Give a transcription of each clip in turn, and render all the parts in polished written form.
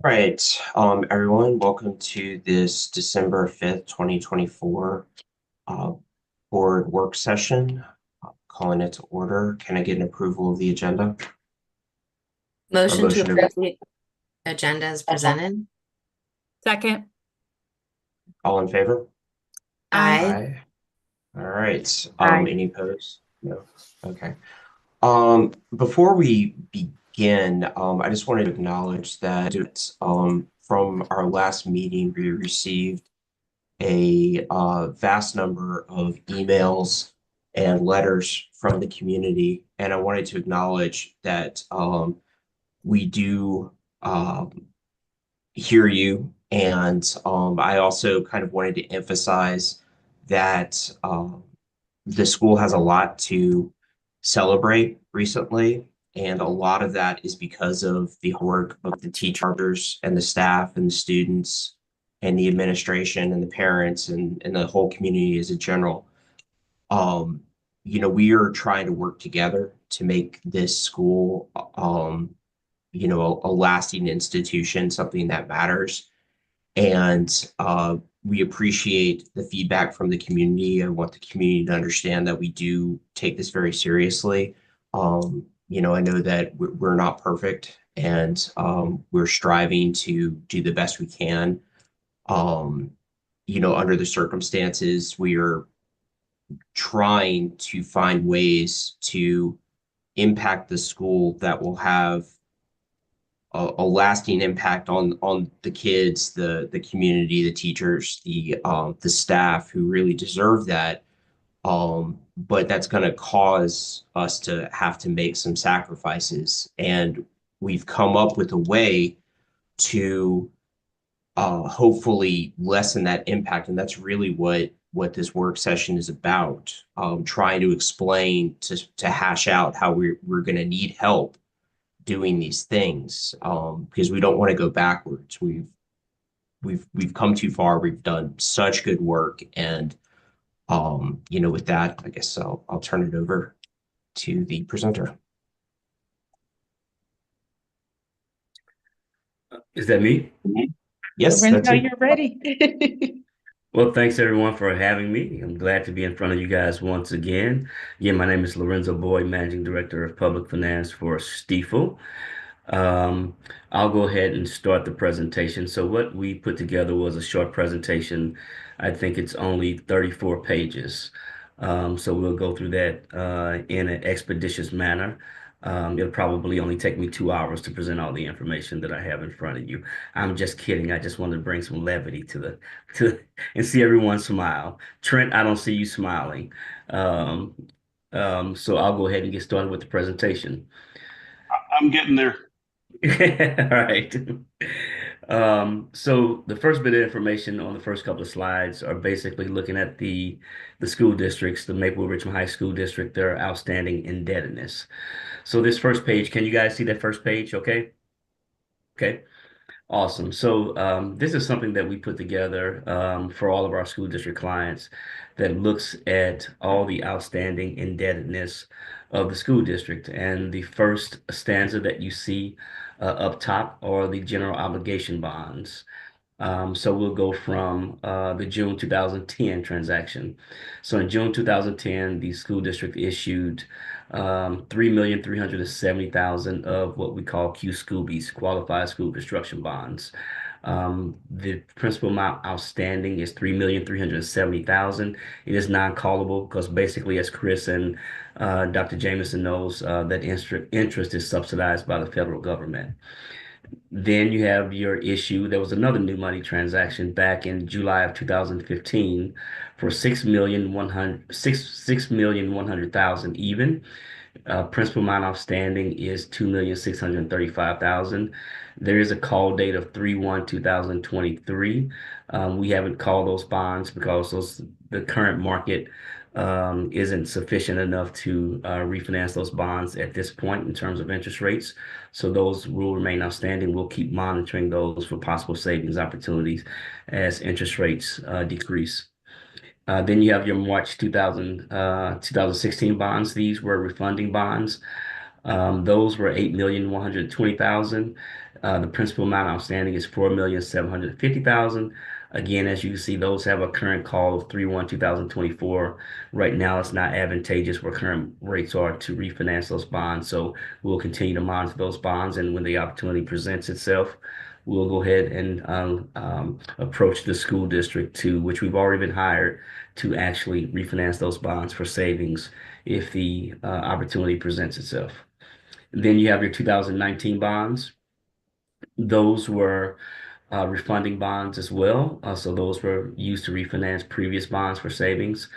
Right, everyone, welcome to this December 5th, 2024 uh, board work session. Calling it to order. Can I get an approval of the agenda or Motion to motion to approve the agenda as presented. Second. all in favor? Aye. Aye. Aye. All right. Aye. Any opposed? No. Okay. Before we begin, I just wanted to acknowledge that from our last meeting, we received a vast number of emails and letters from the community, and I wanted to acknowledge that we do hear you, and I also kind of wanted to emphasize that the school has a lot to celebrate recently, and a lot of that is because of the work of the teachers and the staff and the students and the administration and the parents and the whole community as a general. Um, we are trying to work together to make this school, a lasting institution, something that matters. And we appreciate the feedback from the community. I want the community to understand that we do take this very seriously. I know that we're not perfect, and we're striving to do the best we can. Um, Under the circumstances, we are trying to find ways to impact the school that will have a lasting impact on the kids, the community, the teachers, the staff who really deserve that. But that's going to cause us to have to make some sacrifices, and we've come up with a way to hopefully lessen that impact, and that's really what this work session is about. Trying to explain to hash out how we're going to need help doing these things, because we don't want to go backwards. We've come too far. We've done such good work, and with that, I guess I'll turn it over to the presenter. Is that me? Yes, that's Lorenzo, it. you're ready. Well, thanks everyone for having me. I'm glad to be in front of you guys once again. Again, my name is Lorenzo Boyd, Managing Director of Public Finance for Stiefel. I'll go ahead and start the presentation. So what we put together was a short presentation. I think it's only 34 pages. So we'll go through that in an expeditious manner. It'll probably only take me 2 hours to present all the information that I have in front of you. I'm just kidding. I just wanted to bring some levity to and see everyone smile. Trent, I don't see you smiling. So I'll go ahead and get started with the presentation. I'm getting there. All right. So the first bit of information on the first couple of slides are basically looking at the school districts, the Maplewood Richmond High School District, their outstanding indebtedness. So this first page, can you guys see that first page? Okay. Okay. Awesome. So this is something that we put together for all of our school district clients that looks at all the outstanding indebtedness of the school district. And the first stanza that you see up top are the general obligation bonds. So we'll go from the June 2010 transaction. So in June 2010, the school district issued 3,370,000 of what we call Q-Scoobies, qualified school construction bonds. The principal amount outstanding is 3,370,000. It is non-callable because basically, as Chris and Dr. Jameson knows, that interest is subsidized by the federal government. Then you have your issue. There was another new money transaction back in July of 2015 for 6,100,000 even. Principal amount outstanding is 2,635,000. There is a call date of 3/1/2023. We haven't called those bonds because the current market isn't sufficient enough to refinance those bonds at this point in terms of interest rates. So those will remain outstanding. We'll keep monitoring those for possible savings opportunities as interest rates decrease. Then you have your March 2016 bonds. These were refunding bonds. Those were 8,120,000. The principal amount outstanding is 4,750,000. Again, as you can see, those have a current call of 3/1/2024. Right now, it's not advantageous where current rates are to refinance those bonds. So we'll continue to monitor those bonds, and when the opportunity presents itself, we'll go ahead and approach the school district to which we've already been hired to actually refinance those bonds for savings if the opportunity presents itself. Then you have your 2019 bonds. Those were refunding bonds as well. So those were used to refinance previous bonds for savings.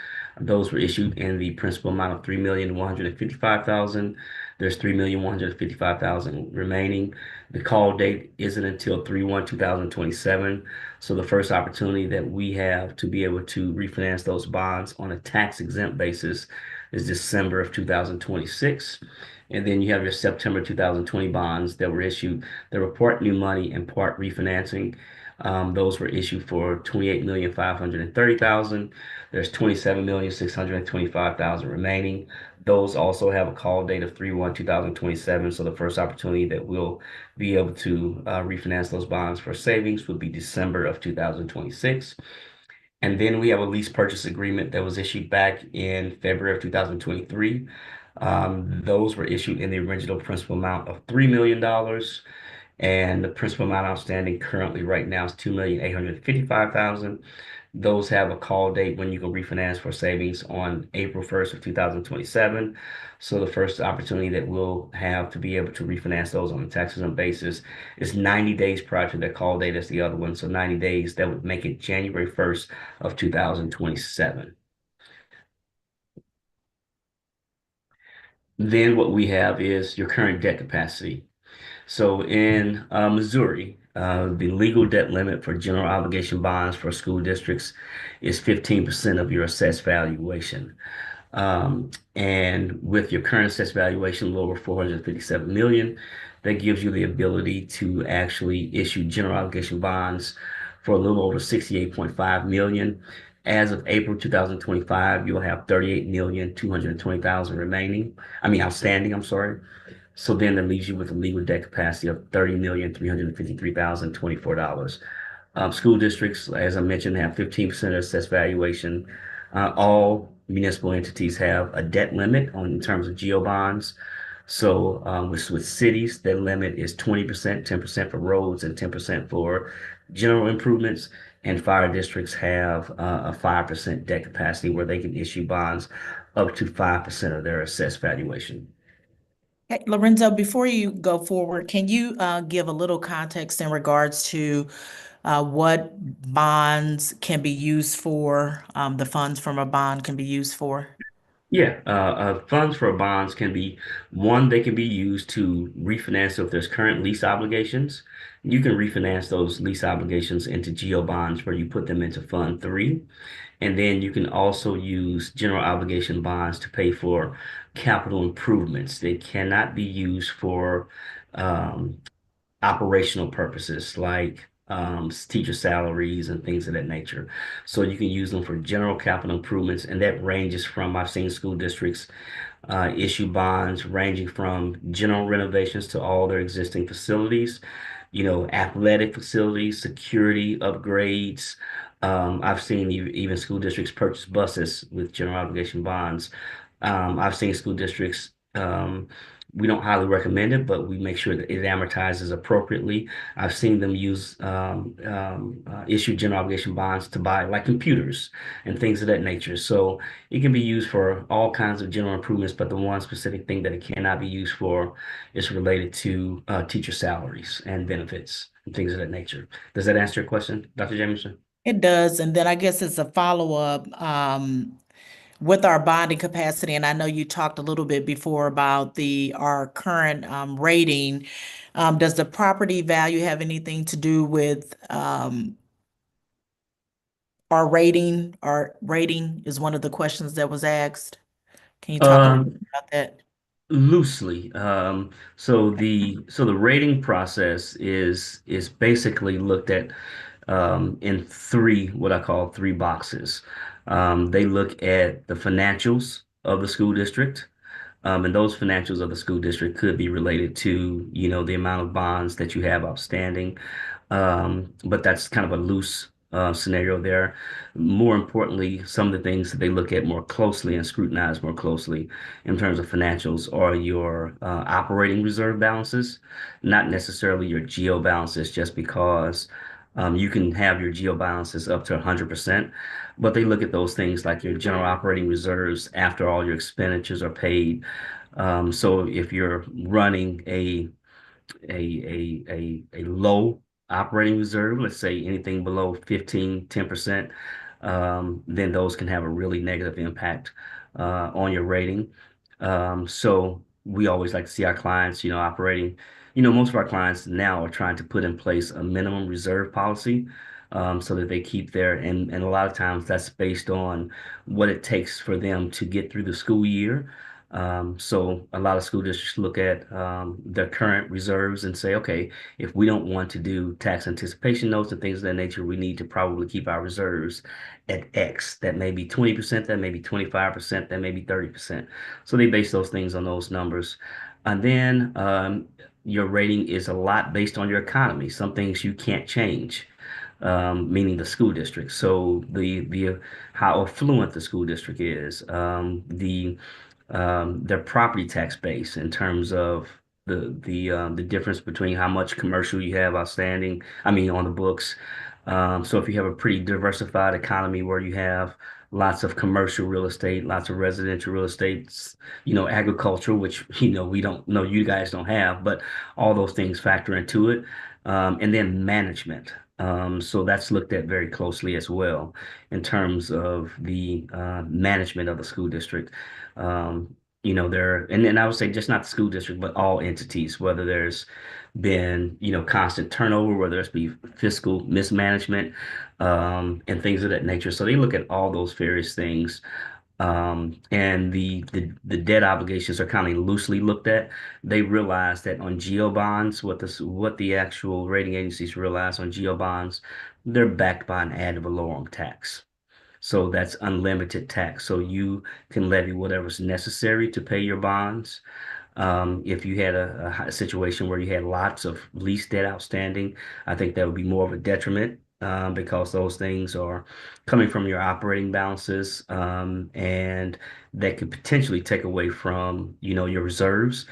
Those were issued in the principal amount of 3,155,000. There's 3,155,000 remaining. The call date isn't until 3/1/2027. So the first opportunity that we have to be able to refinance those bonds on a tax exempt basis is December of 2026. And then you have your September 2020 bonds that were issued. They were part new money and part refinancing. Those were issued for 28,530,000. There's 27,625,000 remaining. Those also have a call date of 3/1/2027. So the first opportunity that we'll be able to refinance those bonds for savings would be December of 2026. And then we have a lease purchase agreement that was issued back in February of 2023. Those were issued in the original principal amount of $3 million. And the principal amount outstanding currently right now is 2,855,000. Those have a call date when you can refinance for savings on April 1st of 2027. So the first opportunity that we'll have to be able to refinance those on a tax-exempt basis is 90 days prior to their call date as the other one. So 90 days, that would make it January 1st of 2027. Then what we have is your current debt capacity. So in Missouri, the legal debt limit for general obligation bonds for school districts is 15% of your assessed valuation. And with your current assessed valuation, a little over 457 million, that gives you the ability to actually issue general obligation bonds for a little over 68.5 million. As of April 2025, you'll have 38,220,000 remaining. Outstanding, I'm sorry. So then that leaves you with a legal debt capacity of $30,353,024. School districts, as I mentioned, have 15% of assessed valuation. All municipal entities have a debt limit in terms of geo bonds. So with cities, that limit is 20%, 10% for roads, and 10% for general improvements. And fire districts have a 5% debt capacity where they can issue bonds up to 5% of their assessed valuation. Hey, Lorenzo, before you go forward, can you give a little context in regards to what bonds can be used for, the funds from a bond can be used for? Yeah, funds for bonds can be one, they can be used to refinance if there's current lease obligations. You can refinance those lease obligations into geo bonds where you put them into Fund 3. And then you can also use general obligation bonds to pay for capital improvements. They cannot be used for operational purposes like teacher salaries and things of that nature. So you can use them for general capital improvements, and that ranges from, I've seen school districts issue bonds ranging from general renovations to all their existing facilities, athletic facilities, security upgrades. I've seen even school districts purchase buses with general obligation bonds. I've seen school districts, we don't highly recommend it, but we make sure that it amortizes appropriately. I've seen them issue general obligation bonds to buy like computers and things of that nature. So it can be used for all kinds of general improvements, but the one specific thing that it cannot be used for is related to teacher salaries and benefits and things of that nature. Does that answer your question, Dr. Jamieson? It does. And then I guess it's a follow-up with our bonding capacity. And I know you talked a little bit before about our current rating. Does the property value have anything to do with our rating? Our rating is one of the questions that was asked. Can you talk a little bit about that? Loosely. So the rating process is basically looked at in what I call three boxes. They look at the financials of the school district. And those financials of the school district could be related to, the amount of bonds that you have outstanding. But that's kind of a loose scenario there. More importantly, some of the things that they look at more closely and scrutinize more closely in terms of financials are your operating reserve balances, not necessarily your geo balances, just because you can have your geo balances up to 100%, but they look at those things like your general operating reserves after all your expenditures are paid. So if you're running a low operating reserve, let's say anything below 15, 10%, then those can have a really negative impact on your rating. So we always like to see our clients, operating. Most of our clients now are trying to put in place a minimum reserve policy so that they keep and a lot of times that's based on what it takes for them to get through the school year. So a lot of school districts look at their current reserves and say, okay, if we don't want to do tax anticipation notes and things of that nature, we need to probably keep our reserves at X. That may be 20%, that may be 25%, that may be 30%. So they base those things on those numbers. And then your rating is a lot based on your economy. Some things you can't change. Meaning the school district. So the how affluent the school district is, their property tax base in terms of the difference between how much commercial you have outstanding, I mean on the books. So if you have a pretty diversified economy where you have lots of commercial real estate, lots of residential real estate, agriculture, which we don't know you guys don't have, but all those things factor into it. And then management. So that's looked at very closely as well in terms of the management of the school district. And then I would say just not the school district, but all entities, whether there's been, constant turnover, whether it's be fiscal mismanagement, and things of that nature. So they look at all those various things. And the debt obligations are kind of loosely looked at. They realize that on geo bonds, what the actual rating agencies realize on geo bonds, they're backed by an ad valorem tax. So that's unlimited tax. So you can levy whatever's necessary to pay your bonds. If you had a situation where you had lots of lease debt outstanding, I think that would be more of a detriment because those things are coming from your operating balances, and that could potentially take away from, your reserves.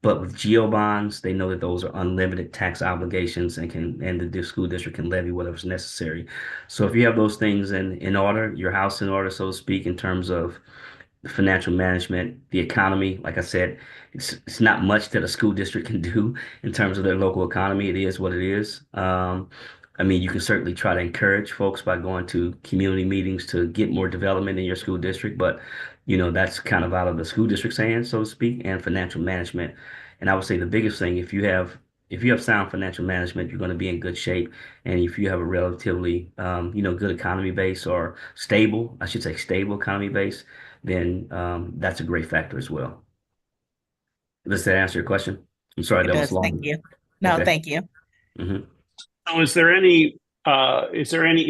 But with geo bonds, they know that those are unlimited tax obligations and the school district can levy whatever's necessary. So if you have those things in order, your house in order, so to speak, in terms of financial management, the economy. Like I said, it's not much that a school district can do in terms of their local economy. It is what it is. I mean, you can certainly try to encourage folks by going to community meetings to get more development in your school district, but that's kind of out of the school district's hands, so to speak, and financial management. And I would say the biggest thing, if you have sound financial management, you're going to be in good shape. And if you have a relatively, good economy base or stable, I should say stable economy base, then that's a great factor as well. Does that answer your question? I'm sorry, It that was does. Thank long. you. No, Okay. thank you. hmm So is there any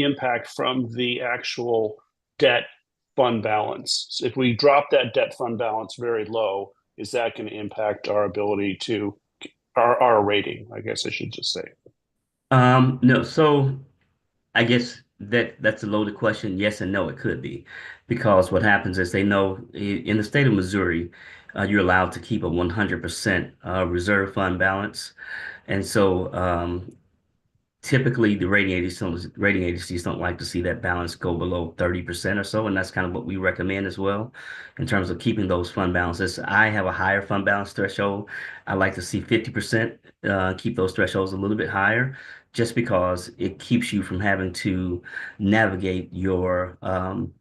impact from the actual debt fund balance? So if we drop that debt fund balance very low, is that going to impact our ability to our rating? I guess I should just say. No, so I guess that's a loaded question. Yes and no, it could be. Because what happens is they know in the state of Missouri, you're allowed to keep a 100% reserve fund balance. And so typically the rating agencies don't like to see that balance go below 30% or so, and that's kind of what we recommend as well in terms of keeping those fund balances. I have a higher fund balance threshold. I like to see 50%, keep those thresholds a little bit higher, just because it keeps you from having to navigate your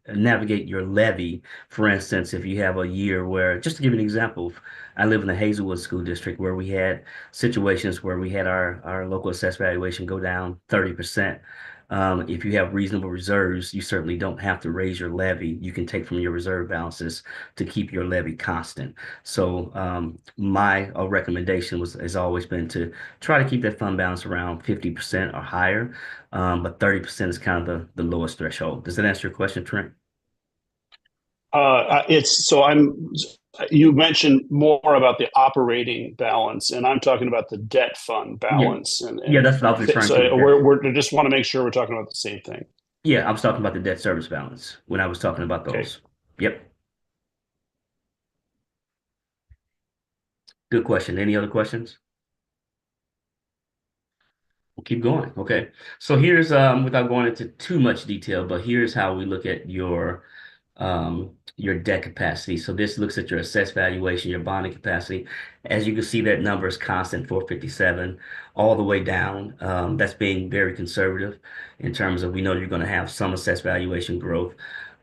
levy. For instance, if you have a year where, just to give you an example, I live in the Hazelwood School District where we had situations where we had our local assessed valuation go down 30%. If you have reasonable reserves, you certainly don't have to raise your levy. You can take from your reserve balances to keep your levy constant. So my recommendation has always been to try to keep that fund balance around 50% or higher, but 30% is kind of the lowest threshold. Does that answer your question, Trent? It's so you mentioned more about the operating balance, and I'm talking about the debt fund balance. Yeah, that's what I was referring to. So we're just want to make sure we're talking about the same thing. Yeah, I was talking about the debt service balance when I was talking about Okay. those. Yep. Good question. Any other questions? We'll keep going. Okay. So here's without going into too much detail, but here's how we look at your debt capacity. So this looks at your assessed valuation, your bonding capacity. As you can see, that number is constant, 457, all the way down. That's being very conservative in terms of we know you're going to have some assessed valuation growth.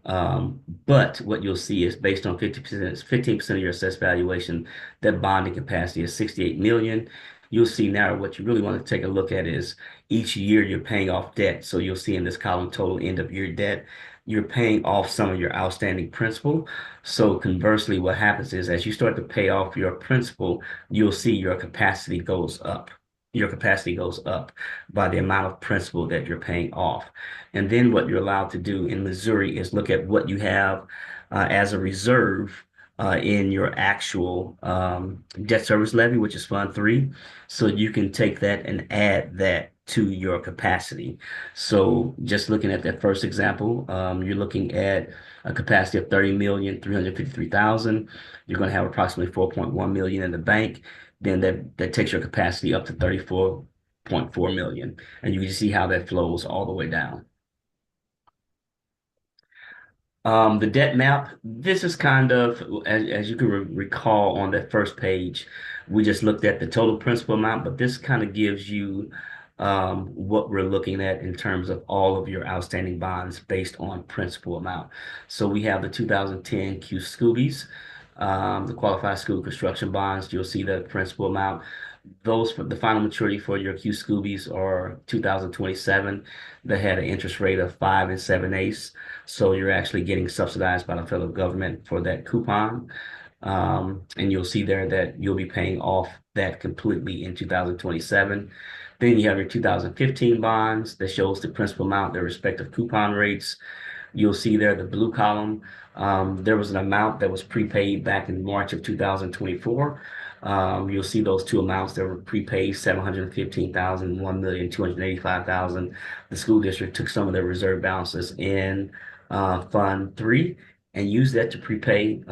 But what you'll see is based on 50%, 15% of your assessed valuation, that bonding capacity is 68 million. You'll see now what you really want to take a look at is each year you're paying off debt. So you'll see in this column total end of year debt, you're paying off some of your outstanding principal. So conversely, what happens is as you start to pay off your principal, you'll see your capacity goes up. Your capacity goes up by the amount of principal that you're paying off. And then what you're allowed to do in Missouri is look at what you have as a reserve in your actual debt service levy, which is Fund 3. So you can take that and add that to your capacity. So just looking at that first example, you're looking at a capacity of 30,353,000. You're going to have approximately 4.1 million in the bank. Then that takes your capacity up to 34.4 million. And you can see how that flows all the way down. The debt map, this is kind of, as you can recall on that first page, we just looked at the total principal amount, but this kind of gives you what we're looking at in terms of all of your outstanding bonds based on principal amount. So we have the 2010 Q Scoobies, the qualified school construction bonds. You'll see the principal amount. Those for the final maturity for your Q Scoobies are 2027. They had an interest rate of 5 7/8. So you're actually getting subsidized by the federal government for that coupon. And you'll see there that you'll be paying off that completely in 2027. Then you have your 2015 bonds that shows the principal amount, their respective coupon rates. You'll see there the blue column. There was an amount that was prepaid back in March of 2024. You'll see those two amounts that were prepaid, 715,000, 1,285,000. The school district took some of their reserve balances in Fund 3 and used that to prepay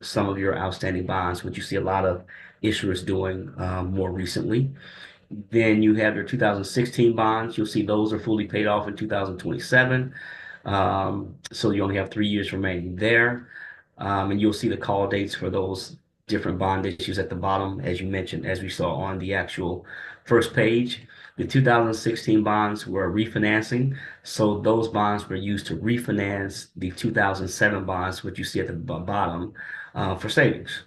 some of your outstanding bonds, which you see a lot of issuers doing more recently. Then you have your 2016 bonds. You'll see those are fully paid off in 2027. So you only have 3 years remaining there. And you'll see the call dates for those different bond issues at the bottom, as you mentioned, as we saw on the actual first page. The 2016 bonds were refinancing. So those bonds were used to refinance the 2007 bonds, which you see at the bottom, for savings.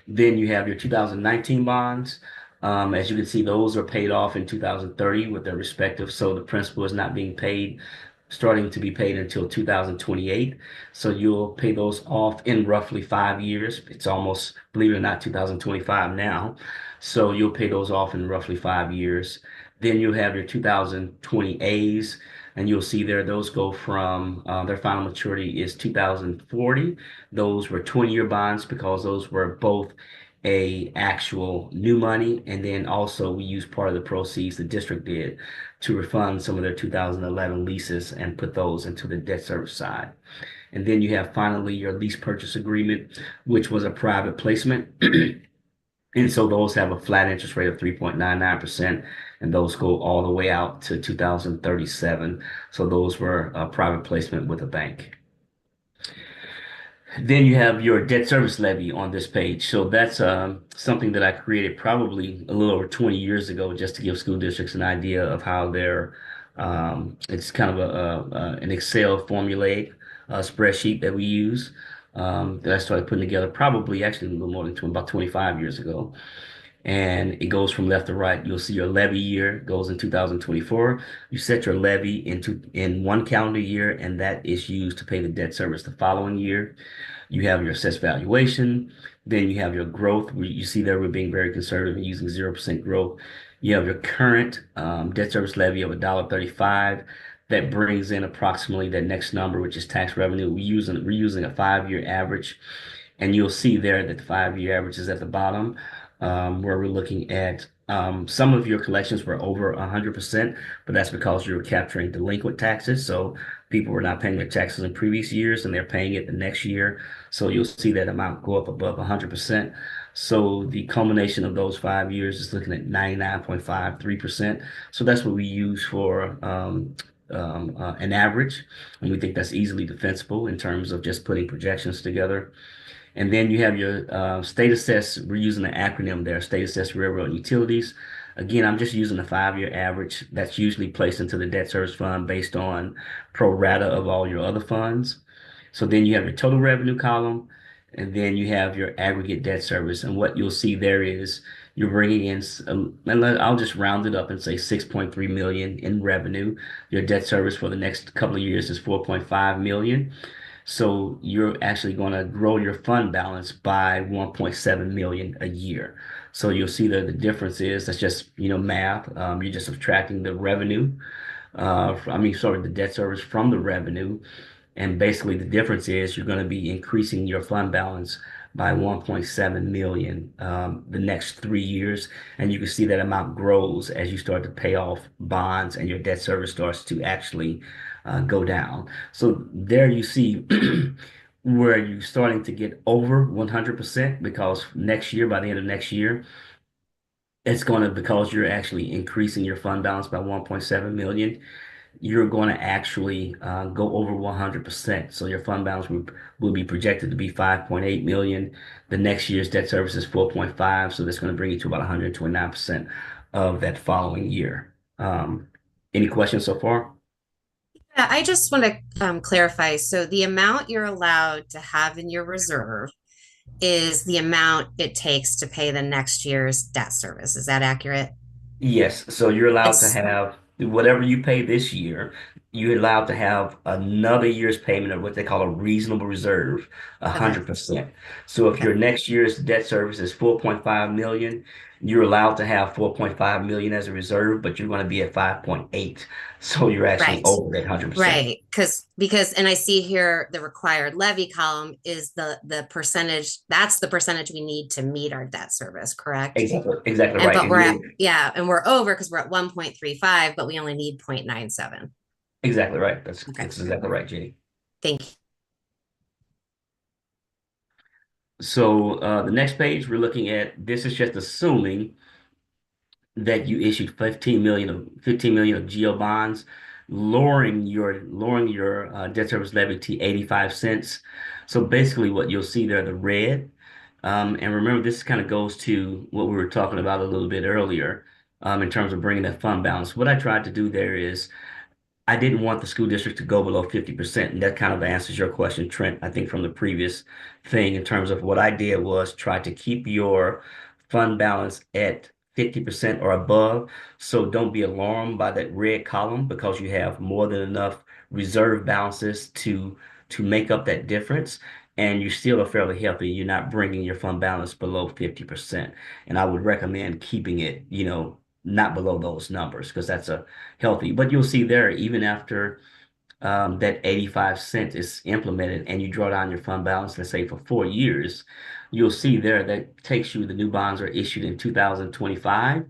Then you have your 2019 bonds. As you can see, those are paid off in 2030 with their respective. So the principal is not being paid, starting to be paid until 2028. So you'll pay those off in roughly 5 years. It's almost, believe it or not, 2025 now. So you'll pay those off in roughly 5 years. Then you'll have your 2020 A's, and you'll see there those go from their final maturity is 2040. Those were 20-year bonds because those were both a actual new money, and then also we used part of the proceeds the district did to refund some of their 2011 leases and put those into the debt service side. And then you have finally your lease purchase agreement, which was a private placement. And so those have a flat interest rate of 3.99%, and those go all the way out to 2037. So those were a private placement with a bank. Then you have your debt service levy on this page. So that's something that I created probably a little over 20 years ago just to give school districts an idea of how they're, it's kind of an Excel formulaic spreadsheet that we use that I started putting together probably actually a little more than about 25 years ago. And it goes from left to right. You'll see your levy year goes in 2024. You set your levy in one calendar year, and that is used to pay the debt service the following year. You have your assessed valuation. Then you have your growth. You see there we're being very conservative and using 0% growth. You have your current debt service levy of $1.35. that brings in approximately that next number, which is tax revenue. We're using a 5-year average, and you'll see there that the 5-year average is at the bottom, where we're looking at some of your collections were over 100%, but that's because you're capturing delinquent taxes. So people were not paying their taxes in previous years, and they're paying it the next year. So you'll see that amount go up above 100%. So the culmination of those 5 years is looking at 99.53%. So that's what we use for an average, and we think that's easily defensible in terms of just putting projections together. And then you have your state assessed, we're using an acronym there, state assessed railroad and utilities. Again, I'm just using the 5-year average that's usually placed into the debt service fund based on pro rata of all your other funds. So then you have your total revenue column, and then you have your aggregate debt service. And what you'll see there is you're bringing in, I'll just round it up and say 6.3 million in revenue. Your debt service for the next couple of years is 4.5 million. So you're actually going to grow your fund balance by 1.7 million a year. So you'll see that the difference is that's just, math. You're just subtracting the revenue, the debt service from the revenue. And basically the difference is you're going to be increasing your fund balance by 1.7 million the next 3 years. And you can see that amount grows as you start to pay off bonds and your debt service starts to actually go down. So there you see where you're starting to get over 100% because next year, by the end of next year, because you're actually increasing your fund balance by 1.7 million, you're going to actually go over 100%. So your fund balance will be projected to be 5.8 million. The next year's debt service is 4.5. So that's going to bring you to about 129% of that following year. Any questions so far? Yeah, I just want to clarify. So the amount you're allowed to have in your reserve is the amount it takes to pay the next year's debt service. Is that accurate? Yes, so you're allowed to It's have whatever you pay this year, you're allowed to have another year's payment of what they call a reasonable reserve, okay. 100%. So if Okay. your next year's debt service is 4.5 million, you're allowed to have 4.5 million as a reserve, but you're going to be at 5.8. So you're actually Right. over that 100%. Right. Because and I see here the required levy column is the percentage, that's the percentage we need to meet our debt service, correct? Exactly And right. but And we're at, you're yeah, and we're over because we're at 1.35, but we only need 0.97. exactly right. That's Okay. that's exactly right, Jenny. Thank you. So the next page we're looking at, this is just assuming that you issued 15 million of GO bonds, lowering your debt service levy to 85 cents. So basically what you'll see there, the red, and remember this kind of goes to what we were talking about a little bit earlier, in terms of bringing that fund balance. What I tried to do there is I didn't want the school district to go below 50%. And that kind of answers your question, Trent, I think from the previous thing in terms of what I did was try to keep your fund balance at 50% or above. So don't be alarmed by that red column because you have more than enough reserve balances to make up that difference. And you still are fairly healthy. You're not bringing your fund balance below 50%. And I would recommend keeping it, not below those numbers because that's a healthy. But you'll see there, even after that 85 cent is implemented and you draw down your fund balance, let's say for 4 years, you'll see there that takes you, the new bonds are issued in 2025.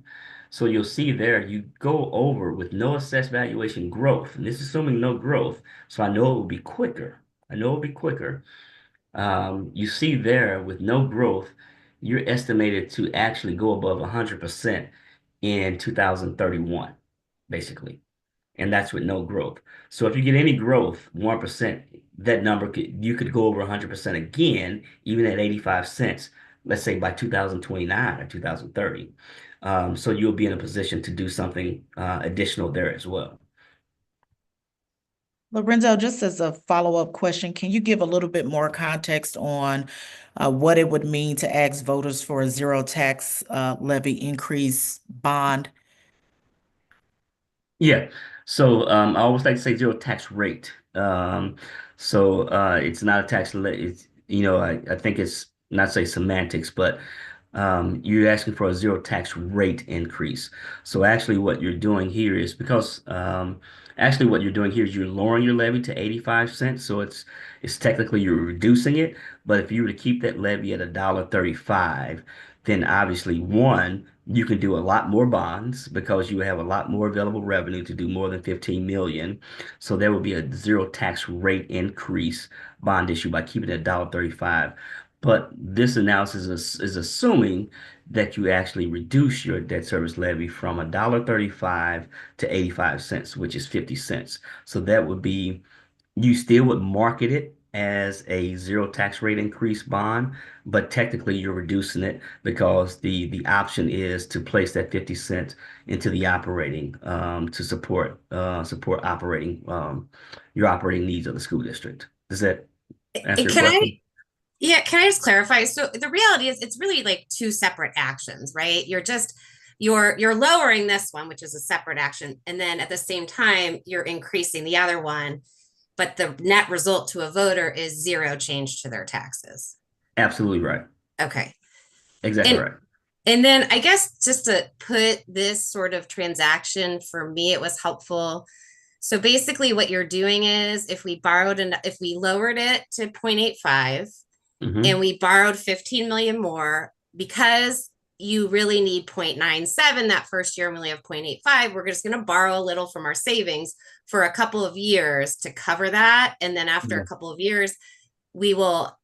So you'll see there, you go over with no assessed valuation growth. And this is assuming no growth. So I know it will be quicker. I know it'll be quicker. You see there with no growth, you're estimated to actually go above 100% in 2031, basically. And that's with no growth. So if you get any growth, 1%, that number you could go over 100% again, even at 85 cents, let's say by 2029 or 2030. So you'll be in a position to do something additional there as well. Lorenzo, just as a follow-up question, can you give a little bit more context on what it would mean to ask voters for a zero tax levy increase bond? Yeah. So I always like to say zero tax rate. So it's not a tax. It's I think it's not say semantics, but you're asking for a zero tax rate increase. So actually what you're doing here is because actually what you're doing here is you're lowering your levy to 85 cents. So it's technically you're reducing it. But if you were to keep that levy at $1.35, then obviously one, you can do a lot more bonds because you have a lot more available revenue to do more than 15 million. So there will be a zero tax rate increase bond issue by keeping it at $1.35. But this analysis is assuming that you actually reduce your debt service levy from $1.35 to 85 cents, which is 50 cents. So that would be, you still would market it as a zero tax rate increase bond, but technically you're reducing it because the option is to place that 50 cents into the operating to support operating your operating needs of the school district. Does that answer your Can question? Yeah, can I just clarify? So the reality is it's really like two separate actions, right? You're lowering this one, which is a separate action, and then at the same time you're increasing the other one, but the net result to a voter is zero change to their taxes. Absolutely right. Okay. Exactly And right. and then I guess just to put this sort of transaction for me, it was helpful. So basically what you're doing is if we lowered it to 0.85 and Hmm. we borrowed 15 million more because you really need 0.97 that first year and we only have 0.85, we're just going to borrow a little from our savings for a couple of years to cover that, and then after Yeah, a couple of years we will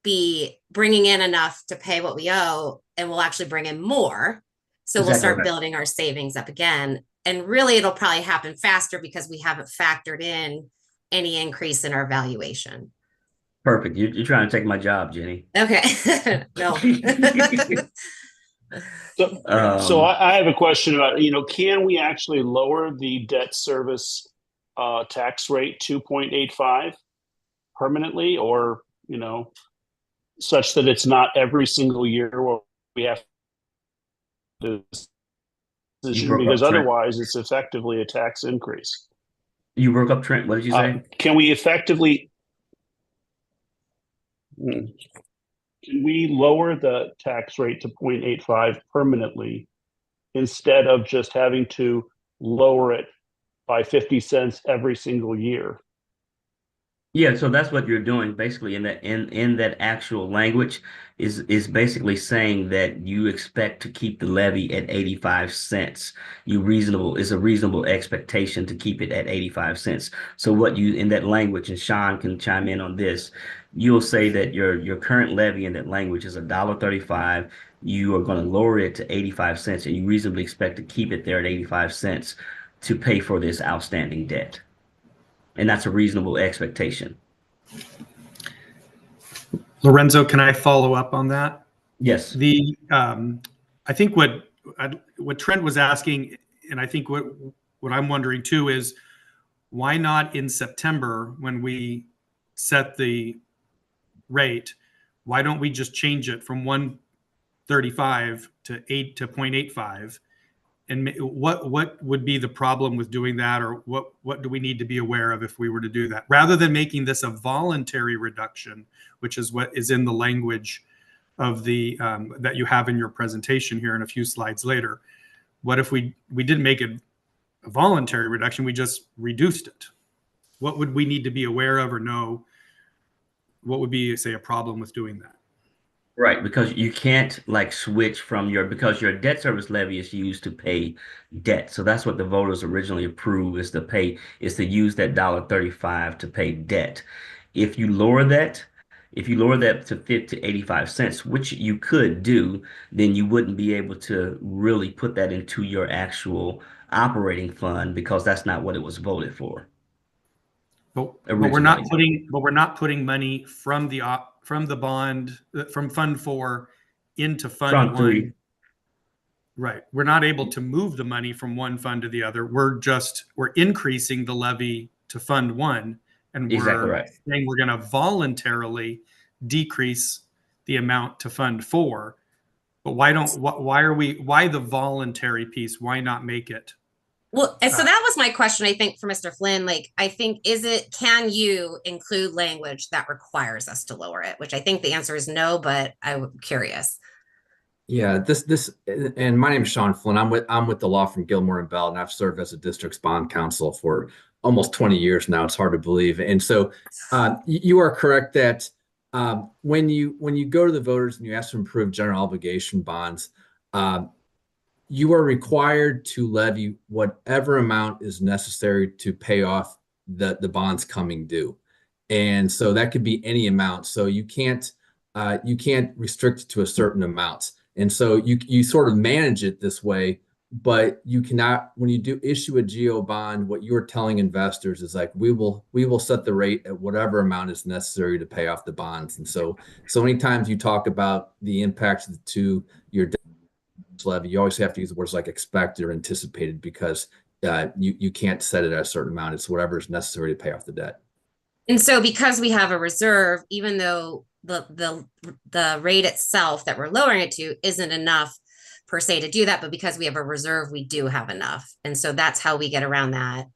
be bringing in enough to pay what we owe, and we'll actually bring in more, so we'll exactly start right. building our savings up again. And really it'll probably happen faster because we haven't factored in any increase in our valuation. Perfect. You're trying to take my job, Jenny. Okay. No. So Um, I have a question about, can we actually lower the debt service tax rate to 0.85 permanently, or, such that it's not every single year where we have to you decision, broke because up, Trent. otherwise it's effectively a tax increase. You broke up, Trent. What did you say? Can we effectively can we lower the tax rate to 0.85 permanently instead of just having to lower it by 50 cents every single year? Yeah, so that's what you're doing basically in that actual language is basically saying that you expect to keep the levy at 85 cents. It's a reasonable expectation to keep it at 85 cents. So what you in that language, and Sean can chime in on this, you'll say that your current levy in that language is $1.35. You are going to lower it to 85 cents, and you reasonably expect to keep it there at 85 cents to pay for this outstanding debt. And that's a reasonable expectation. Lorenzo, can I follow up on that? Yes. I think what Trent was asking, and I think what I'm wondering too is why not in September when we set the rate, why don't we just change it from 135 to 0.85? And what would be the problem with doing that, or what do we need to be aware of if we were to do that, rather than making this a voluntary reduction, which is what is in the language of the that you have in your presentation here and a few slides later? What if we didn't make it a voluntary reduction, we just reduced it? What would we need to be aware of or know? What would be, say, a problem with doing that? Right, because you can't like switch from because your debt service levy is used to pay debt. So that's what the voters originally approved is to use that $1.35 to pay debt. If you lower that, if you lower that to 85 cents, which you could do, then you wouldn't be able to really put that into your actual operating fund because that's not what it was voted for But originally. we're not putting money from the bond from Fund 4 into Fund Front 1. three, Right. We're not able to move the money from one fund to the other. We're increasing the levy to Fund 1, and exactly we're right. saying we're going to voluntarily decrease the amount to Fund 4. But why the voluntary piece? Why not make it? Well, and so that was my question, I think, for Mr. Flynn. Like, I think, can you include language that requires us to lower it? Which I think the answer is no, but I'm curious. Yeah, and my name is Sean Flynn. I'm with the law firm Gilmore and Bell, and I've served as a district's bond counsel for almost 20 years now. It's hard to believe. And so you are correct that when you go to the voters and you ask to improve general obligation bonds, uh, you are required to levy whatever amount is necessary to pay off the bonds coming due. And so that could be any amount. So you can't restrict it to a certain amount. And so you sort of manage it this way, but you cannot, when you do issue a GO bond, what you're telling investors is like, we will set the rate at whatever amount is necessary to pay off the bonds. And so many times you talk about the impact to your debt levy, you always have to use the words like expected or anticipated, because you can't set it at a certain amount. It's whatever is necessary to pay off the debt. And so because we have a reserve, even though the rate itself that we're lowering it to isn't enough per se to do that, but because we have a reserve, we do have enough. And so that's how we get around that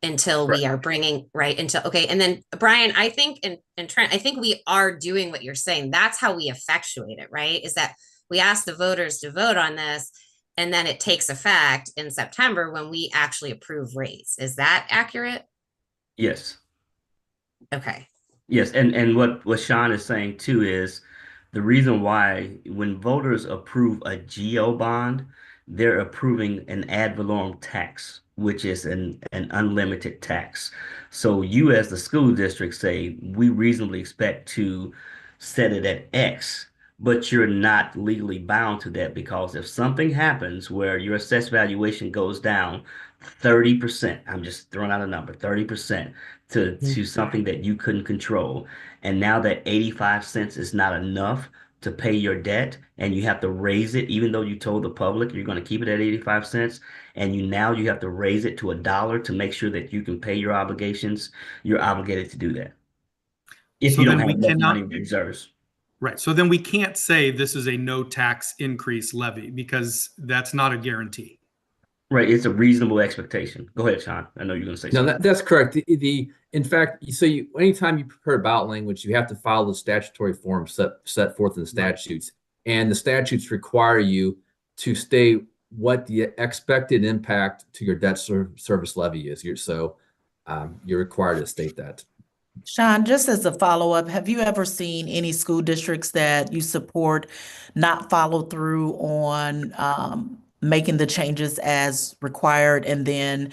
until we are bringing okay. And then Brian, I think, and Trent, I think we are doing what you're saying. That's how we effectuate it, right? Is that we ask the voters to vote on this, and then it takes effect in September when we actually approve rates. Is that accurate? Yes. Okay. Yes, and what Sean is saying too is the reason why when voters approve a GO bond, they're approving an ad valorem tax, which is an unlimited tax. So you as the school district say, we reasonably expect to set it at X, but you're not legally bound to that, because if something happens where your assessed valuation goes down 30%, I'm just throwing out a number, 30%, to something that you couldn't control. And now that 85 cents is not enough to pay your debt, and you have to raise it, even though you told the public you're going to keep it at 85 cents, and you have to raise it to $1 to make sure that you can pay your obligations, you're obligated to do that. If So you don't then have we enough money cannot, in reserves. right. So then we can't say this is a no tax increase levy, because that's not a guarantee. Right, it's a reasonable expectation. Go ahead, Sean. I know you're going to say No, something. that's correct. In fact, so anytime you prepare ballot language, you have to follow the statutory form set forth in the statutes, and the statutes require you to state what the expected impact to your debt service levy is. You're required to state that. Sean, just as a follow-up, have you ever seen any school districts that you support not follow through on making the changes as required? And then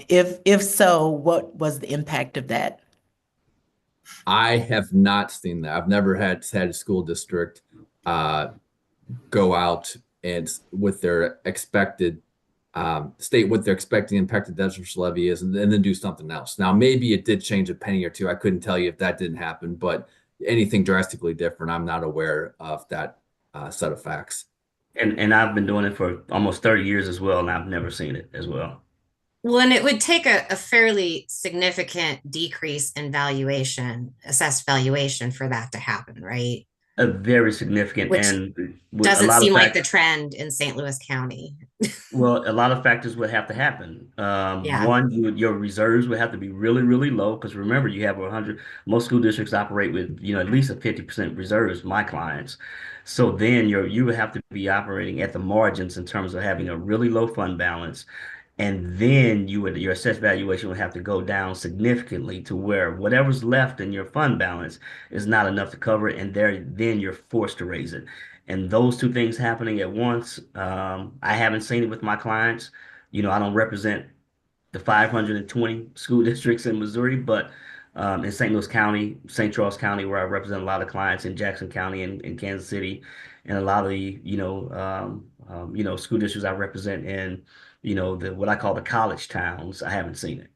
if so, what was the impact of that? I have not seen that. I've never had a school district go out and with their expected state what their expecting impacted debt service levy is, and then do something else. Now, maybe it did change a penny or two. I couldn't tell you if that didn't happen, but anything drastically different, I'm not aware of that set of facts. And I've been doing it for almost 30 years as well, and I've never seen it as well. Well, and it would take a fairly significant decrease in assessed valuation for that to happen, right? A very significant, Which and with doesn't a lot seem of like the factors. trend in St. Louis County. Well, a lot of factors would have to happen. Yeah. One, your reserves would have to be really, really low, because remember, you have 100. Most school districts operate with at least a 50% reserves. My clients, so then you would have to be operating at the margins in terms of having a really low fund balance. And then your assessed valuation would have to go down significantly to where whatever's left in your fund balance is not enough to cover it, and then you're forced to raise it. And those two things happening at once, I haven't seen it with my clients. I don't represent the 520 school districts in Missouri, but in St. Louis County, St. Charles County, where I represent a lot of clients, in Jackson County and in Kansas City, and a lot of the school districts I represent in what I call the college towns, I haven't seen it.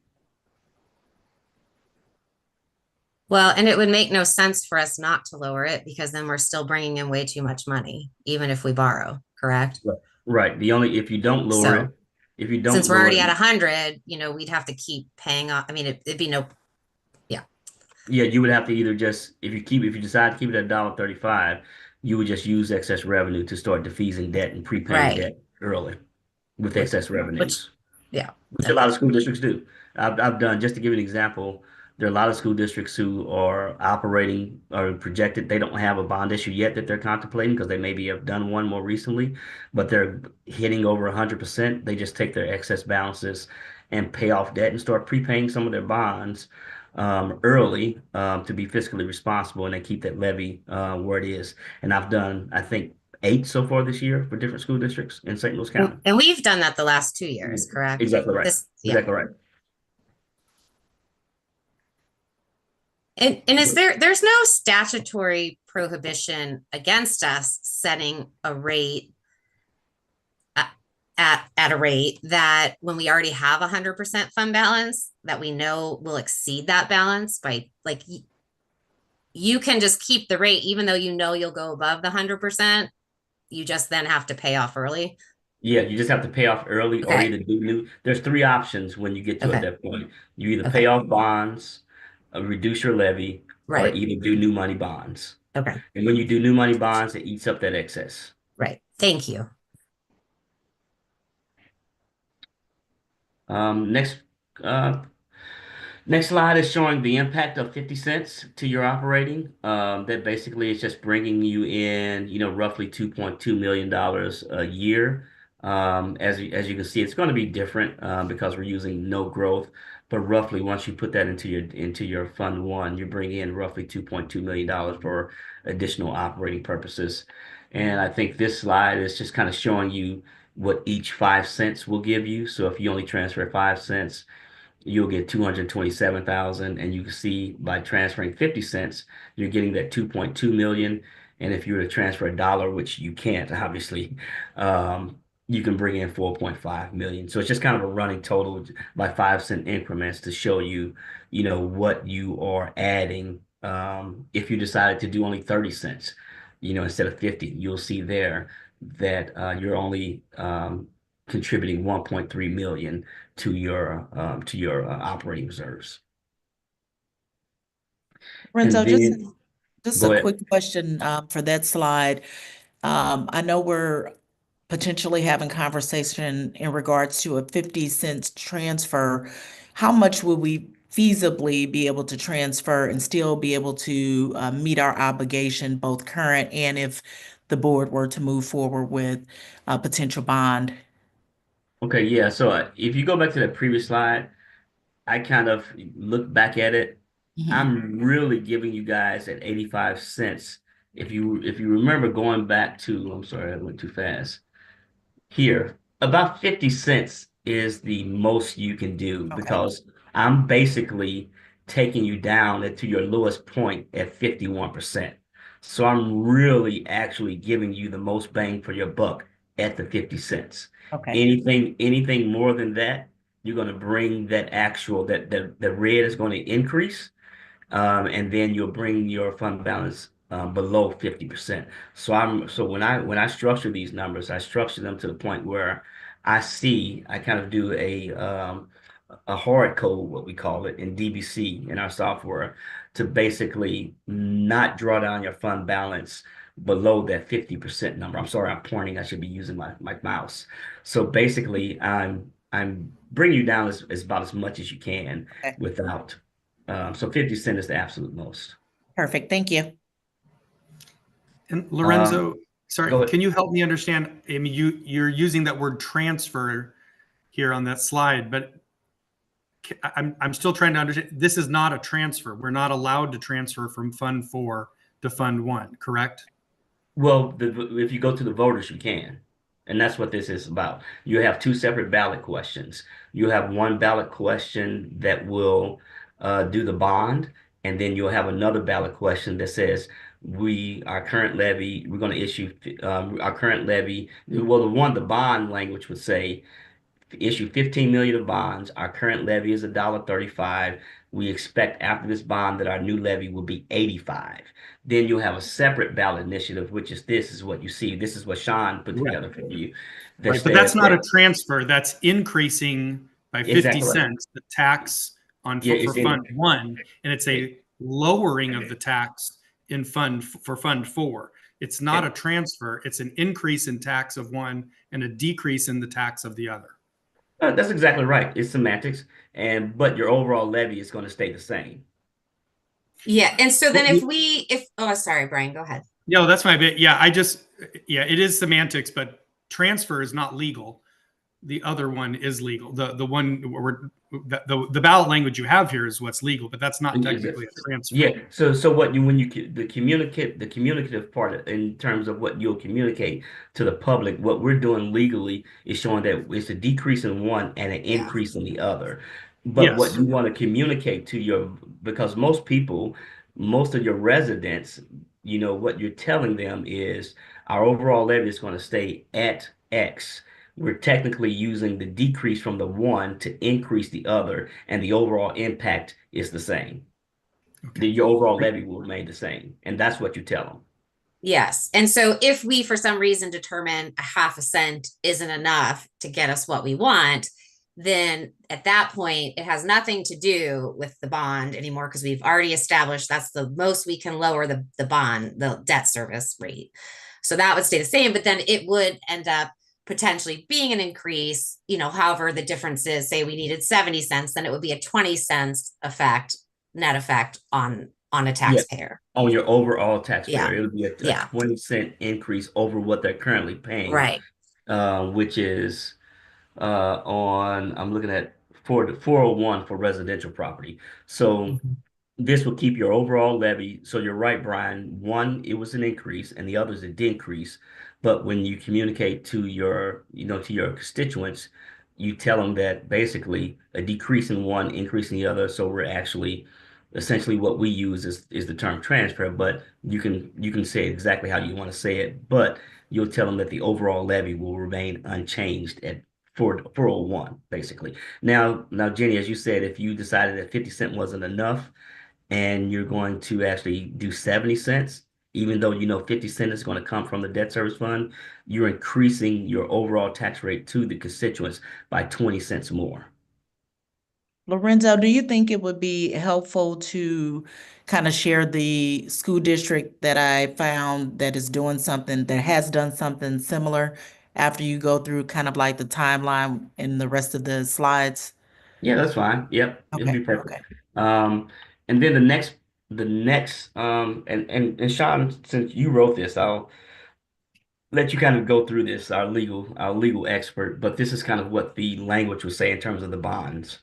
Well, and it would make no sense for us not to lower it, because then we're still bringing in way too much money, even if we borrow, correct? Right. If you don't lower it, Since we're already at 100, we'd have to keep paying off. I mean, it'd be no. Yeah, you would have to either just, if you decide to keep it at $1.35, you would just use excess revenue to start defeasing debt and prepaying debt early with excess revenues. Yeah. Which a lot of school districts do. I've done, just to give you an example, There are a lot of school districts who are operating or projected. They don't have a bond issue yet that they're contemplating because they maybe have done one more recently, but they're hitting over 100%. They just take their excess balances and pay off debt and start prepaying some of their bonds early to be fiscally responsible, and they keep that levy where it is. And I've done, I think, 8 so far this year for different school districts in St. Louis County. And we've done that the last 2 years, correct? Exactly right. Yeah. Exactly right. And there's no statutory prohibition against us setting a rate at a rate that when we already have 100% fund balance that we know will exceed that balance by, like, you can just keep the rate even though you know you'll go above the 100%. You just then have to pay off early. Yeah, you just have to pay off early or Okay. either do new. There's 3 options when you get to Okay. at that point. You either Okay. pay off bonds, reduce your levy, or Right. either do new money bonds. Okay. And when you do new money bonds, it eats up that excess. Right. Thank you. Next, next slide is showing the impact of 50 cents to your operating. That basically is just bringing you in, roughly $2.2 million a year. As you can see, it's going to be different because we're using no growth. But roughly, once you put that into your Fund 1, you bring in roughly $2.2 million for additional operating purposes. And I think this slide is just kind of showing you what each 5 cents will give you. So if you only transfer 5 cents, you'll get 227,000, and you can see by transferring 50 cents, you're getting that 2.2 million. And if you were to transfer $1, which you can't, obviously, you can bring in 4.5 million. So it's just kind of a running total by 5-cent increments to show you, what you are adding. If you decided to do only 30 cents, instead of 50, you'll see there that you're only contributing 1.3 million to your operating reserves. Renzo, And then just go a ahead. quick question for that slide. I know we're potentially having conversation in regards to a 50 cents transfer. How much will we feasibly be able to transfer and still be able to meet our obligation, both current and if the board were to move forward with a potential bond? Okay, yeah. So if you go back to that previous slide, I kind of look back at it. Mhm. I'm really giving you guys at 85 cents. If you remember going back to, I'm sorry, I went too fast. Here, about 50 cents is the most you can do Okay. because I'm basically taking you down to your lowest point at 51%. So I'm really actually giving you the most bang for your buck at the 50 cents. Okay. Anything more than that, you're going to bring that actual that the red is going to increase, and then you'll bring your fund balance below 50%. So when I structure these numbers, I structure them to the point where I kind of do a hard code, what we call it, in DBC in our software, to basically not draw down your fund balance below that 50% number. I'm sorry, I'm pointing. I should be using my mouse. So basically, I'm bringing you down as about as much as you can Okay. without. So 50 cents is the absolute most. Perfect. Thank you. And Lorenzo, go sorry, ahead. can you help me understand? I mean, you're using that word transfer here on that slide, but I'm still trying to understand. This is not a transfer. We're not allowed to transfer from Fund 4 to Fund 1, correct? Well, if you go to the voters, you can. And that's what this is about. You have 2 separate ballot questions. You have one ballot question that will do the bond, and then you'll have another ballot question that says, our current levy, we're going to issue our current levy. Well, the bond language would say, issue 15 million of bonds. Our current levy is $1.35. We expect after this bond that our new levy will be 85. Then you'll have a separate ballot initiative, which is what you see. This is what Sean put together for you. Right, but that's not a transfer. That's increasing by 50 Exactly right. cents the tax on Yeah, for it's in- Fund 1, and it's a lowering of the tax in Fund 4. It's not a transfer. It's an increase in tax of one and a decrease in the tax of the other. That's exactly right. It's semantics, but your overall levy is going to stay the same. Yeah, and so then Well, oh, sorry, Brian, go ahead. No, that's my bit. Yeah, it is semantics, but transfer is not legal. The other one is legal. The one where the ballot language you have here is what's legal, but that's not And is technically a transfer. Yeah. So what you when you the communicative part in terms of what you'll communicate to the public, what we're doing legally is showing that it's a decrease in one and an Yeah. increase in the other. But what Yes. you want to communicate to because most people, most of your residents, what you're telling them is our overall levy is going to stay at X. We're technically using the decrease from the one to increase the other, and the overall impact is the same. Okay. Your overall levy will remain the same, and that's what you tell them. Yes. And so if we, for some reason, determine a half a cent isn't enough to get us what we want, then at that point, it has nothing to do with the bond anymore because we've already established that's the most we can lower the bond, the debt service rate. So that would stay the same, but then it would end up potentially being an increase, however the difference is, say we needed 70 cents, then it would be a 20 cents net effect on a taxpayer. On your overall taxpayer, Yeah. it'll be a 20-cent increase over what they're currently paying. Right. Which is I'm looking at for the 401 for residential property. So this will keep your overall levy. So you're right, Brian. One, it was an increase, and the other is a decrease. But when you communicate to your constituents, you tell them that basically a decrease in one, increase in the other. So we're actually essentially what we use is the term transfer, but you can say exactly how you want to say it, but you'll tell them that the overall levy will remain unchanged at 401, basically. Now, Jenny, as you said, if you decided that 50 cent wasn't enough and you're going to actually do 70 cents, even though 50 cent is going to come from the debt service fund, you're increasing your overall tax rate to the constituents by 20 cents more. Lorenzo, do you think it would be helpful to kind of share the school district that I found that has done something similar after you go through kind of like the timeline and the rest of the slides? Yeah, that's fine. Yep, it'll be Okay, perfect. okay. And then and Sean, since you wrote this, I'll let you kind of go through this, our legal expert, but this is kind of what the language would say in terms of the bonds.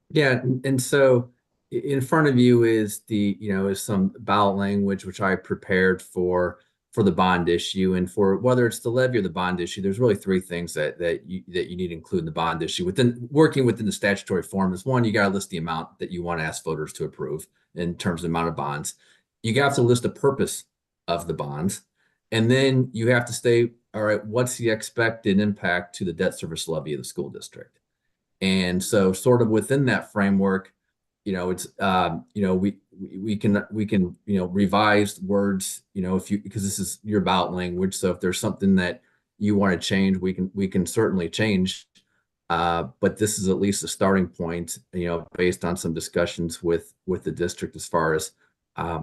Yeah, and so in front of you is is some ballot language which I prepared for the bond issue, and for whether it's the levy or the bond issue, there's really three things that you need to include in the bond issue. Working within the statutory form is one, you got to list the amount that you want to ask voters to approve in terms of the amount of bonds. You have to list the purpose of the bonds, and then you have to say, all right, what's the expected impact to the debt service levy of the school district? And so sort of within that framework, it's we can revise words, because this is your ballot language. So if there's something that you want to change, we can certainly change. But this is at least a starting point, based on some discussions with the district as far as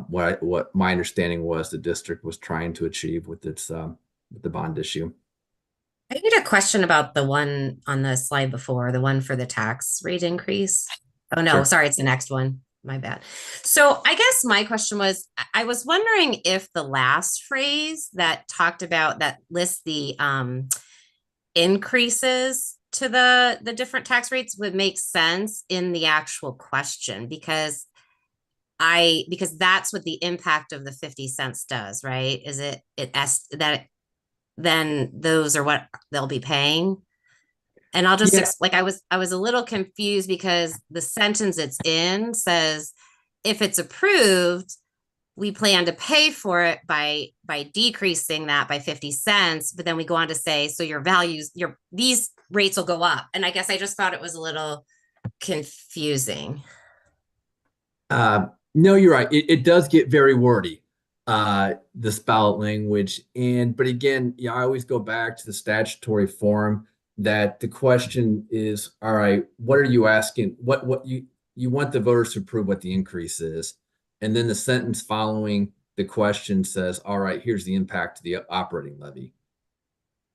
what my understanding was the district was trying to achieve with its with the bond issue. I had a question about the one on the slide before, the one for the tax rate increase. Oh, no, Sure. sorry, it's the next one. My bad. So I guess my question was, I was wondering if the last phrase that lists the increases to the different tax rates would make sense in the actual question, because that's what the impact of the 50 cents does, right? Is then those are what they'll be paying. And I'll just I was a little confused because the sentence it's in says, if it's approved, we plan to pay for it by decreasing that by 50 cents. But then we go on to say, so these rates will go up. And I guess I just thought it was a little confusing. No, you're right. It does get very wordy, this ballot language. But again, I always go back to the statutory form, that the question is, all right, what are you asking? What you want the voters to approve what the increase is. And then the sentence following the question says, all right, here's the impact to the operating levy.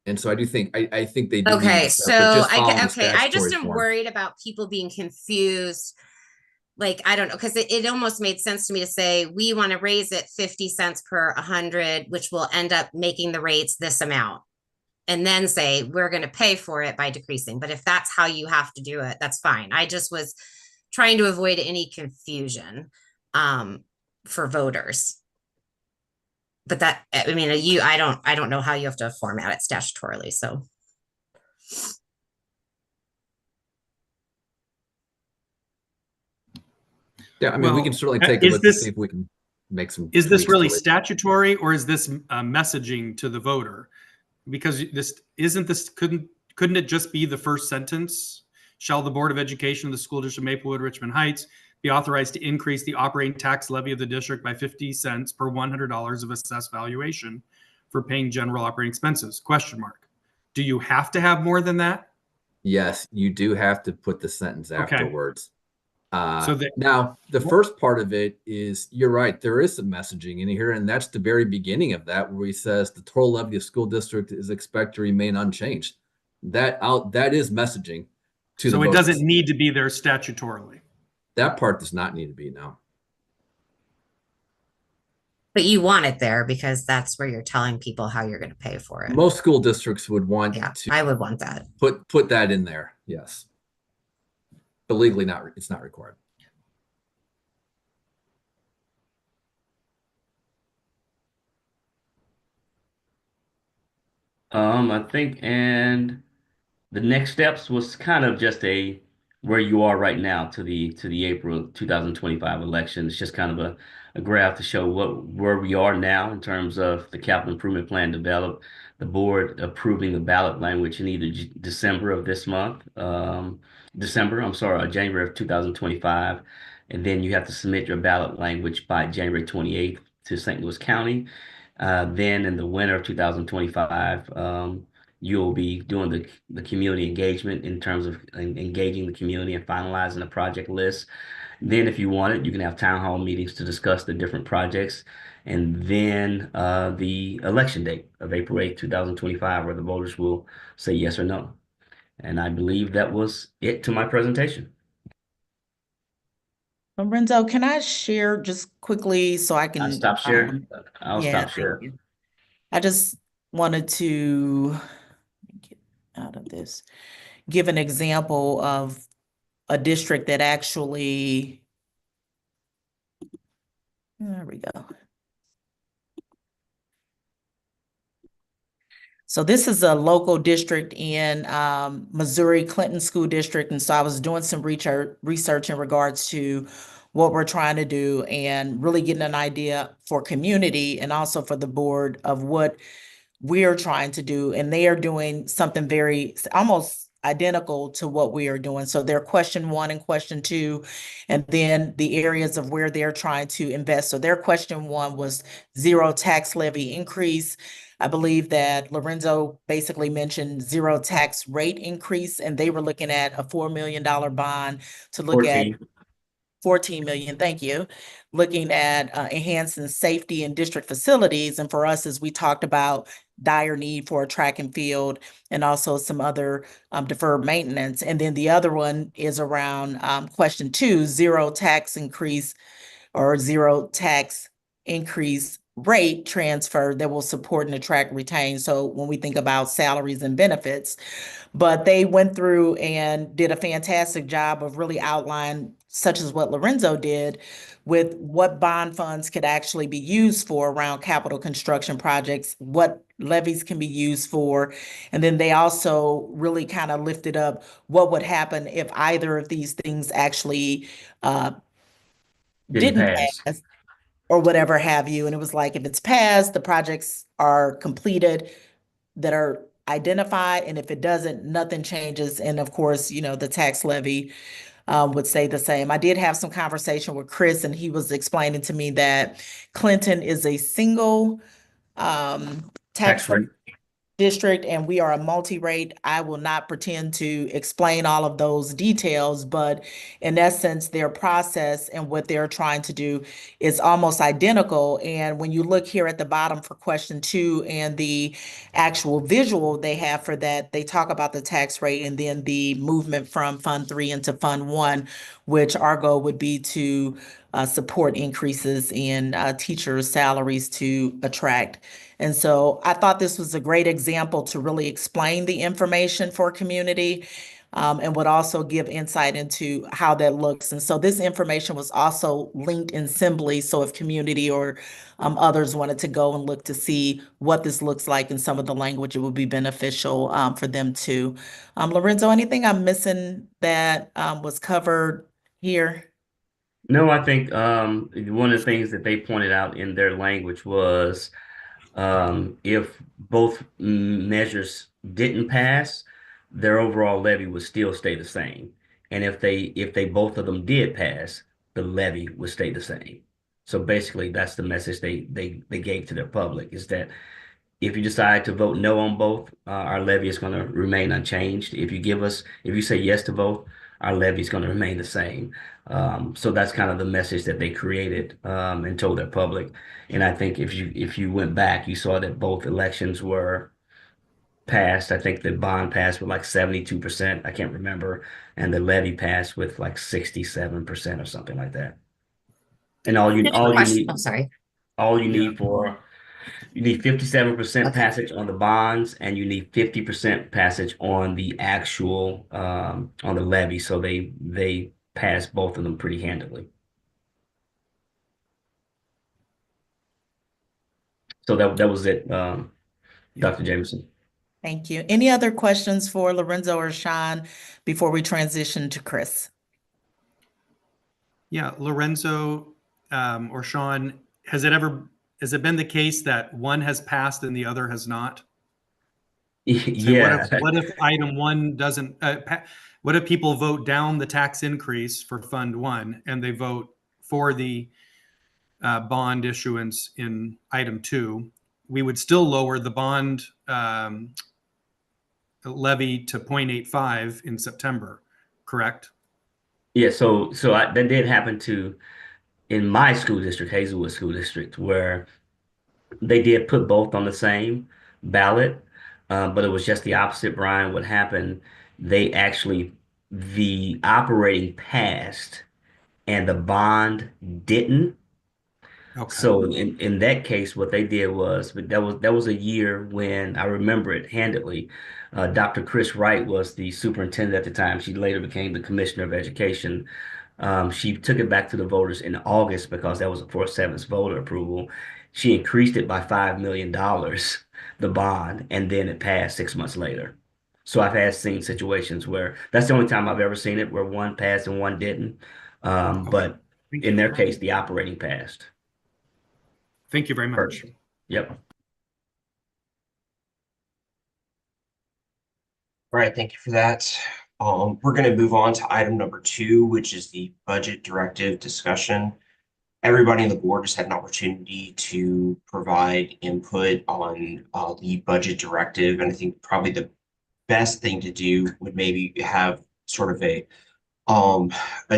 And so I do think, I think they do. Okay, need to so just I just am form. worried about people being confused like, I don't know, because it almost made sense to me to say, we want to raise it 50 cents per 100, which will end up making the rates this amount. And then say, we're going to pay for it by decreasing. But if that's how you have to do it, that's fine. I just was trying to avoid any confusion for voters. But that, I mean, I don't know how you have to format it statutorily, so. Yeah, I mean, we Well, can certainly take a is look to this- see if we can make some. Is this tweaks really to it. statutory, or is this messaging to the voter? Because couldn't it just be the first sentence? Shall the Board of Education of the School District of Maplewood, Richmond Heights be authorized to increase the operating tax levy of the district by 50 cents per $100 of assessed valuation for paying general operating expenses? Question mark. Do you have to have more than that? Yes, you do have to put the sentence Okay. afterwards. So that- Now, the first part of it is, you're right, there is some messaging in here, and that's the very beginning of that, where he says the total levy of school district is expected to remain unchanged. That is messaging to the So it voters. doesn't need to be there statutorily. That part does not need to be, no. But you want it there because that's where you're telling people how you're going to pay for it. Most school districts would want Yeah, to I would want that. put that in there, yes. But legally it's not required. I think, and the next steps was kind of just where you are right now to the April 2025 election. It's just kind of a graph to show where we are now in terms of the capital improvement plan developed, the board approving the ballot language in either December of this month, January of 2025, and then you have to submit your ballot language by January 28th to St. Louis County. Then in the winter of 2025, you'll be doing the community engagement in terms of engaging the community and finalizing the project list. Then if you want it, you can have town hall meetings to discuss the different projects. And then the election date of April 8th, 2025, where the voters will say yes or no. And I believe that was it to my presentation. Lorenzo, can I share just quickly so I can? I'll stop sharing. I'll Yeah, stop sharing. thank you. I just wanted to get out of this, give an example of a district that actually, there we go. So this is a local district in Missouri, Clinton School District. And so I was doing some research in regards to what we're trying to do and really getting an idea for community and also for the board of what we're trying to do. And they are doing something very almost identical to what we are doing. So they're question 1 and question 2, and then the areas of where they're trying to invest. So their question 1 was zero tax levy increase. I believe that Lorenzo basically mentioned zero tax rate increase, and they were looking at a $4 million bond to look 14. at 14 million, thank you. Looking at enhancing safety in district facilities. And for us, as we talked about dire need for a track and field and also some other deferred maintenance. And then the other one is around question 2, zero tax increase or zero tax increase rate transfer that will support and attract retain. So when we think about salaries and benefits, but they went through and did a fantastic job of really outlining, such as what Lorenzo did, with what bond funds could actually be used for around capital construction projects, what levies can be used for. And then they also really kind of lifted up what would happen if either of these things actually didn't pass or whatever have you. And it was like, if it's passed, the projects are completed that are identified. And if it doesn't, nothing changes. And of course, you know, the tax levy would stay the same. I did have some conversation with Chris, and he was explaining to me that Clinton is a single tax rate. district and we are a multi-rate. I will not pretend to explain all of those details, but in essence, their process and what they're trying to do is almost identical. And when you look here at the bottom for question 2 and the actual visual they have for that, they talk about the tax rate and then the movement from Fund 3 into Fund 1, which our goal would be to support increases in teachers' salaries to attract. And so I thought this was a great example to really explain the information for community and would also give insight into how that looks. And so this information was also linked in Assembly. So if community or others wanted to go and look to see what this looks like in some of the language, it would be beneficial for them too. Lorenzo, anything I'm missing that was covered here? No, I think one of the things that they pointed out in their language was if both measures didn't pass, their overall levy would still stay the same. And if they both of them did pass, the levy would stay the same. So basically, that's the message they gave to their public, is that if you decide to vote no on both, our levy is going to remain unchanged. If you say yes to both, our levy is going to remain the same. So that's kind of the message that they created and told their public. And I think if you went back, you saw that both elections were passed. I think the bond passed with like 72%. I can't remember, and the levy passed with like 67% or something like that. And all you Question. need Oh, sorry. all you Yeah. need for you need 57% Okay. passage on the bonds, and you need 50% passage on the actual on the levy. So they passed both of them pretty handily. So that was it, Dr. Jameson. Thank you. Any other questions for Lorenzo or Sean before we transition to Chris? Yeah, Lorenzo or Sean, has it been the case that one has passed and the other has not? So Yeah. what if item 1 doesn't, what if people vote down the tax increase for Fund 1 and they vote for the bond issuance in item 2? We would still lower the bond levy to 0.85 in September, correct? Yeah, that did happen in my school district, Hazelwood School District, where they did put both on the same ballot, but it was just the opposite, Brian. What happened, the operating passed and the bond didn't. Okay. So in that case, what they did was, but that was a year when I remember it handedly. Dr. Chris Wright was the superintendent at the time. She later became the commissioner of education. She took it back to the voters in August because that was a 4/7 voter approval. She increased it by $5 million, the bond, and then it passed 6 months later. So I've seen situations where that's the only time I've ever seen it where one passed and one didn't. But in their case, the operating passed. Thank you very much. Yep. All right, thank you for that. We're going to move on to item number 2, which is the budget directive discussion. Everybody on the board has had an opportunity to provide input on the budget directive, and I think probably the best thing to do would maybe have sort of a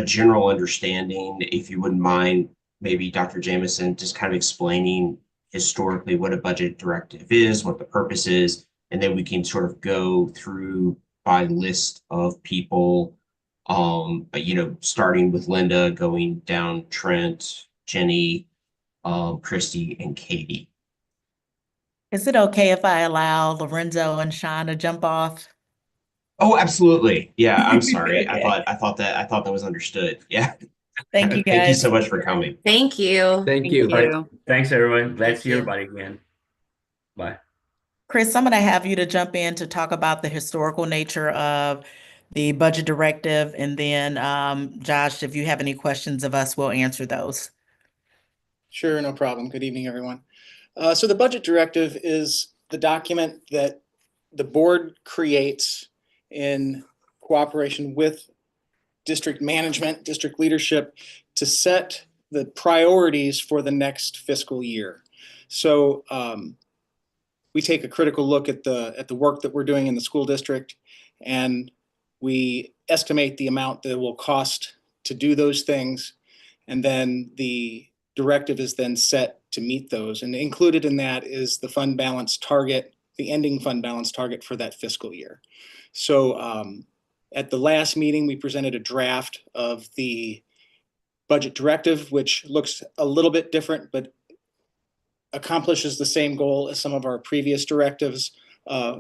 general understanding, if you wouldn't mind, maybe Dr. Jameson just kind of explaining historically what a budget directive is, what the purpose is, and then we can sort of go through by list of people, starting with Linda, going down Trent, Jenny, Christy, and Katie. Is it okay if I allow Lorenzo and Sean to jump off? Oh, absolutely. Yeah, I'm sorry. I thought that was understood. Yeah. Thank you, Thank you guys. so much for coming. Thank you. Thank you. All right. Thanks, everyone. Glad to Thank see you. everybody again. Bye. Chris, I'm going to have you to jump in to talk about the historical nature of the budget directive. And then, Josh, if you have any questions of us, we'll answer those. Sure, no problem. Good evening, everyone. So the budget directive is the document that the board creates in cooperation with district management, district leadership, to set the priorities for the next fiscal year. So we take a critical look at the work that we're doing in the school district, and we estimate the amount that it will cost to do those things, and then the directive is then set to meet those. And included in that is the fund balance target, the ending fund balance target for that fiscal year. So at the last meeting, we presented a draft of the budget directive, which looks a little bit different, but accomplishes the same goal as some of our previous directives,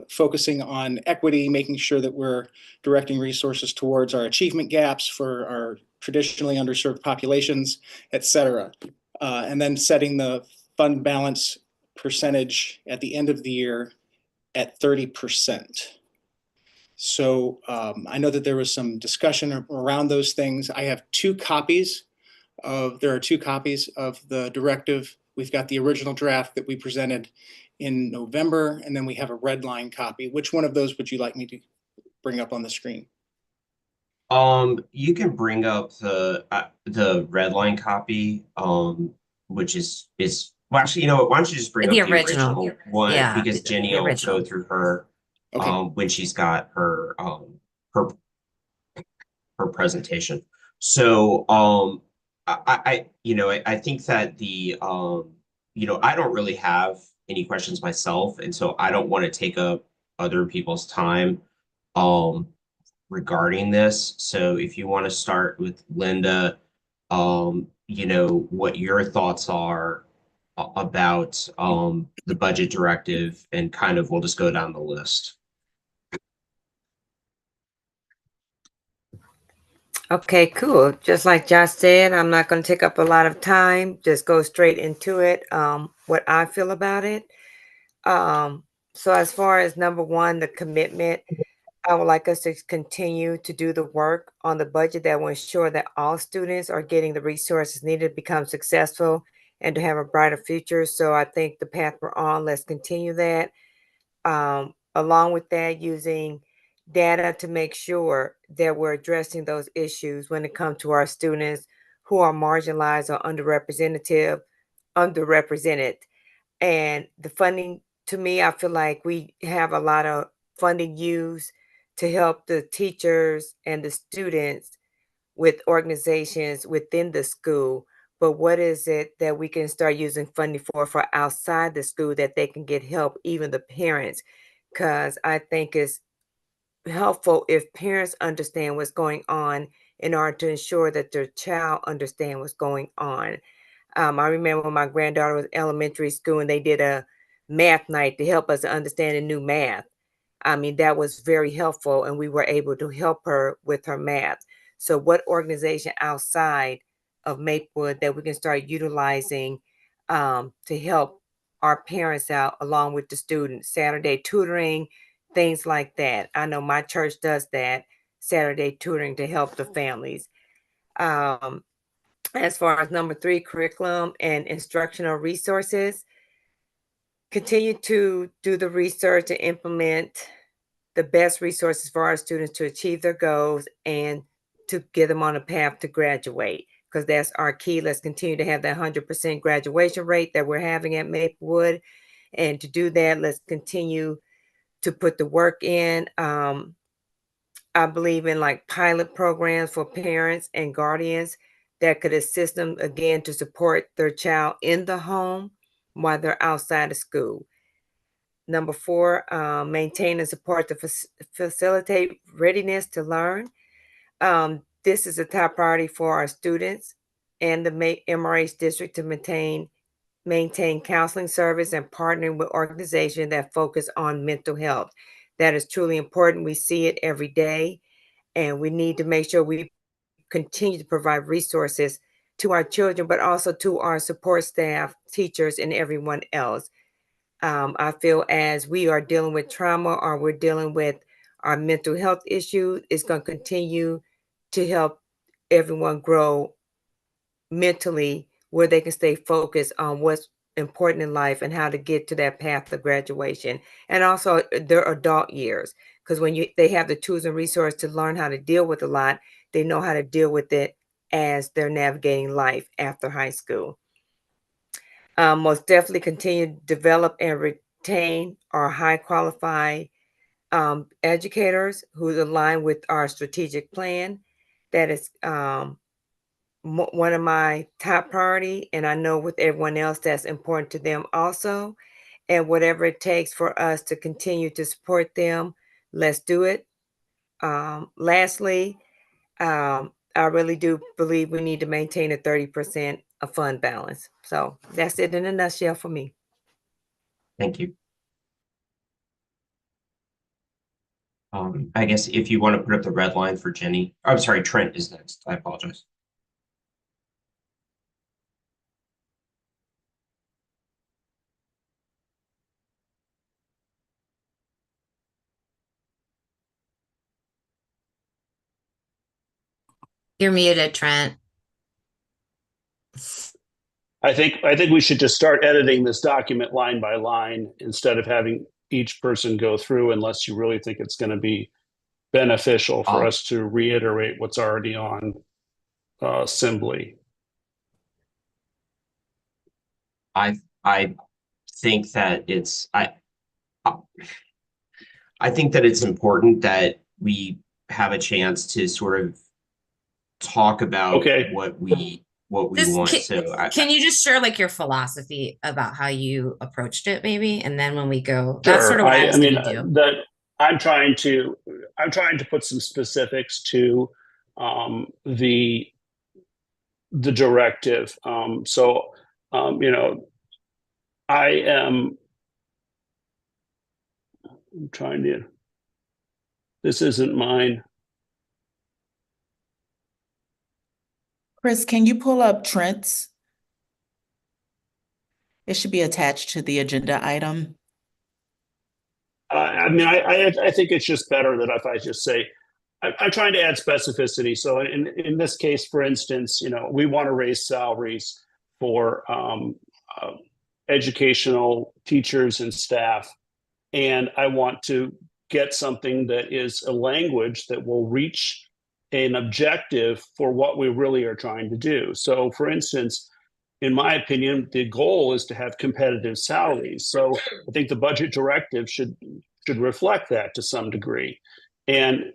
focusing on equity, making sure that we're directing resources towards our achievement gaps for our traditionally underserved populations, et cetera. And then setting the fund balance percentage at the end of the year at 30%. So I know that there was some discussion around those things. I have there are two copies of the directive. We've got the original draft that we presented in November, and then we have a red line copy. Which one of those would you like me to bring up on the screen? You can bring up the red line copy, which is well, actually, you know what? Why don't you just bring The up the original. original one, Yeah, because Jenny the will original. go through her Okay. when she's got her her presentation. So I think that I don't really have any questions myself, and so I don't want to take up other people's time regarding this. So if you want to start with Linda, what your thoughts are about the budget directive, and kind of we'll just go down the list. Okay, cool. Just like Josh said, I'm not going to take up a lot of time. Just go straight into it. What I feel about it. So as far as number one, the commitment, I would like us to continue to do the work on the budget that will ensure that all students are getting the resources needed to become successful and to have a brighter future. So I think the path we're on, let's continue that. Along with that, using data to make sure that we're addressing those issues when it comes to our students who are marginalized or underrepresented. And the funding, to me, I feel like we have a lot of funding used to help the teachers and the students with organizations within the school. But what is it that we can start using funding for outside the school that they can get help, even the parents? Because I think it's helpful if parents understand what's going on in order to ensure that their child understand what's going on. I remember when my granddaughter was in elementary school and they did a math night to help us understand the new math. I mean, that was very helpful, and we were able to help her with her math. So what organization outside of Maplewood that we can start utilizing to help our parents out along with the students? Saturday tutoring, things like that. I know my church does that, Saturday tutoring to help the families. As far as number three, curriculum and instructional resources, continue to do the research and implement the best resources for our students to achieve their goals and to get them on a path to graduate, because that's our key. Let's continue to have that 100% graduation rate that we're having at Maplewood. And to do that, let's continue to put the work in. I believe in like pilot programs for parents and guardians that could assist them again to support their child in the home while they're outside of school. Number four, maintain and support to facilitate readiness to learn. This is a top priority for our students and the MRH district to maintain counseling service and partnering with organizations that focus on mental health. That is truly important. We see it every day, and we need to make sure we continue to provide resources to our children, but also to our support staff, teachers, and everyone else. I feel as we are dealing with trauma or we're dealing with our mental health issue, it's going to continue to help everyone grow mentally where they can stay focused on what's important in life and how to get to that path of graduation, and also their adult years, because when they have the tools and resources to learn how to deal with a lot, they know how to deal with it as they're navigating life after high school. Most definitely continue to develop and retain our high qualified educators who's aligned with our strategic plan. That is one of my top priority, and I know with everyone else that's important to them also. And whatever it takes for us to continue to support them, let's do it. Lastly, I really do believe we need to maintain a 30% of fund balance. So that's it in a nutshell for me. Thank you. I guess if you want to put up the red line for Jenny, I'm sorry, Trent is next. I apologize. You're muted, Trent. I think we should just start editing this document line by line instead of having each person go through, unless you really think it's going to be beneficial for us to reiterate what's already on Assembly. I think that I think that it's important that we have a chance to sort of talk about what we want. Can you just share like your philosophy about how you approached it, maybe, and then when we go, Sure. that's sort of what I was going to do. That I'm trying to put some specifics to the directive. I'm trying to. This isn't mine. Chris, can you pull up Trent's? It should be attached to the agenda item. I think it's just better that if I just say, I'm trying to add specificity. So in this case, for instance, we want to raise salaries for educational teachers and staff. And I want to get something that is a language that will reach an objective for what we really are trying to do. So for instance, in my opinion, the goal is to have competitive salaries. So I think the budget directive should reflect that to some degree. And,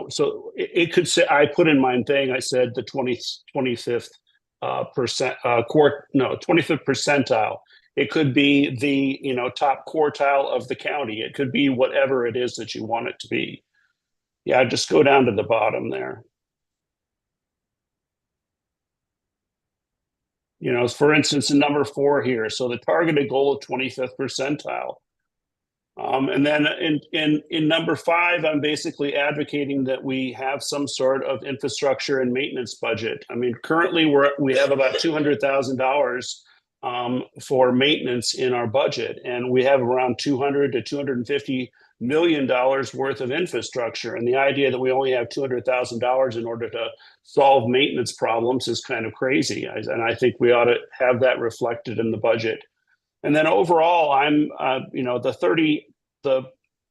so it could say, I put in my thing, I said the 25th 25th percentile. It could be the, top quartile of the county. It could be whatever it is that you want it to be. Yeah, just go down to the bottom there. For instance, in number 4 here, so the targeted goal of 25th percentile. And then in number 5, I'm basically advocating that we have some sort of infrastructure and maintenance budget. I mean, currently we have about $200,000 for maintenance in our budget, and we have around $200 to $250 million worth of infrastructure. And the idea that we only have $200,000 in order to solve maintenance problems is kind of crazy. And I think we ought to have that reflected in the budget. And then overall, I'm, the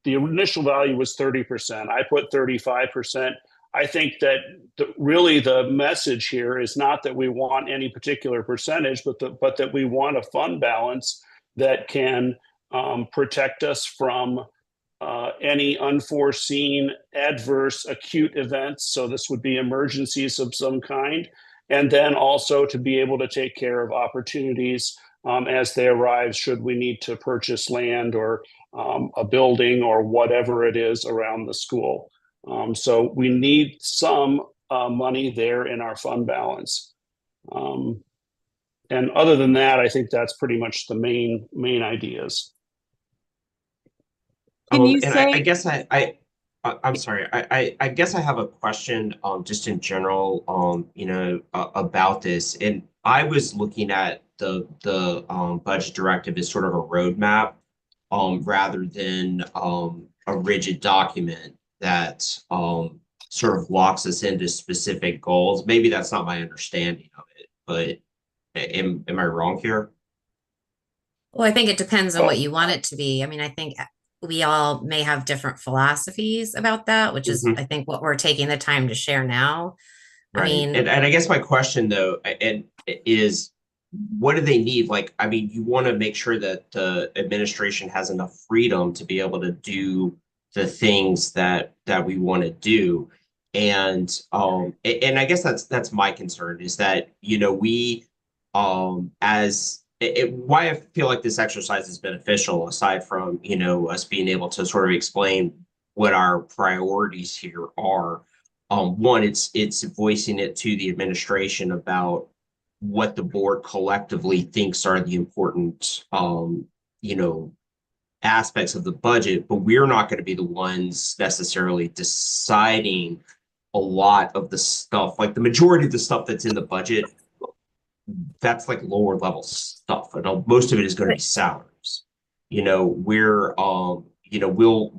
initial value was 30%. I put 35%. I think that really the message here is not that we want any particular percentage, but that we want a fund balance that can protect us from any unforeseen adverse acute events. So this would be emergencies of some kind. And then also to be able to take care of opportunities as they arise, should we need to purchase land or a building or whatever it is around the school. So we need some money there in our fund balance. And other than that, I think that's pretty much the main ideas. Can you say? I guess I'm sorry. I guess I have a question just in general about this. And I was looking at the budget directive as sort of a roadmap rather than a rigid document that sort of locks us into specific goals. Maybe that's not my understanding of it, but am I wrong here? Well, I think it depends on what you want it to be. I mean, I think we all may have different philosophies about that, which is, I think, what we're taking the time to share now. Right. I mean, and I guess my question though, is what do they need? Like, I mean, you want to make sure that the administration has enough freedom to be able to do the things that we want to do. And I guess that's my concern is that, you know, we as why I feel like this exercise is beneficial, aside from, you know, us being able to sort of explain what our priorities here are. One, it's voicing it to the administration about what the board collectively thinks are the important, you know, aspects of the budget, but we're not going to be the ones necessarily deciding a lot of the stuff, like the majority of the stuff that's in the budget. That's like lower level stuff, and most of it is going to be salaries. You know, you know,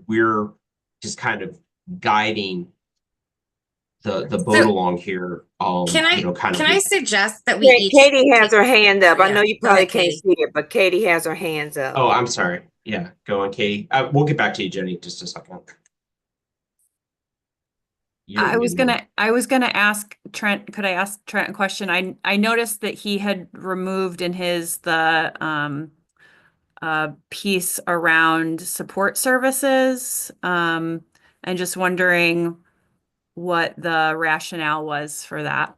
we're just kind of guiding the boat So along here. can I You know, kind can of. I suggest that we Wait, each Katie has take, her hand up. I know you go probably ahead, can't Katie. see it, but Katie has her hands up. Oh, I'm sorry. Yeah, go on, Katie. We'll get back to you, Jenny, just a second. You're I was muted. gonna ask Trent, could I ask Trent a question? I noticed that he had removed in his piece around support services. And just wondering what the rationale was for that.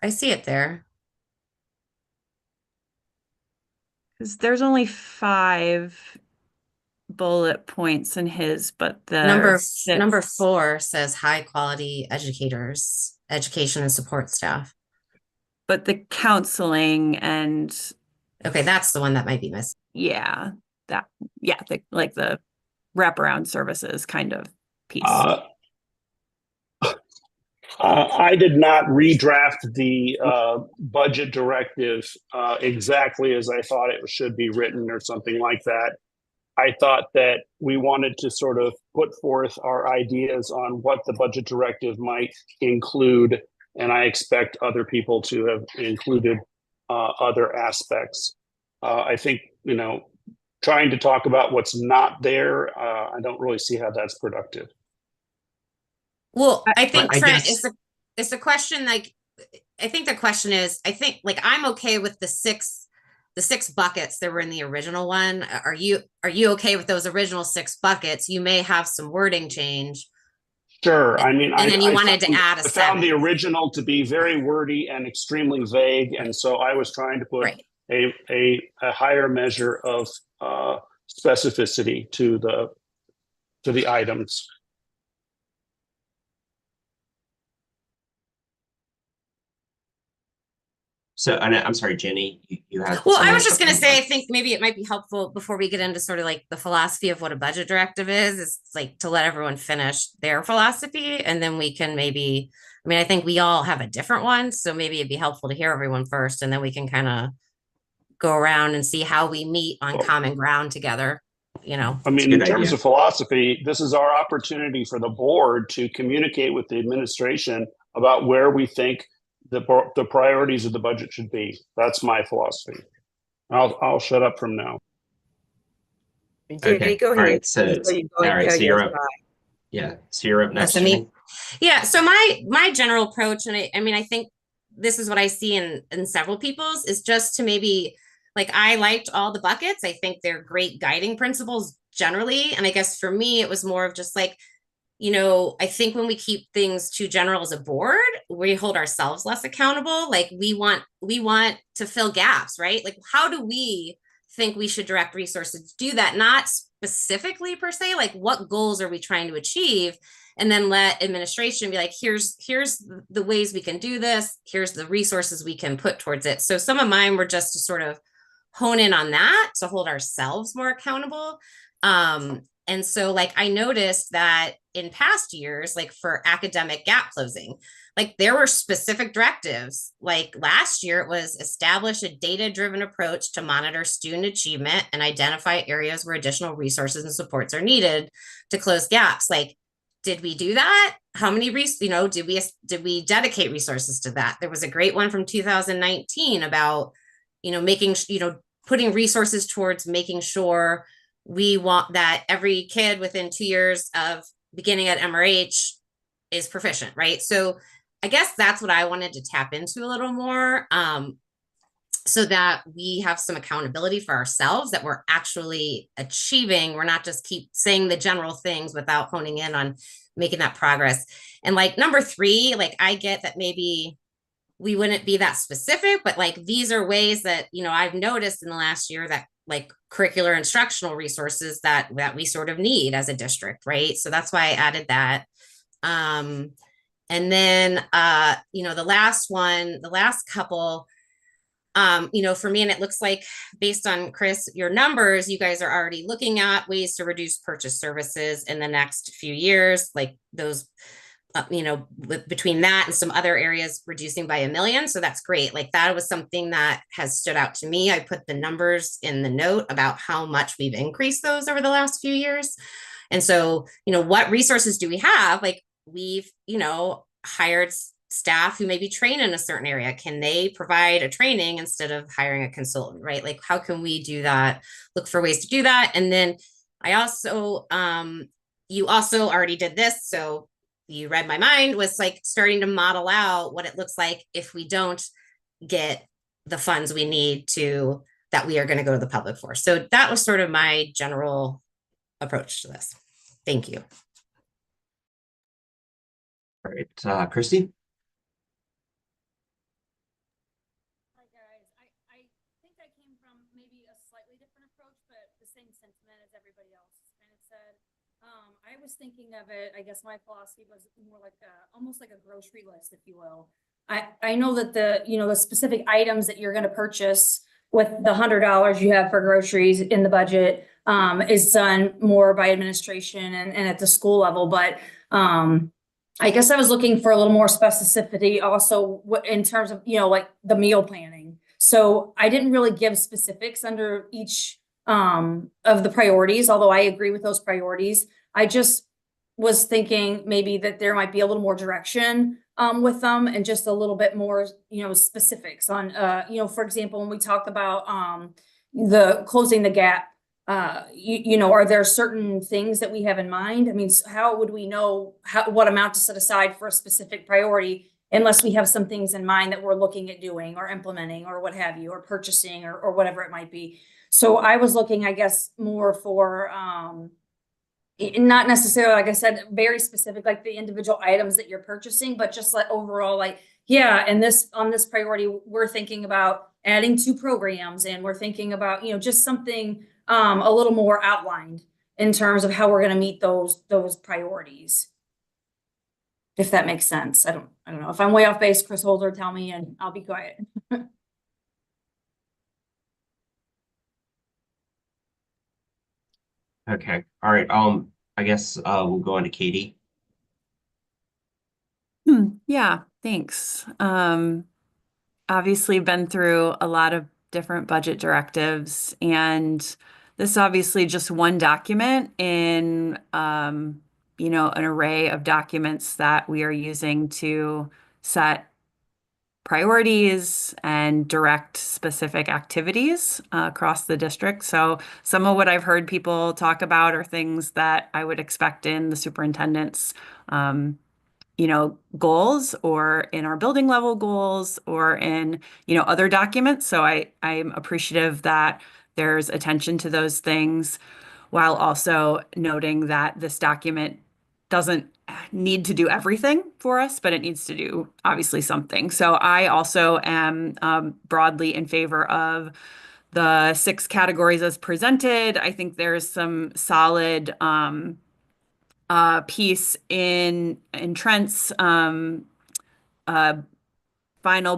I see it there. Because there's only 5 bullet points in his, but the Number 4 says high quality educators, education and support staff. but the counseling and Okay, that's the one that might be missing. yeah, like the wraparound services kind of piece. I did not redraft the budget directive exactly as I thought it should be written or something like that. I thought that we wanted to sort of put forth our ideas on what the budget directive might include, and I expect other people to have included other aspects. I think, you know, trying to talk about what's not there, I don't really see how that's productive. Well, I think I Trent, guess- it's a question like, I think the question is, I think like I'm okay with the six buckets that were in the original one. Are you okay with those original 6 buckets? You may have some wording change. Sure. I mean, And then you wanted to found- add a I found the 7th. original to be very wordy and extremely vague, and so I was trying to put Right. a higher measure of specificity to the items. So, and I'm sorry, Jenny, you had. Well, I someone was just going to something say, I like- think maybe it might be helpful before we get into sort of like the philosophy of what a budget directive is like to let everyone finish their philosophy. And then we can maybe, I mean, I think we all have a different one. So maybe it'd be helpful to hear everyone first, and then we can kind of go around and see how we meet on common ground together, you know. I mean, in good terms idea. of philosophy, this is our opportunity for the board to communicate with the administration about where we think the priorities of the budget should be. That's my philosophy. I'll shut up from now. Jenny, Okay. go All ahead. right. So, Before you go all and right. tell So your you're up. side. Yeah. So you're up next. That's me. Jenny. Yeah. So my general approach, and I mean, I think this is what I see in several people's, is just to maybe, like, I liked all the buckets. I think they're great guiding principles generally. And I guess for me, it was more of just like, you know, I think when we keep things too general as a board, we hold ourselves less accountable. Like we want to fill gaps, right? Like, how do we think we should direct resources to do that? Not specifically per se, like what goals are we trying to achieve? And then let administration be like, here's the ways we can do this. Here's the resources we can put towards it. So some of mine were just to sort of hone in on that, to hold ourselves more accountable. And so like I noticed that in past years, like for academic gap closing, like there were specific directives. Like last year it was establish a data-driven approach to monitor student achievement and identify areas where additional resources and supports are needed to close gaps. Like, did we do that? How many did we dedicate resources to that? There was a great one from 2019 about, putting resources towards making sure we want that every kid within 2 years of beginning at MRH is proficient, right? So I guess that's what I wanted to tap into a little more. So that we have some accountability for ourselves that we're actually achieving. We're not just keep saying the general things without honing in on making that progress. And like number 3, like I get that maybe we wouldn't be that specific, but like these are ways that, I've noticed in the last year that like curricular instructional resources that we sort of need as a district, right? So that's why I added that. And then the last couple, for me, and it looks like based on Chris, your numbers, you guys are already looking at ways to reduce purchase services in the next few years, like those, between that and some other areas reducing by $1 million. So that's great. Like that was something that has stood out to me. I put the numbers in the note about how much we've increased those over the last few years. And so, what resources do we have? Like we've, hired staff who maybe train in a certain area. Can they provide a training instead of hiring a consultant, right? Like how can we do that? Look for ways to do that. And then I also, you also already did this. So you read my mind, was like starting to model out what it looks like if we don't get the funds we need to, that we are going to go to the public for. So that was sort of my general approach to this. Thank you. All right, Christy? Hi guys, I think I came from maybe a slightly different approach, but the same sentiment as everybody else kind of said. I was thinking of it, I guess my philosophy was more like almost like a grocery list, if you will. I know that the specific items that you're going to purchase with the $100 you have for groceries in the budget is done more by administration and at the school level, but I guess I was looking for a little more specificity also in terms of, like the meal planning. So I didn't really give specifics under each of the priorities, although I agree with those priorities. I just was thinking maybe that there might be a little more direction with them and just a little bit more, specifics on, for example, when we talked about the closing the gap, are there certain things that we have in mind? I mean, how would we know what amount to set aside for a specific priority unless we have some things in mind that we're looking at doing or implementing or what have you, or purchasing or whatever it might be. So I was looking, I guess, more for not necessarily, like I said, very specific, like the individual items that you're purchasing, but just like overall, like, yeah, and on this priority, we're thinking about adding 2 programs, and we're thinking about, just something a little more outlined in terms of how we're going to meet those priorities. If that makes sense. I don't know. If I'm way off base, Chris Holder, tell me and I'll be quiet. Okay. All right. I guess we'll go on to Katie. Yeah, thanks. Obviously been through a lot of different budget directives, and this is obviously just one document in an array of documents that we are using to set priorities and direct specific activities across the district. So some of what I've heard people talk about are things that I would expect in the superintendent's goals, or in our building level goals, or in, other documents. So I'm appreciative that there's attention to those things, while also noting that this document doesn't need to do everything for us, but it needs to do obviously something. So I also am broadly in favor of the 6 categories as presented. I think there's some solid piece in Trent's final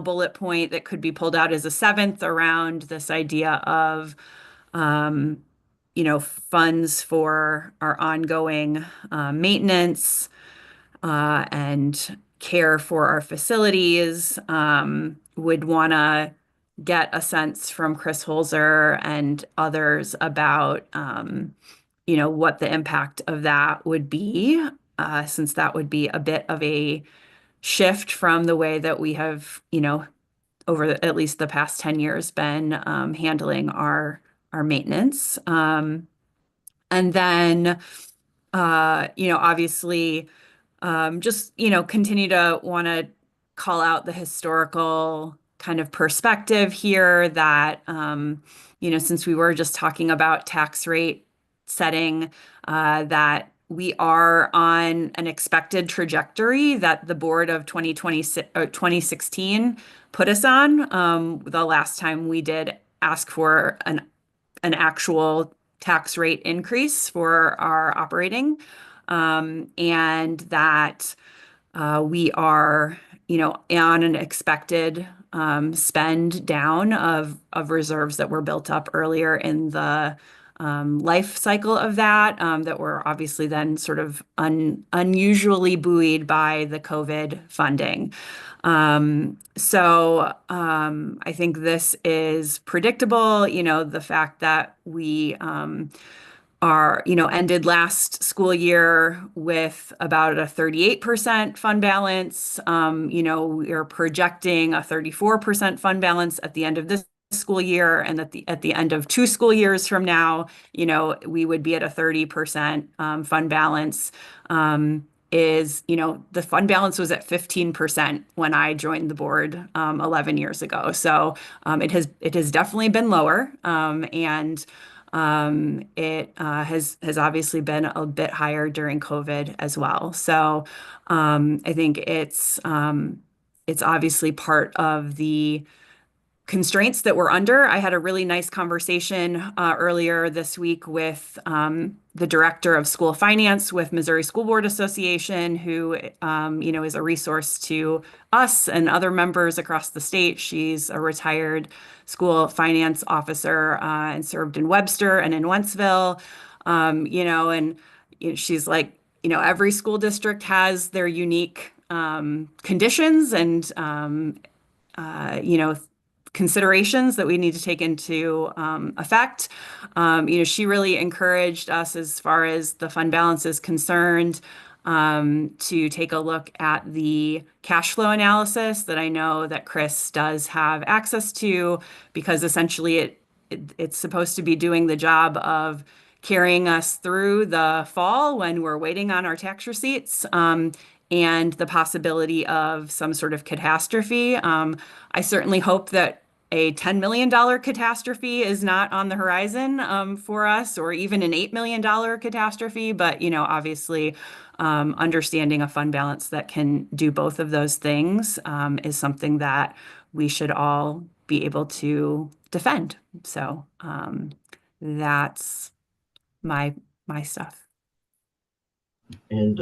bullet point that could be pulled out as a 7th around this idea of funds for our ongoing maintenance and care for our facilities. Would want to get a sense from Chris Holzer and others about what the impact of that would be, since that would be a bit of a shift from the way that we have, over at least the past 10 years been handling our maintenance. And then, obviously, just, continue to want to call out the historical kind of perspective here that, since we were just talking about tax rate setting, that we are on an expected trajectory that the board of 2016 put us on. The last time we did ask for an actual tax rate increase for our operating, and that we are, on an expected spend down of reserves that were built up earlier in the life cycle of that were obviously then sort of unusually buoyed by the COVID funding. So I think this is predictable, the fact that we ended last school year with about a 38% fund balance. We are projecting a 34% fund balance at the end of this school year, and at the end of 2 school years from now, we would be at a 30% fund balance. The fund balance was at 15% when I joined the board 11 years ago. So it has definitely been lower, and it has obviously been a bit higher during COVID as well. So I think it's obviously part of the constraints that we're under. I had a really nice conversation earlier this week with the director of school finance with Missouri School Board Association, who is a resource to us and other members across the state. She's a retired school finance officer and served in Webster and in Wentzville. And she's like, every school district has their unique conditions and considerations that we need to take into effect. She really encouraged us, as far as the fund balance is concerned, to take a look at the cash flow analysis that I know that Chris does have access to, because essentially it's supposed to be doing the job of carrying us through the fall when we're waiting on our tax receipts, and the possibility of some sort of catastrophe. I certainly hope that a $10 million catastrophe is not on the horizon for us, or even an $8 million catastrophe. But, obviously, understanding a fund balance that can do both of those things is something that we should all be able to defend. So that's my stuff. And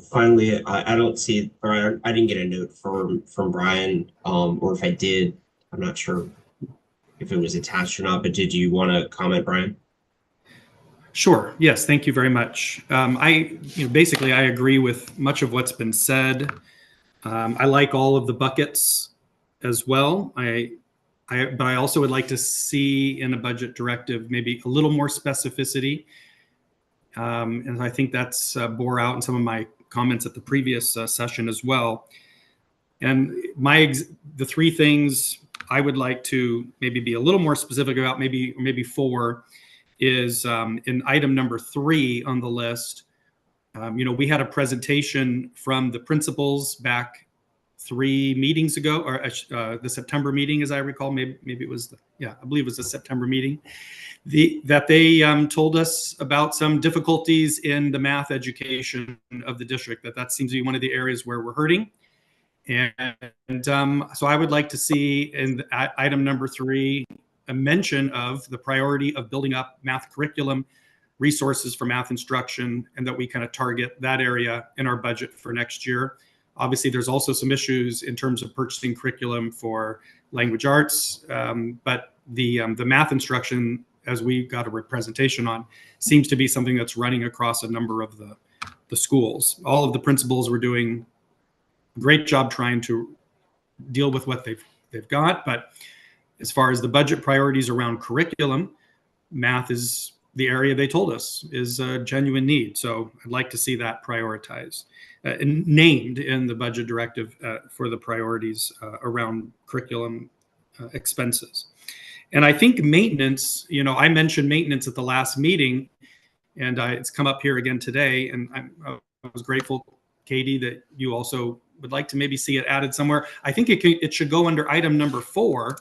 finally, I don't see, or I didn't get a note from Brian, or if I did, I'm not sure if it was attached or not, but did you want to comment, Brian? Sure. Yes. Thank you very much. Basically, I agree with much of what's been said. I like all of the buckets as well. But I also would like to see in a budget directive maybe a little more specificity. And I think that's bore out in some of my comments at the previous session as well. And the 3 things I would like to maybe be a little more specific about, maybe 4, is in item number 3 on the list. We had a presentation from the principals back 3 meetings ago, or the September meeting, as I recall. Maybe it was, I believe it was the September meeting. That they told us about some difficulties in the math education of the district, that seems to be one of the areas where we're hurting. And so I would like to see in item number 3 a mention of the priority of building up math curriculum resources for math instruction, and that we kind of target that area in our budget for next year. Obviously, there's also some issues in terms of purchasing curriculum for language arts, but the math instruction, as we got a presentation on, seems to be something that's running across a number of the schools. All of the principals were doing a great job trying to deal with what they've got, but as far as the budget priorities around curriculum, math is the area they told us is a genuine need. So I'd like to see that prioritized, and named in the budget directive for the priorities around curriculum expenses. And I think maintenance, I mentioned maintenance at the last meeting, and it's come up here again today. And I was grateful, Katie, that you also would like to maybe see it added somewhere. I think it should go under item number 4.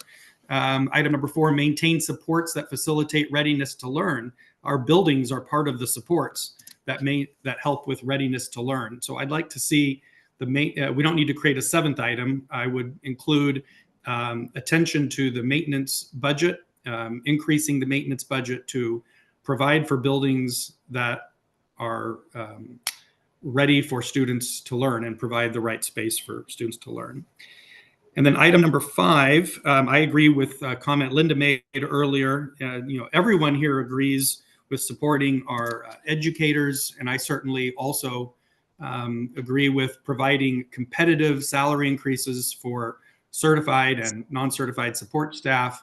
Item number 4, maintain supports that facilitate readiness to learn. Our buildings are part of the supports that help with readiness to learn. So I'd like to see we don't need to create a 7th item. I would include attention to the maintenance budget, increasing the maintenance budget to provide for buildings that are ready for students to learn and provide the right space for students to learn. And then item number 5, I agree with a comment Linda made earlier. Everyone here agrees with supporting our educators, and I certainly also agree with providing competitive salary increases for certified and non-certified support staff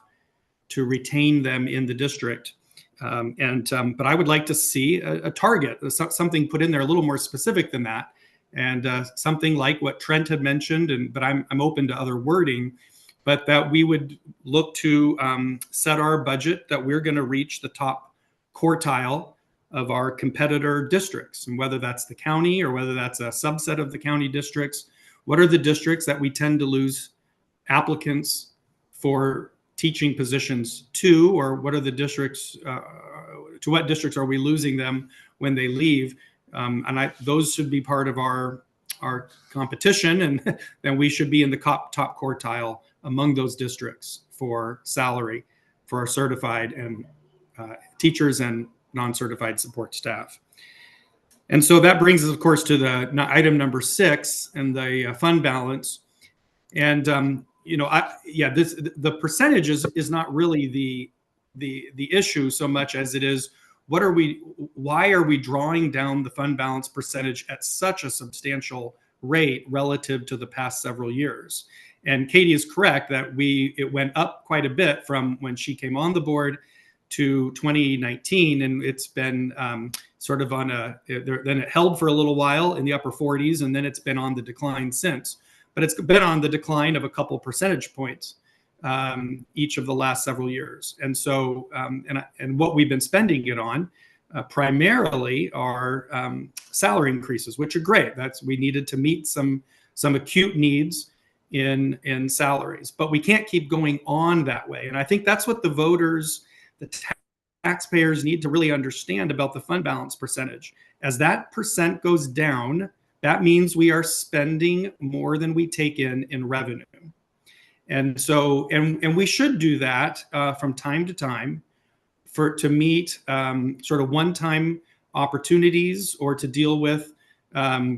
to retain them in the district. But I would like to see a target, something put in there a little more specific than that, and something like what Trent had mentioned. But I'm open to other wording, but that we would look to set our budget that we're going to reach the top quartile of our competitor districts, and whether that's the county or whether that's a subset of the county districts. What are the districts that we tend to lose applicants for teaching positions to, or what are the districts, to what districts are we losing them when they leave? Those should be part of our competition, and then we should be in the top quartile among those districts for salary for our certified and teachers and non-certified support staff. And so that brings us, of course, to the item number 6 and the fund balance. And the percentage is not really the issue so much as it is why are we drawing down the fund balance percentage at such a substantial rate relative to the past several years? And Katie is correct that it went up quite a bit from when she came on the board to 2019, and it's been sort of then it held for a little while in the upper 40s, and then it's been on the decline since. But it's been on the decline of a couple percentage points each of the last several years. And so, and what we've been spending it on primarily are salary increases, which are great. We needed to meet some acute needs in salaries, but we can't keep going on that way. And I think that's what the voters, the taxpayers need to really understand about the fund balance percentage. As that percent goes down, that means we are spending more than we take in revenue. And so, and we should do that from time to time to meet sort of one-time opportunities or to deal with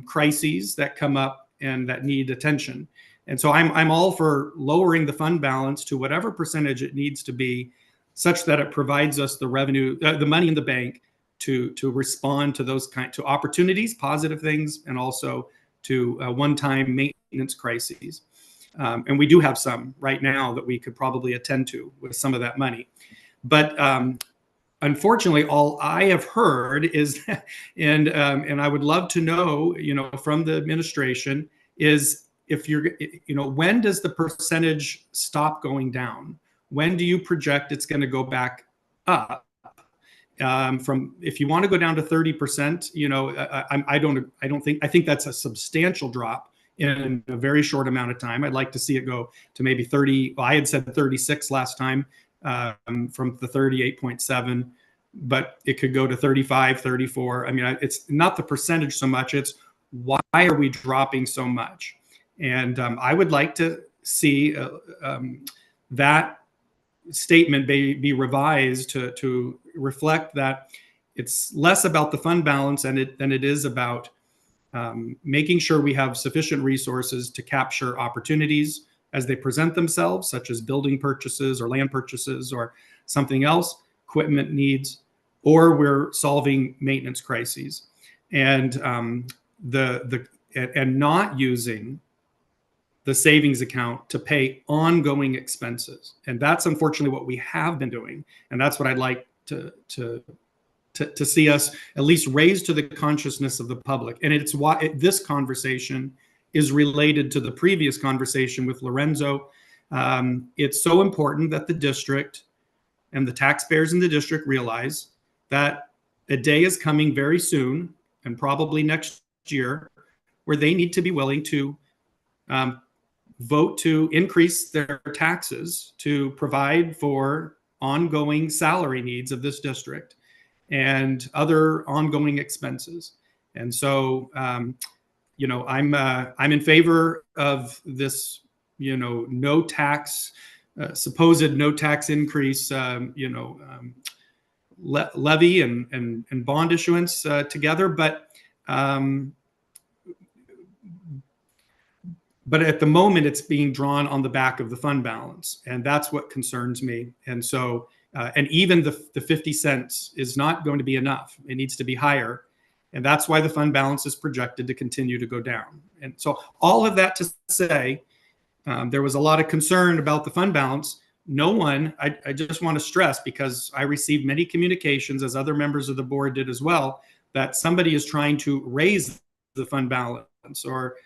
crises that come up and that need attention. And so I'm all for lowering the fund balance to whatever percentage it needs to be, such that it provides us the revenue, the money in the bank to respond to those to opportunities, positive things, and also to one-time maintenance crises. And we do have some right now that we could probably attend to with some of that money. But unfortunately, all I have heard is, and I would love to know, from the administration, is if when does the percentage stop going down? When do you project it's going to go back up? If you want to go down to 30%, I think that's a substantial drop in a very short amount of time. I'd like to see it go to maybe 30. Well, I had said 36 last time from the 38.7, but it could go to 35, 34. I mean, it's not the percentage so much. It's why are we dropping so much? And I would like to see that statement be revised to reflect that it's less about the fund balance than it is about making sure we have sufficient resources to capture opportunities as they present themselves, such as building purchases or land purchases or something else, equipment needs, or we're solving maintenance crises, and not using the savings account to pay ongoing expenses. And that's unfortunately what we have been doing. And that's what I'd like to see us at least raise to the consciousness of the public. And it's why this conversation is related to the previous conversation with Lorenzo. It's so important that the district and the taxpayers in the district realize that a day is coming very soon, and probably next year, where they need to be willing to vote to increase their taxes to provide for ongoing salary needs of this district and other ongoing expenses. And so, you know, I'm in favor of this, you know, no tax, supposed no tax increase, levy and bond issuance together, but at the moment it's being drawn on the back of the fund balance, and that's what concerns me. And so, and even the 50 cents is not going to be enough. It needs to be higher. And that's why the fund balance is projected to continue to go down. And so all of that to say, there was a lot of concern about the fund balance. No one, I just want to stress, because I received many communications, as other members of the board did as well, that somebody is trying to raise the fund balance or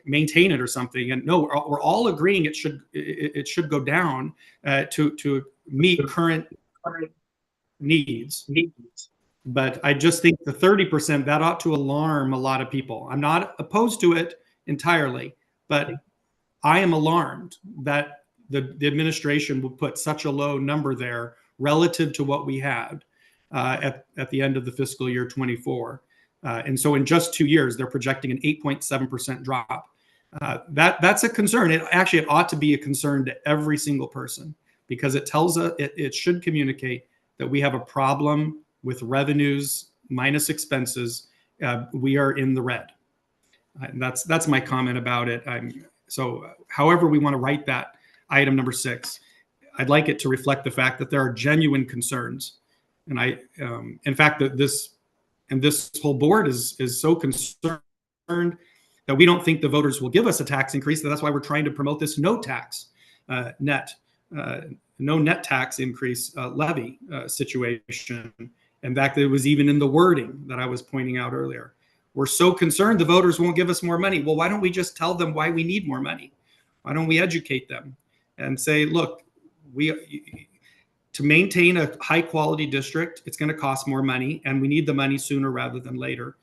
maintain it or something. And no, we're all agreeing it should go down to meet current needs. But I just think the 30%, that ought to alarm a lot of people. I'm not opposed to it entirely, but I am alarmed that the administration will put such a low number there relative to what we had at the end of the fiscal year 24. And so in just 2 years, they're projecting an 8.7% drop. That's a concern. It ought to be a concern to every single person, because it tells us, it should communicate that we have a problem with revenues minus expenses. We are in the red. And that's my comment about it. So however we want to write that item number 6, I'd like it to reflect the fact that there are genuine concerns. And in fact, that this whole board is so concerned that we don't think the voters will give us a tax increase. That's why we're trying to promote this no tax no net tax increase levy situation. In fact, it was even in the wording that I was pointing out earlier. We're so concerned the voters won't give us more money. Well, why don't we just tell them why we need more money? Why don't we educate them and say, look, to maintain a high quality district, it's going to cost more money, and we need the money sooner rather than later.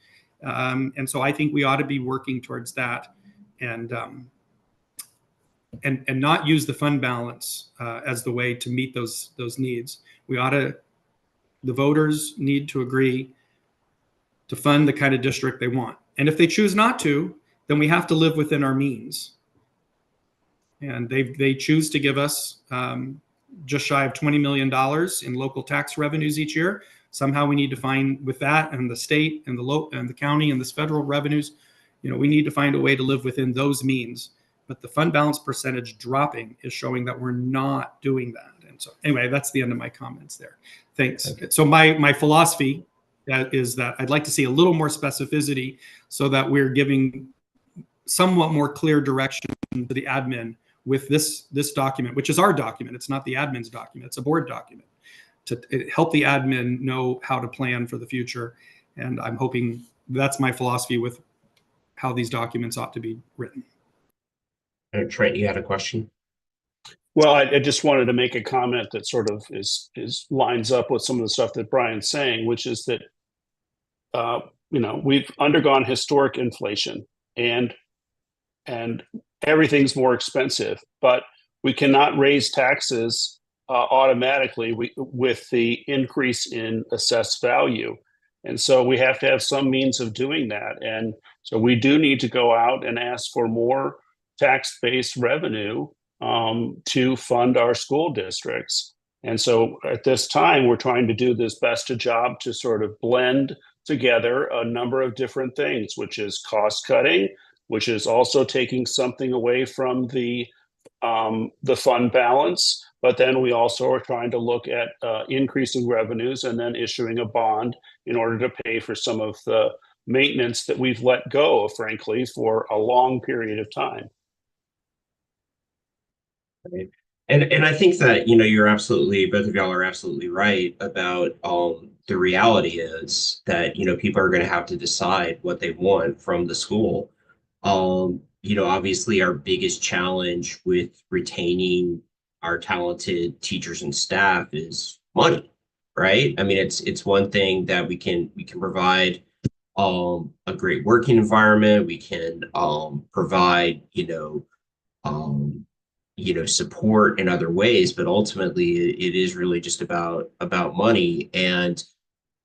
And so I think we ought to be working towards that, and not use the fund balance as the way to meet those needs. The voters need to agree to fund the kind of district they want. And if they choose not to, then we have to live within our means. And they choose to give us just shy of $20 million in local tax revenues each year. Somehow we need to find, with that and the state and the county and this federal revenues, we need to find a way to live within those means. But the fund balance percentage dropping is showing that we're not doing that. And so anyway, that's the end of my comments there. Thanks. Okay. So my philosophy is that I'd like to see a little more specificity so that we're giving somewhat more clear direction to the admin with this document, which is our document. It's not the admin's document. It's a board document to help the admin know how to plan for the future. And I'm hoping that's my philosophy with how these documents ought to be written. Trent, you had a question? Well, I just wanted to make a comment that sort of is lines up with some of the stuff that Brian's saying, which is that we've undergone historic inflation and everything's more expensive, but we cannot raise taxes automatically with the increase in assessed value. And so we have to have some means of doing that. And so we do need to go out and ask for more tax-based revenue to fund our school districts. And so at this time, we're trying to do this best job to sort of blend together a number of different things, which is cost cutting, which is also taking something away from the fund balance. But then we also are trying to look at increasing revenues and then issuing a bond in order to pay for some of the maintenance that we've let go of, frankly, for a long period of time. Right. And I think that, you're absolutely, both of y'all are absolutely right about the reality is that, people are going to have to decide what they want from the school. Obviously our biggest challenge with retaining our talented teachers and staff is money, right? I mean, it's one thing that we can provide a great working environment. We can provide, support in other ways, but ultimately it is really just about money. And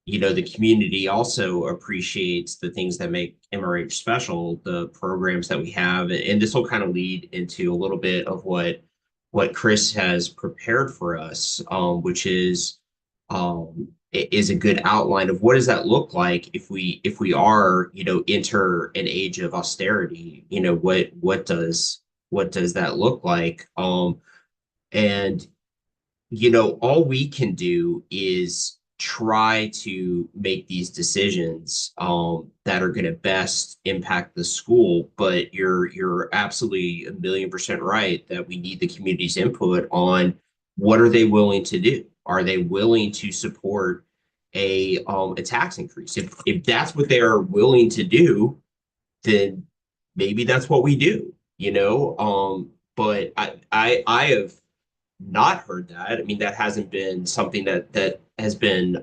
the community also appreciates the things that make MRH special, the programs that we have. And this will kind of lead into a little bit of what Chris has prepared for us, which is a good outline of what does that look like if we are, enter an age of austerity. What does that look like? And all we can do is try to make these decisions that are going to best impact the school. But you're absolutely 1,000,000% right that we need the community's input on what are they willing to do. Are they willing to support a tax increase? If that's what they are willing to do, then maybe that's what we do. But I have not heard that. I mean, that hasn't been something that has been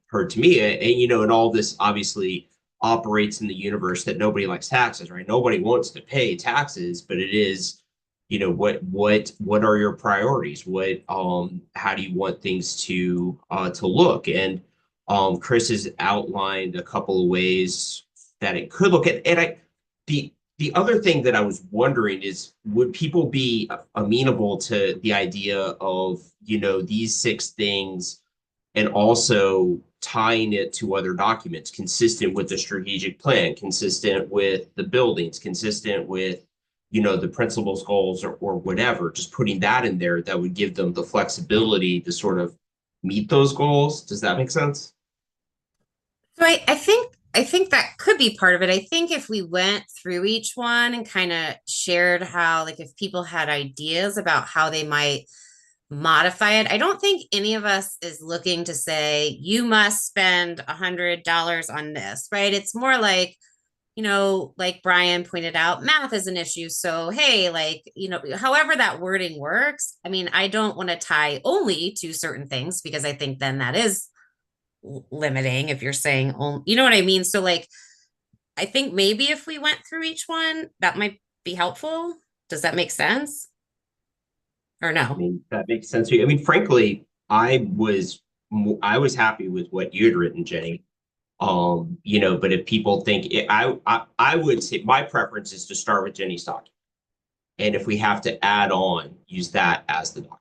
heard to me. And all this obviously operates in the universe that nobody likes taxes, right? Nobody wants to pay taxes, but it is, what are your priorities? How do you want things to look? And Chris has outlined a couple of ways that it could look at. And the other thing that I was wondering is, would people be amenable to the idea of, these 6 things and also tying it to other documents consistent with the strategic plan, consistent with the buildings, consistent with, the principal's goals or whatever, just putting that in there that would give them the flexibility to sort of meet those goals. Does that make sense? So I think that could be part of it. I think if we went through each one and kind of shared how, like, if people had ideas about how they might modify it, I don't think any of us is looking to say you must spend $100 on this, right? It's more like, like Brian pointed out, math is an issue. So, hey, like, however that wording works, I mean, I don't want to tie only to certain things because I think then that is limiting if you're saying, oh, you know what I mean? So, like, I think maybe if we went through each one, that might be helpful. Does that make sense? Or I no? mean, that makes sense to you. I mean, frankly, I was happy with what you had written, Jenny. But if people think I would say my preference is to start with Jenny's document. And if we have to add on, use that as the document.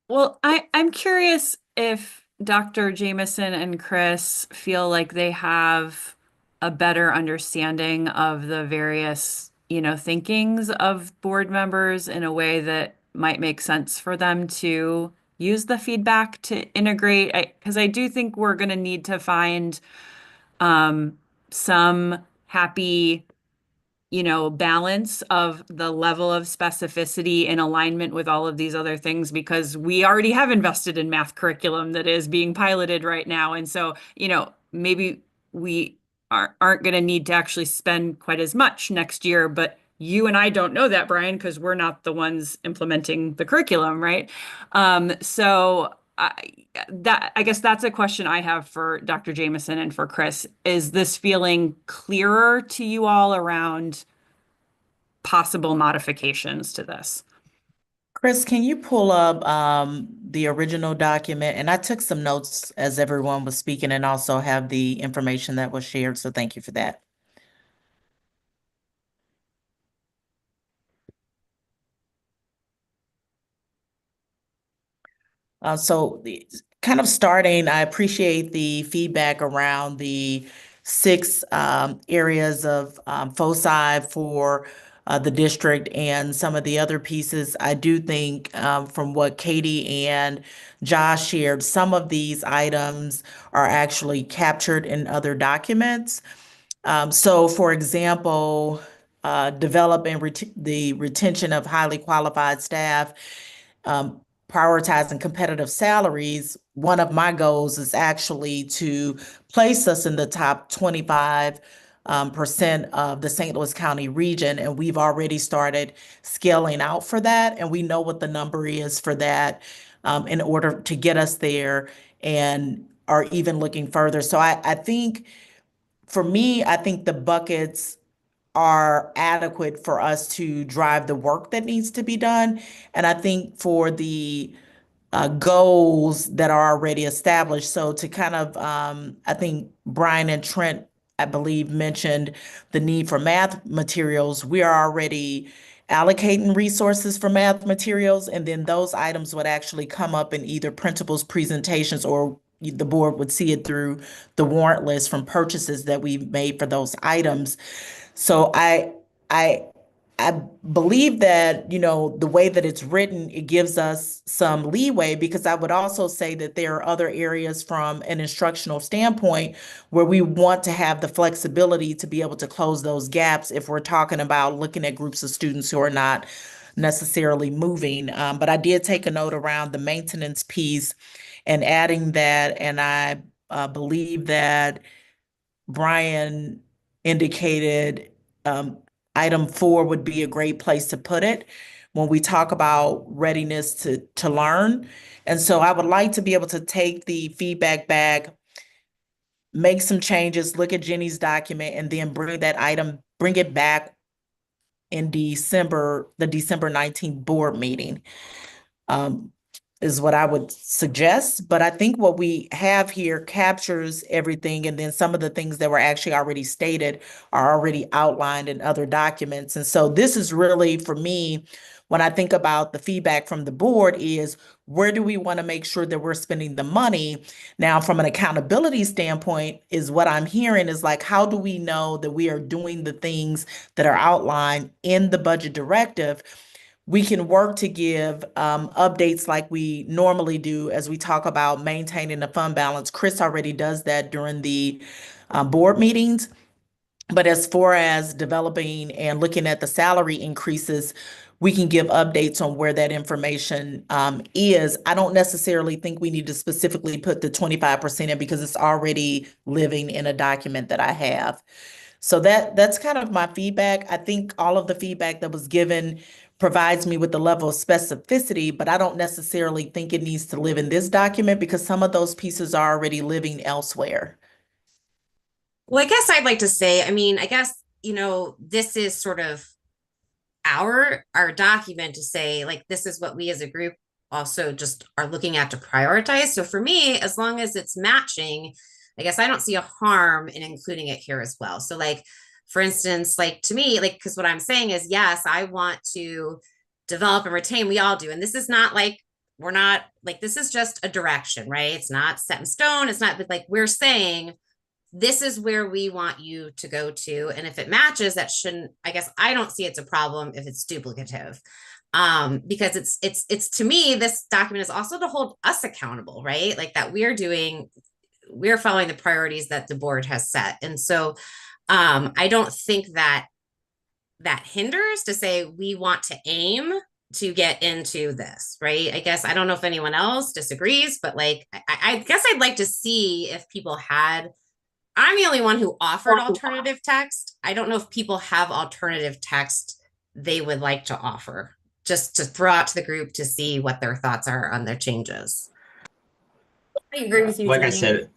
Well, I'm curious if Dr. Jameson and Chris feel like they have a better understanding of the various, thinkings of board members in a way that might make sense for them to use the feedback to integrate. Because I do think we're going to need to find some happy balance of the level of specificity in alignment with all of these other things, because we already have invested in math curriculum that is being piloted right now. And so, maybe we aren't going to need to actually spend quite as much next year, but you and I don't know that, Brian, because we're not the ones implementing the curriculum, right? So I guess that's a question I have for Dr. Jameson and for Chris. Is this feeling clearer to you all around possible modifications to this? Chris, can you pull up the original document? And I took some notes as everyone was speaking and also have the information that was shared. So thank you for that. Kind of starting, I appreciate the feedback around the 6 areas of foci for the district and some of the other pieces. I do think from what Katie and Josh shared, some of these items are actually captured in other documents. So for example, develop and the retention of highly qualified staff, prioritizing competitive salaries. One of my goals is actually to place us in the top 25 percent of the St. Louis County region. And we've already started scaling out for that. And we know what the number is for that in order to get us there. And are even looking further. So I think for me, I think the buckets are adequate for us to drive the work that needs to be done. And I think for the goals that are already established. So to kind of, I think Brian and Trent, I believe, mentioned the need for math materials. We are already allocating resources for math materials, and then those items would actually come up in either principals' presentations or the board would see it through the warrant list from purchases that we made for those items. So I I believe that, the way that it's written, it gives us some leeway, because I would also say that there are other areas from an instructional standpoint where we want to have the flexibility to be able to close those gaps if we're talking about looking at groups of students who are not necessarily moving. But I did take a note around the maintenance piece and adding that, and I believe that Brian indicated item 4 would be a great place to put it when we talk about readiness to learn. And so I would like to be able to take the feedback back, make some changes, look at Jenny's document, and then bring it back in December, the December 19th board meeting. Is what I would suggest. But I think what we have here captures everything. And then some of the things that were actually already stated are already outlined in other documents. And so this is really, for me, when I think about the feedback from the board, is where do we want to make sure that we're spending the money? Now, from an accountability standpoint, is what I'm hearing is like, how do we know that we are doing the things that are outlined in the budget directive? We can work to give updates like we normally do as we talk about maintaining the fund balance. Chris already does that during the board meetings. But as far as developing and looking at the salary increases, we can give updates on where that information is. I don't necessarily think we need to specifically put the 25% in, because it's already living in a document that I have. So that's kind of my feedback. I think all of the feedback that was given provides me with the level of specificity, but I don't necessarily think it needs to live in this document, because some of those pieces are already living elsewhere. Well, I guess I'd like to say, I guess, this is sort of our document to say, like, this is what we as a group also just are looking at to prioritize. So for me, as long as it's matching, I guess I don't see a harm in including it here as well. So like, for instance, like to me, like, because what I'm saying is, yes, I want to develop and retain, we all do. And this is not like, we're not like, this is just a direction, right? It's not set in stone. It's not like we're saying, this is where we want you to go to. And if it matches, that shouldn't, I guess I don't see it's a problem if it's duplicative. Because it's to me, this document is also to hold us accountable, right? Like that we're following the priorities that the board has set. And so I don't think that hinders to say we want to aim to get into this, right? I guess I don't know if anyone else disagrees, but like, I guess I'd like to see if people had, I'm the only one who offered alternative text. I don't know if people have alternative text they would like to offer, just to throw out to the group to see what their thoughts are on their changes. I agree with you. Like Jenny. I said,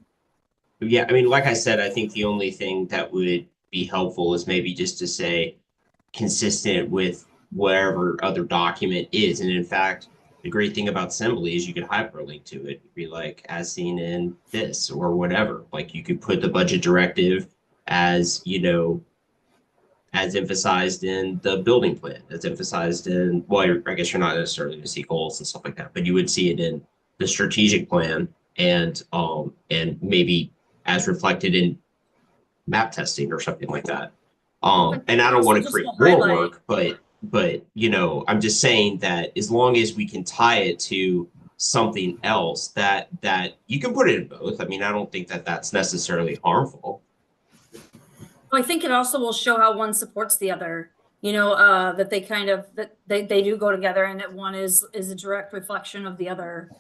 yeah, like I said, I think the only thing that would be helpful is maybe just to say consistent with wherever other document is. And in fact, the great thing about Assembly is you could hyperlink to it. It'd be like, as seen in this or whatever. Like you could put the budget directive as, as emphasized in the building plan, as emphasized in, well, I guess you're not necessarily going to see goals and stuff like that, but you would see it in the strategic plan and maybe as reflected in map testing or something like that. And I don't want to create more work, but I'm just saying that as long as we can tie it to something else that you can put it in both. I don't think that that's necessarily harmful. Well, I think it also will show how one supports the other, that they kind of, that they do go together, and that one is a direct reflection of the other.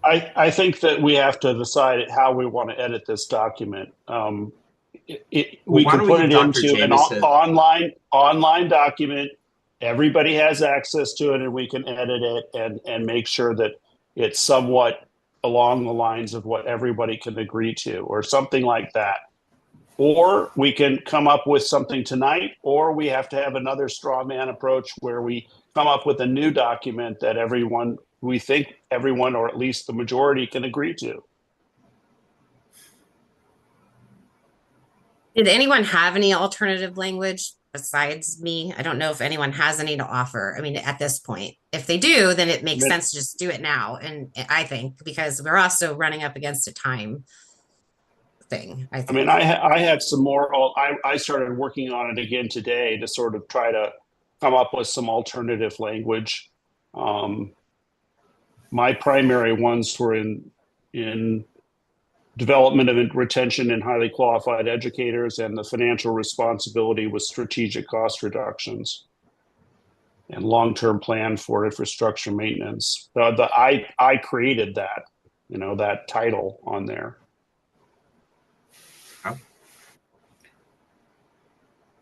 I think that we have to decide how we want to edit this document. We can put it into an online document. Everybody has access to it, and we can edit it and make sure that it's somewhat along the lines of what everybody can agree to, or something like that. Or we can come up with something tonight, or we have to have another straw man approach where we come up with a new document that we think everyone, or at least the majority, can agree to. Did anyone have any alternative language besides me? I don't know if anyone has any to offer. I mean, at this point, if they do, then it makes sense to just do it now. And I think because we're also running up against a time thing. I mean, I had some more. I started working on it again today to sort of try to come up with some alternative language. My primary ones were in development and retention and highly qualified educators, and the financial responsibility with strategic cost reductions and long-term plan for infrastructure maintenance. I created that, that title on there.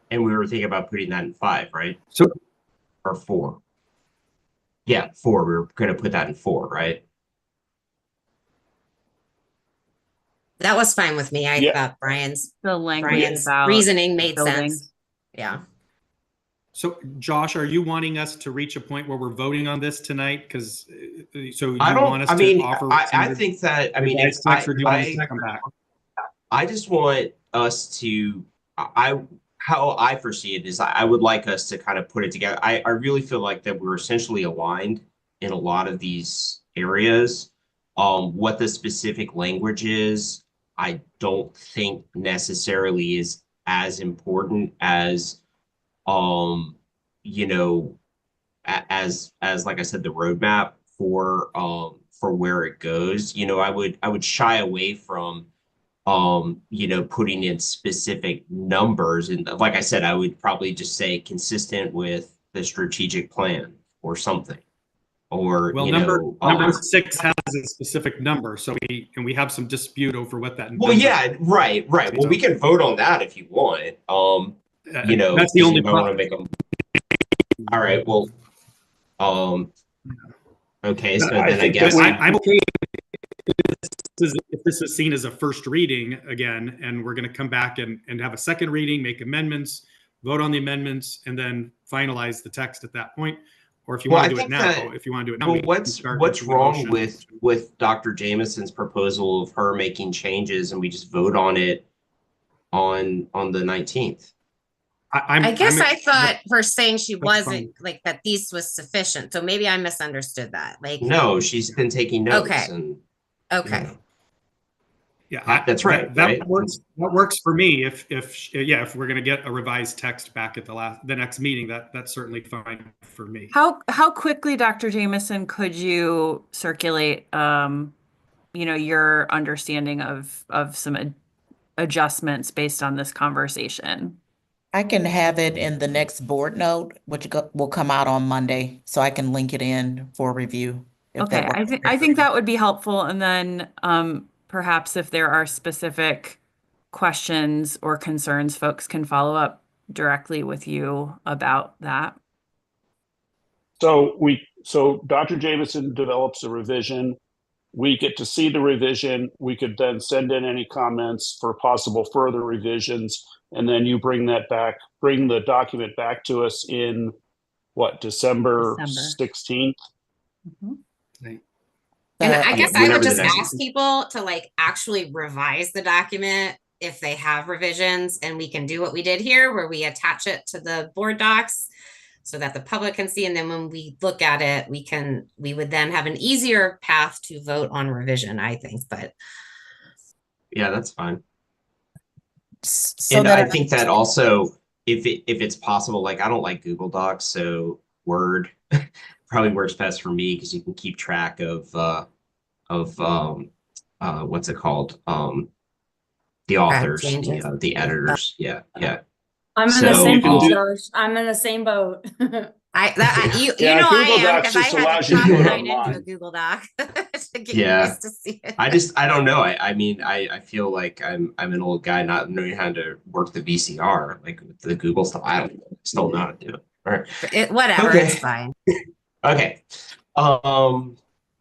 And we were thinking about putting that in 5, right? So, or 4. Yeah, 4. We were going to put that in 4, right? That was fine with me. I thought the language Brian's about reasoning made building. sense. Yeah. So Josh, are you wanting us to reach a point where we're voting on this tonight? Because so you I don't. want us I mean, to offer? I think that. I mean, if text, or do you want us to come back? I just want us to. How I foresee it is, I would like us to kind of put it together. I really feel like that we're essentially aligned in a lot of these areas. What the specific language is, I don't think necessarily is as important as, you know, as like I said, the roadmap for where it goes. You know, I would shy away from you know, putting in specific numbers. And like I said, I would probably just say consistent with the strategic plan or something. Or, well, you number 6 has a specific number, so we have some dispute over what that. Well, yeah, right. Well, we can vote on that if you want. You know, that's the only problem. Want to make them. All right. Well, okay. So then I guess I'm okay. If this is seen as a first reading again, and we're going to come back and have a second reading, make amendments, vote on the amendments, and then finalize the text at that point. Or if you want to do it now, if you want to do it now. Well, what's wrong with Dr. Jameson's proposal of her making changes and we just vote on it on the 19th? I thought her saying she wasn't like that. These was sufficient. So maybe I misunderstood that. Like, no, she's been taking notes. Okay. Okay. You know. Yeah, that's right. That works. That works for me. If we're going to get a revised text back at the next meeting, that's certainly fine for me. How quickly, Dr. Jameson, could you circulate, you know, your understanding of some adjustments based on this conversation? I can have it in the next board note, which will come out on Monday, so I can link it in for review. Okay, I think that would be helpful. And then perhaps if there are specific questions or concerns, folks can follow up directly with you about that. So Dr. Jameson develops a revision. We get to see the revision. We could then send in any comments for possible further revisions. And then you bring the document back to us in December 16th? Mm-hmm. And I guess I would just ask people to like actually revise the document if they have revisions, and we can do what we did here where we attach it to the board docs so that the public can see. And then when we look at it, we would then have an easier path to vote on revision, I think. But yeah, that's fine. And I think that also, if it's possible, like I don't like Google Docs, so Word probably works best for me because you can keep track of what's it called? The authors, the editors. Yeah. I'm in the same boat, Josh. I'm in the same boat. I am because I had to copy mine into a Google Doc to get used to see it. I don't know. I mean, I feel like I'm an old guy not knowing how to work the VCR, like with the Google stuff. I still know how to do it. All right. Whatever, it's fine. Okay.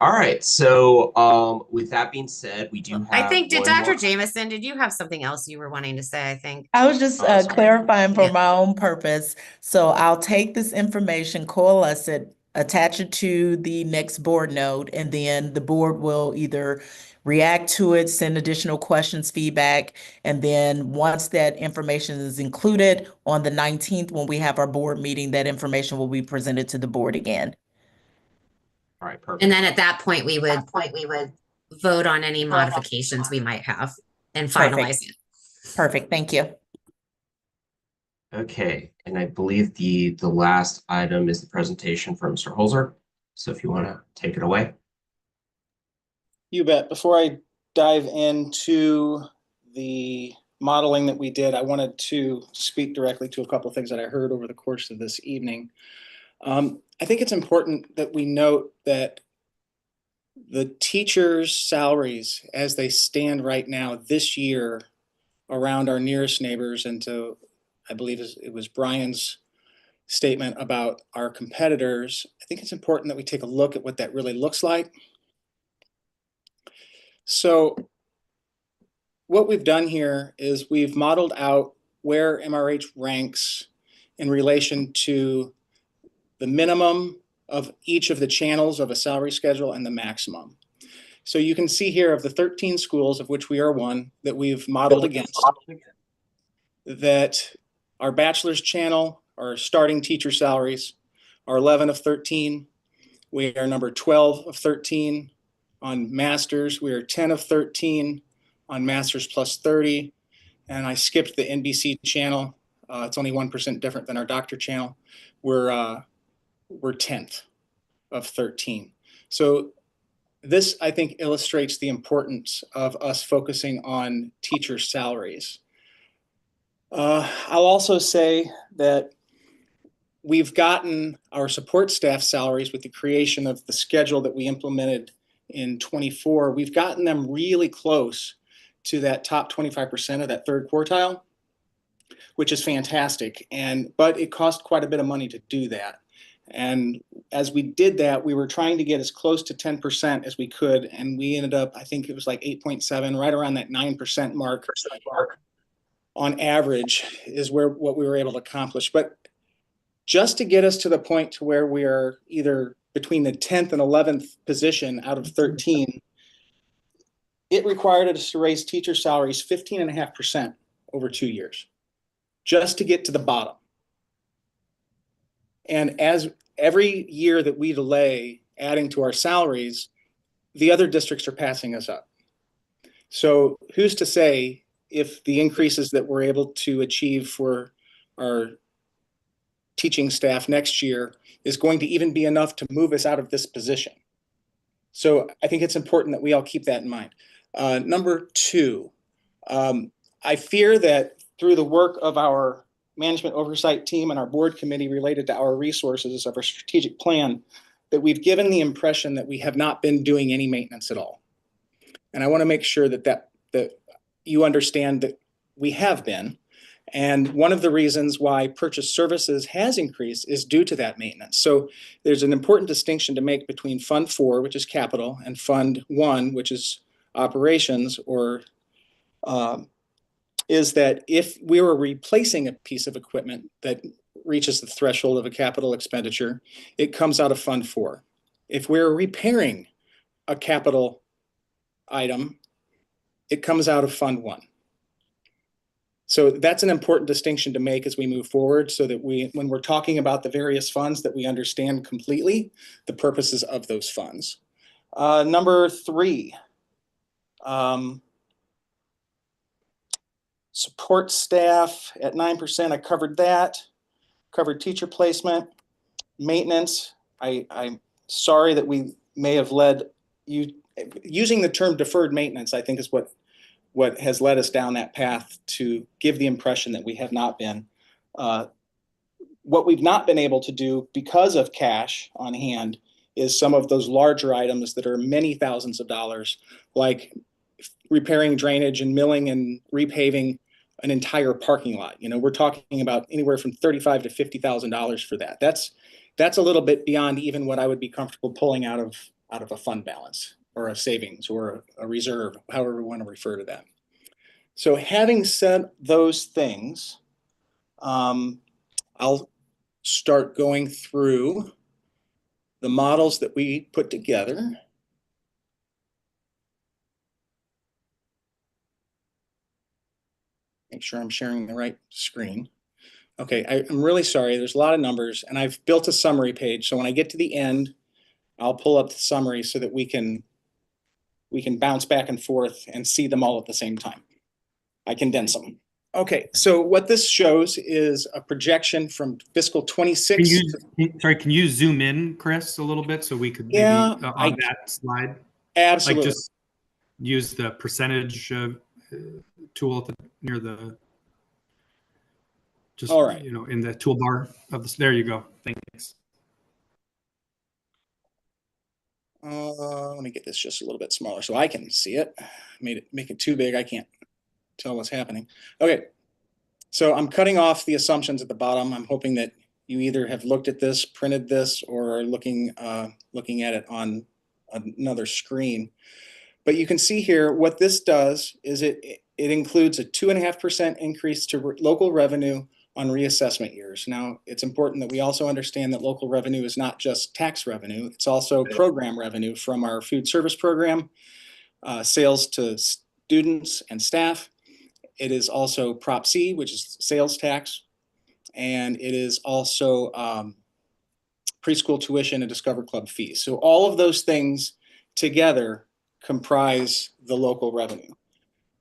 All right. So with that being said, we do I have think, did one Dr. more. Jameson, did you have something else you were wanting to say? I think. I was just Oh, sorry. clarifying for Yeah. my own purpose. So I'll take this information, coalesce it, attach it to the next board note, and then the board will either react to it, send additional questions, feedback, and then once that information is included on the 19th, when we have our board meeting, that information will be presented to the board again. All right, perfect. And then at that point, we would vote on any modifications we might have and finalize it. Perfect. Thank you. Okay, and I believe the last item is the presentation from Mr. Holzer. So if you want to take it away. You bet. Before I dive into the modeling that we did, I wanted to speak directly to a couple of things that I heard over the course of this evening. I think it's important that we note that the teachers' salaries as they stand right now this year around our nearest neighbors, and to, I believe it was Brian's statement about our competitors, I think it's important that we take a look at what that really looks like. So what we've done here is we've modeled out where MRH ranks in relation to the minimum of each of the channels of a salary schedule and the maximum. So you can see here of the 13 schools, of which we are one, that we've modeled against, that our bachelor's channel, our starting teacher salaries, are 11 of 13. We are number 12 of 13 on masters. We are 10 of 13 on masters plus 30. And I skipped the NBC channel. It's only 1% different than our doctor channel. We're 10th of 13. So this, I think, illustrates the importance of us focusing on teacher salaries. I'll also say that we've gotten our support staff salaries with the creation of the schedule that we implemented in 24. We've gotten them really close to that top 25% of that third quartile, which is fantastic. But it cost quite a bit of money to do that. And as we did that, we were trying to get as close to 10% as we could. And we ended up, I think it was like 8.7, right around that 9% mark on average is what we were able to accomplish. But just to get us to the point to where we are either between the 10th and 11th position out of 13, it required us to raise teacher salaries 15.5% over 2 years, just to get to the bottom. And as every year that we delay adding to our salaries, the other districts are passing us up. So who's to say if the increases that we're able to achieve for our teaching staff next year is going to even be enough to move us out of this position? So I think it's important that we all keep that in mind. Number two, I fear that through the work of our management oversight team and our board committee related to our resources of our strategic plan, that we've given the impression that we have not been doing any maintenance at all. And I want to make sure that you understand that we have been. And one of the reasons why purchase services has increased is due to that maintenance. So there's an important distinction to make between Fund 4, which is capital, and Fund 1, which is operations, or is that if we were replacing a piece of equipment that reaches the threshold of a capital expenditure, it comes out of Fund 4. If we're repairing a capital item, it comes out of Fund 1. So that's an important distinction to make as we move forward, so that when we're talking about the various funds, that we understand completely the purposes of those funds. Number 3, support staff at 9%. I covered that. Covered teacher placement, maintenance. I'm sorry that we may have led you using the term deferred maintenance. I think is what has led us down that path to give the impression that we have not been. What we've not been able to do because of cash on hand is some of those larger items that are many thousands of dollars, like repairing drainage and milling and repaving an entire parking lot. We're talking about anywhere from $35,000 to $50,000 for that. That's a little bit beyond even what I would be comfortable pulling out of out of a fund balance or a savings or a reserve, however we want to refer to that. So having said those things, I'll start going through the models that we put together. Make sure I'm sharing the right screen. Okay, I'm really sorry. There's a lot of numbers, and I've built a summary page. So when I get to the end, I'll pull up the summary so that we can bounce back and forth and see them all at the same time. I condense them. Okay, so what this shows is a projection from fiscal 26. Can you zoom in, Chris, a little bit so we could maybe on that slide? Absolutely. Like just use the percentage tool near the, just, all right, you know, in the toolbar of this. There you go. Thanks. Let me get this just a little bit smaller so I can see it. Make it too big. I can't tell what's happening. Okay, so I'm cutting off the assumptions at the bottom. I'm hoping that you either have looked at this, printed this, or are looking at it on another screen. But you can see here what this does is it includes a 2.5% increase to local revenue on reassessment years. Now, it's important that we also understand that local revenue is not just tax revenue, it's also program revenue from our food service program, sales to students and staff. It is also Prop C, which is sales tax, and it is also preschool tuition and Discover Club fees. So all of those things together comprise the local revenue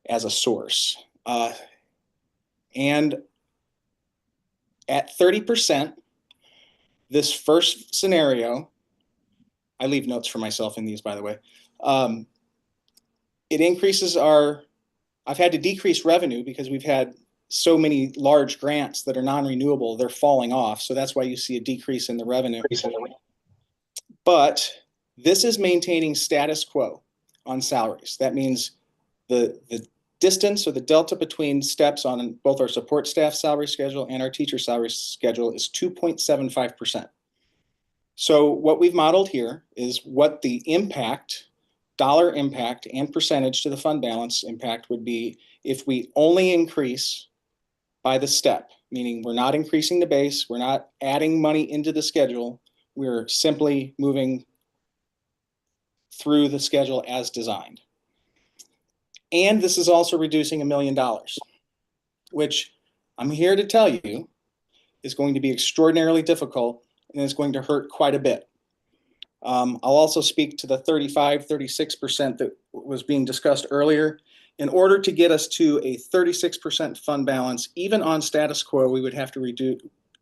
as a source. And at 30%, this first scenario, I leave notes for myself in these, by the way, it increases I've had to decrease revenue because we've had so many large grants that are non-renewable, they're falling off. So that's why you see a decrease in the revenue. But this is maintaining status quo on salaries. That means the distance or the delta between steps on both our support staff salary schedule and our teacher salary schedule is 2.75%. So what we've modeled here is what the impact, dollar impact and percentage to the fund balance impact would be if we only increase by the step, meaning we're not increasing the base, we're not adding money into the schedule, we're simply moving through the schedule as designed. And this is also reducing $1 million, which I'm here to tell you is going to be extraordinarily difficult and is going to hurt quite a bit. I'll also speak to the 36% that was being discussed earlier. In order to get us to a 36% fund balance, even on status quo, we would have to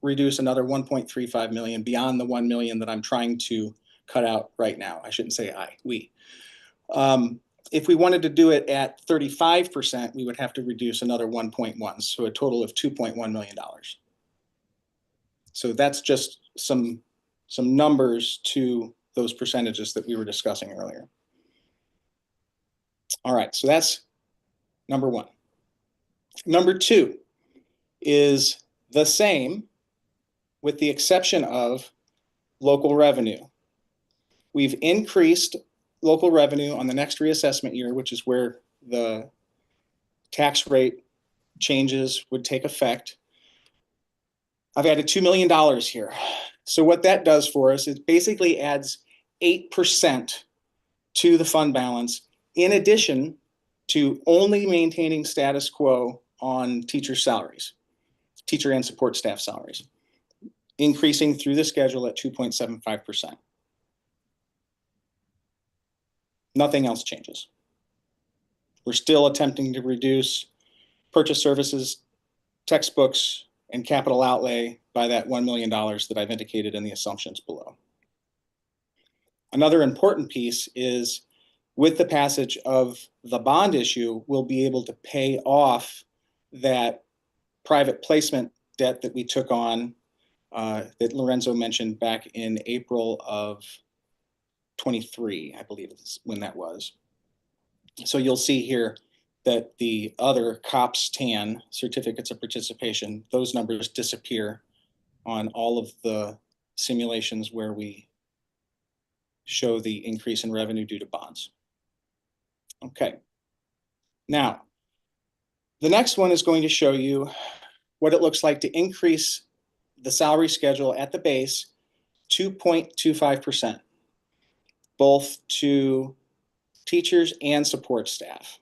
reduce another 1.35 million beyond the 1 million that I'm trying to cut out right now. I shouldn't say we. If we wanted to do it at 35%, we would have to reduce another 1.1, so a total of $2.1 million. So that's just some numbers to those percentages that we were discussing earlier. All right, so that's number one. Number two is the same with the exception of local revenue. We've increased local revenue on the next reassessment year, which is where the tax rate changes would take effect. I've added $2 million here. So what that does for us is basically adds 8% to the fund balance, in addition to only maintaining status quo on teacher salaries, teacher and support staff salaries, increasing through the schedule at 2.75%. Nothing else changes. We're still attempting to reduce purchase services, textbooks, and capital outlay by that $1 million that I've indicated in the assumptions below. Another important piece is with the passage of the bond issue, we'll be able to pay off that private placement debt that we took on that Lorenzo mentioned back in April of 23, I believe is when that was. So you'll see here that the other COPS TAN, certificates of participation, those numbers disappear on all of the simulations where we show the increase in revenue due to bonds. Okay. Now, the next one is going to show you what it looks like to increase the salary schedule at the base 2.25%, both to teachers and support staff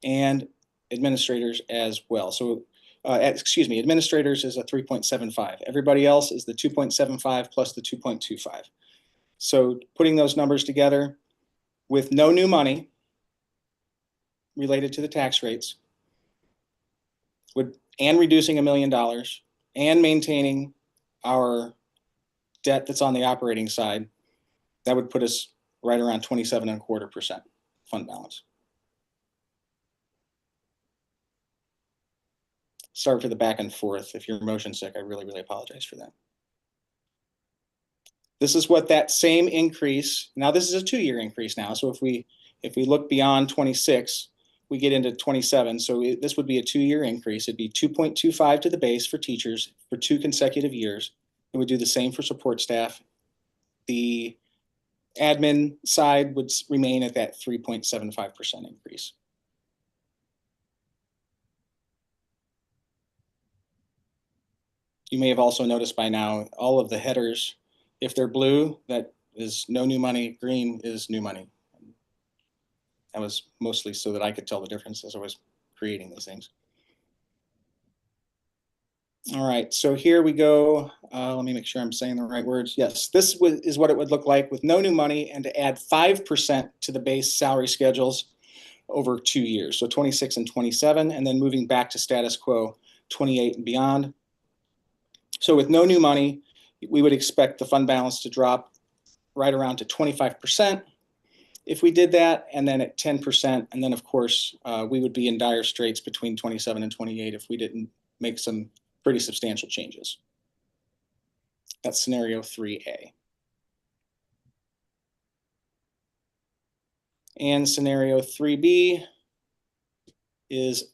and administrators as well. So, excuse me, administrators is a 3.75. Everybody else is the 2.75 plus the 2.25. So putting those numbers together with no new money related to the tax rates and reducing $1 million and maintaining our debt that's on the operating side, that would put us right around 27.25% fund balance. Sorry for the back and forth. If you're motion sick, I really, really apologize for that. This is what that same increase, now this is a 2-year increase now. So if we look beyond 26, we get into 27. So this would be a 2-year increase. It'd be 2.25 to the base for teachers for 2 consecutive years. It would do the same for support staff. The admin side would remain at that 3.75% increase. You may have also noticed by now, all of the headers, if they're blue, that is no new money, green is new money. That was mostly so that I could tell the difference as I was creating these things. All right, so here we go. Let me make sure I'm saying the right words. Yes, this is what it would look like with no new money and to add 5% to the base salary schedules over 2 years. So 26 and 27, and then moving back to status quo, 28 and beyond. So with no new money, we would expect the fund balance to drop right around to 25% if we did that, and then at 10%. And then, of course, we would be in dire straits between 27 and 28 if we didn't make some pretty substantial changes. That's scenario 3A. And scenario 3B is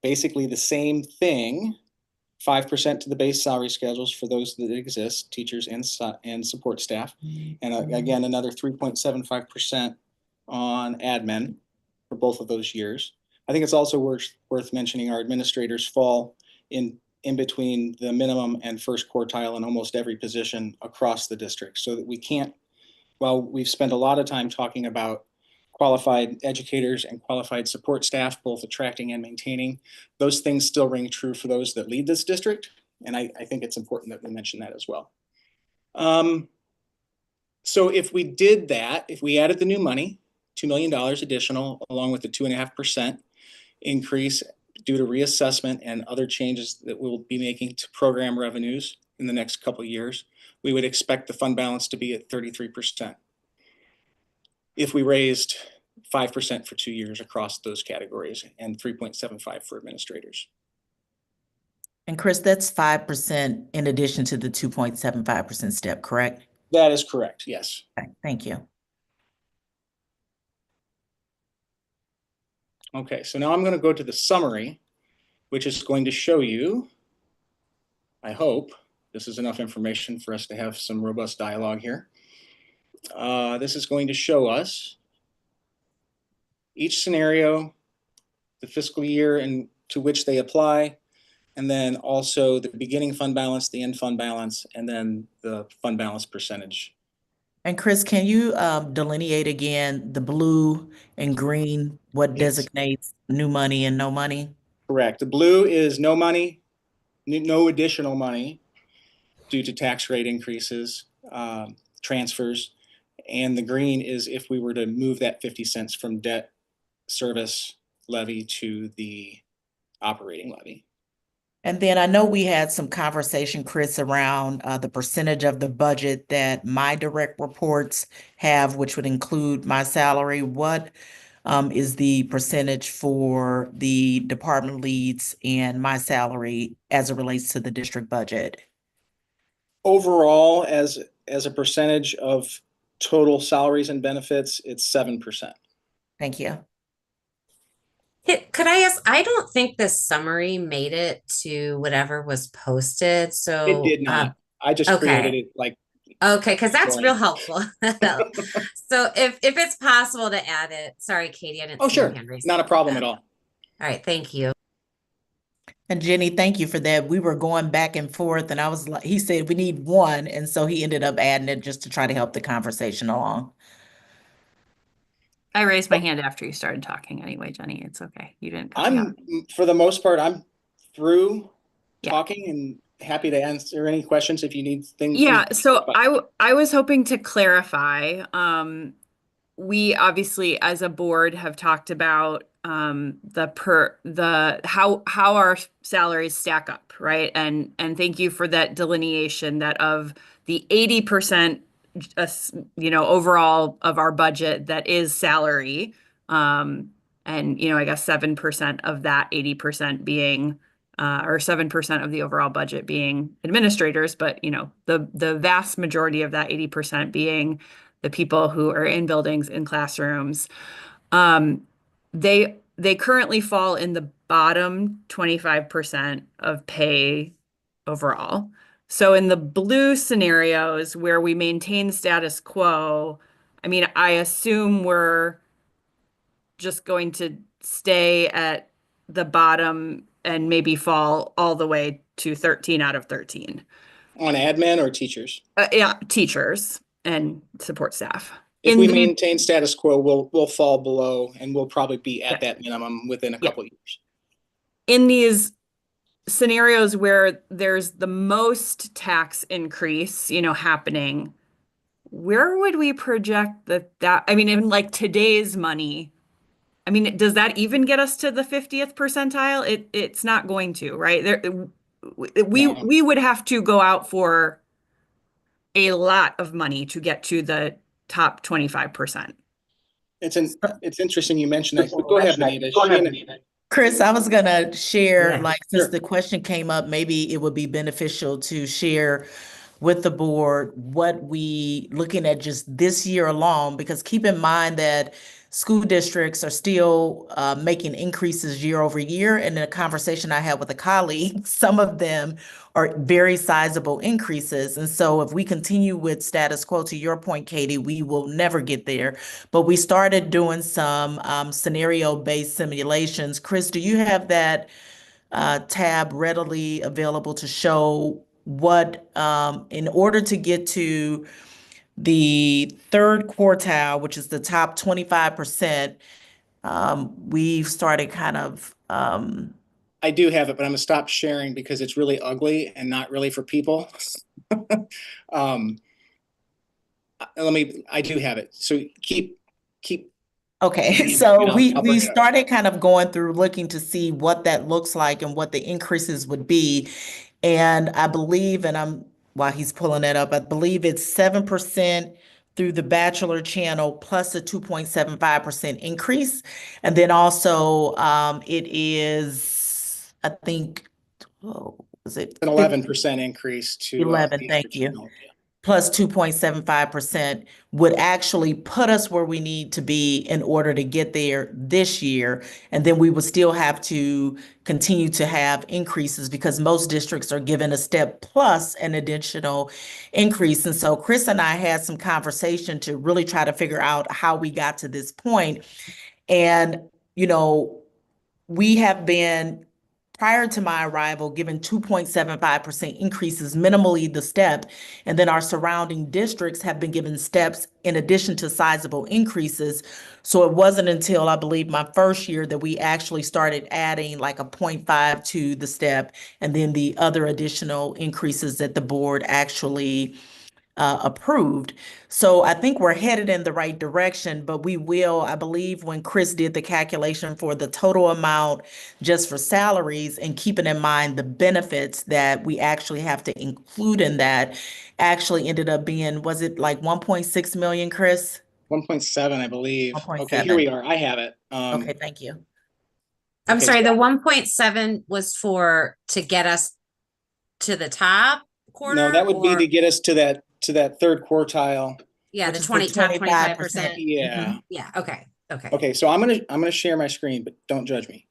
basically the same thing. 5% to the base salary schedules for those that exist, teachers and support staff. And again, another 3.75% on admin for both of those years. I think it's also worth mentioning our administrators fall in between the minimum and first quartile in almost every position across the district, so that we can't, while we've spent a lot of time talking about qualified educators and qualified support staff, both attracting and maintaining, those things still ring true for those that lead this district. And I think it's important that we mention that as well. So if we did that, if we added the new money, $2 million additional, along with the 2.5% increase due to reassessment and other changes that we'll be making to program revenues in the next couple of years, we would expect the fund balance to be at 33%. If we raised 5% for 2 years across those categories and 3.75 for administrators. And Chris, that's 5% in addition to the 2.75% step, correct? That is correct, yes. Okay, thank you. Okay, so now I'm going to go to the summary, which is going to show you, I hope, this is enough information for us to have some robust dialogue here. This is going to show us each scenario, the fiscal year to which they apply, and then also the beginning fund balance, the end fund balance, and then the fund balance percentage. And Chris, can you delineate again the blue and green, what designates new money and no money? Correct. The blue is no money, no additional money due to tax rate increases, transfers. And the green is if we were to move that 50 cents from debt service levy to the operating levy. And then I know we had some conversation, Chris, around the percentage of the budget that my direct reports have, which would include my salary. What is the percentage for the department leads and my salary as it relates to the district budget? Overall, as a percentage of total salaries and benefits, it's 7%. Thank you. Could I ask, I don't think this summary made it to whatever was posted. So it did not. I just created it like Okay, because that's Join. real helpful. So if it's possible to add it, sorry, Katie, I didn't Oh, see your sure. hand raised. Not a problem at all. All right, thank you. And Jenny, thank you for that. We were going back and forth, and I was like, he said we need one, and so he ended up adding it just to try to help the conversation along. I raised my hand after you started talking anyway, Jenny. It's okay. You didn't cut me off. For the most part, I'm through Yeah. talking and happy to answer any questions if you need things. Yeah, so I was hoping to clarify. We obviously as a board have talked about how our salaries stack up, right? And thank you for that delineation that of the 80% overall of our budget that is salary. And I guess 7% of that 80% being or 7% of the overall budget being administrators, but the vast majority of that 80% being the people who are in buildings, in classrooms. They currently fall in the bottom 25% of pay overall. So in the blue scenarios where we maintain status quo, I mean, I assume we're just going to stay at the bottom and maybe fall all the way to 13 out of 13. On admin or teachers? Yeah, teachers and support staff. If we maintain status quo, we'll fall below, and we'll probably be at that minimum within a couple of years. In these scenarios where there's the most tax increase, happening, where would we project that? I mean, in like today's money, I mean, does that even get us to the 50th percentile? It's not going to, right? We would have to go out for a lot of money to get to the top 25%. It's interesting you mentioned that. Go ahead, Benita. Chris, I was gonna share, Yeah, since the question came up, maybe it would be beneficial to share with the board what we looking at just this year alone, because keep in mind that school districts are still making increases year over year. And in a conversation I had with a colleague, some of them are very sizable increases. And so if we continue with status quo, to your point, Katie, we will never get there. But we started doing some scenario-based simulations. Chris, do you have that tab readily available to show what, in order to get to the third quartile, which is the top 25%, we've started kind of. I do have it, but I'm gonna stop sharing because it's really ugly and not really for people. I do have it. So keep. Okay, so we started kind of going through looking to see what that looks like and what the increases would be. And I believe, while he's pulling that up, I believe it's 7% through the bachelor channel plus a 2.75% increase. And then also it is, I think, was it an 11% increase to 11, thank you. Plus 2.75% would actually put us where we need to be in order to get there this year. And then we would still have to continue to have increases because most districts are given a step plus an additional increase. And so Chris and I had some conversation to really try to figure out how we got to this point. And, we have been, prior to my arrival, given 2.75% increases, minimally the step, and then our surrounding districts have been given steps in addition to sizable increases. So it wasn't until I believe my first year that we actually started adding like a 0.5 to the step, and then the other additional increases that the board actually approved. So I think we're headed in the right direction, but we will, I believe when Chris did the calculation for the total amount just for salaries and keeping in mind the benefits that we actually have to include in that, actually ended up being, was it like 1.6 million, Chris? 1.7, I believe. 1.7. Okay, here we are. I have it. Okay, thank you. I'm sorry, the 1.7 was to get us to the top quarter? No, that would be to get us to that third quartile. Yeah, the 25%. Yeah. Yeah, okay. Okay, so I'm gonna share my screen, but don't judge me.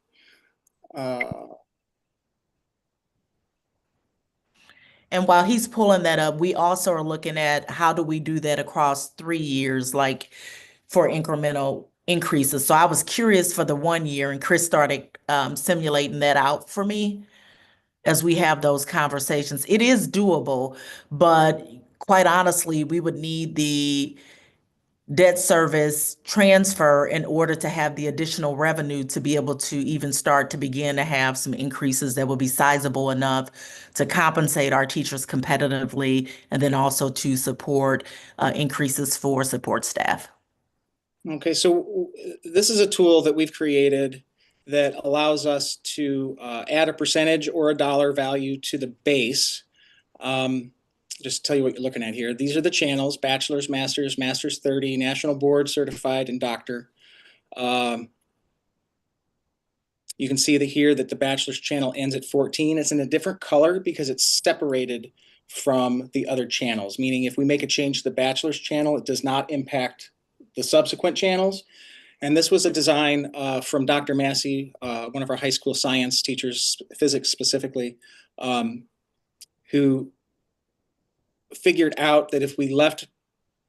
And while he's pulling that up, we also are looking at how do we do that across 3 years, like for incremental increases. So I was curious for the 1 year, and Chris started simulating that out for me as we have those conversations. It is doable, but quite honestly, we would need the debt service transfer in order to have the additional revenue to be able to even start to begin to have some increases that will be sizable enough to compensate our teachers competitively, and then also to support increases for support staff. Okay, so this is a tool that we've created that allows us to add a percentage or a dollar value to the base. Just to tell you what you're looking at here. These are the channels: bachelor's, master's, master's 30, national board certified, and doctor. You can see that here that the bachelor's channel ends at 14. It's in a different color because it's separated from the other channels, meaning if we make a change to the bachelor's channel, it does not impact the subsequent channels. And this was a design from Dr. Massey, one of our high school science teachers, physics specifically, who figured out that if we left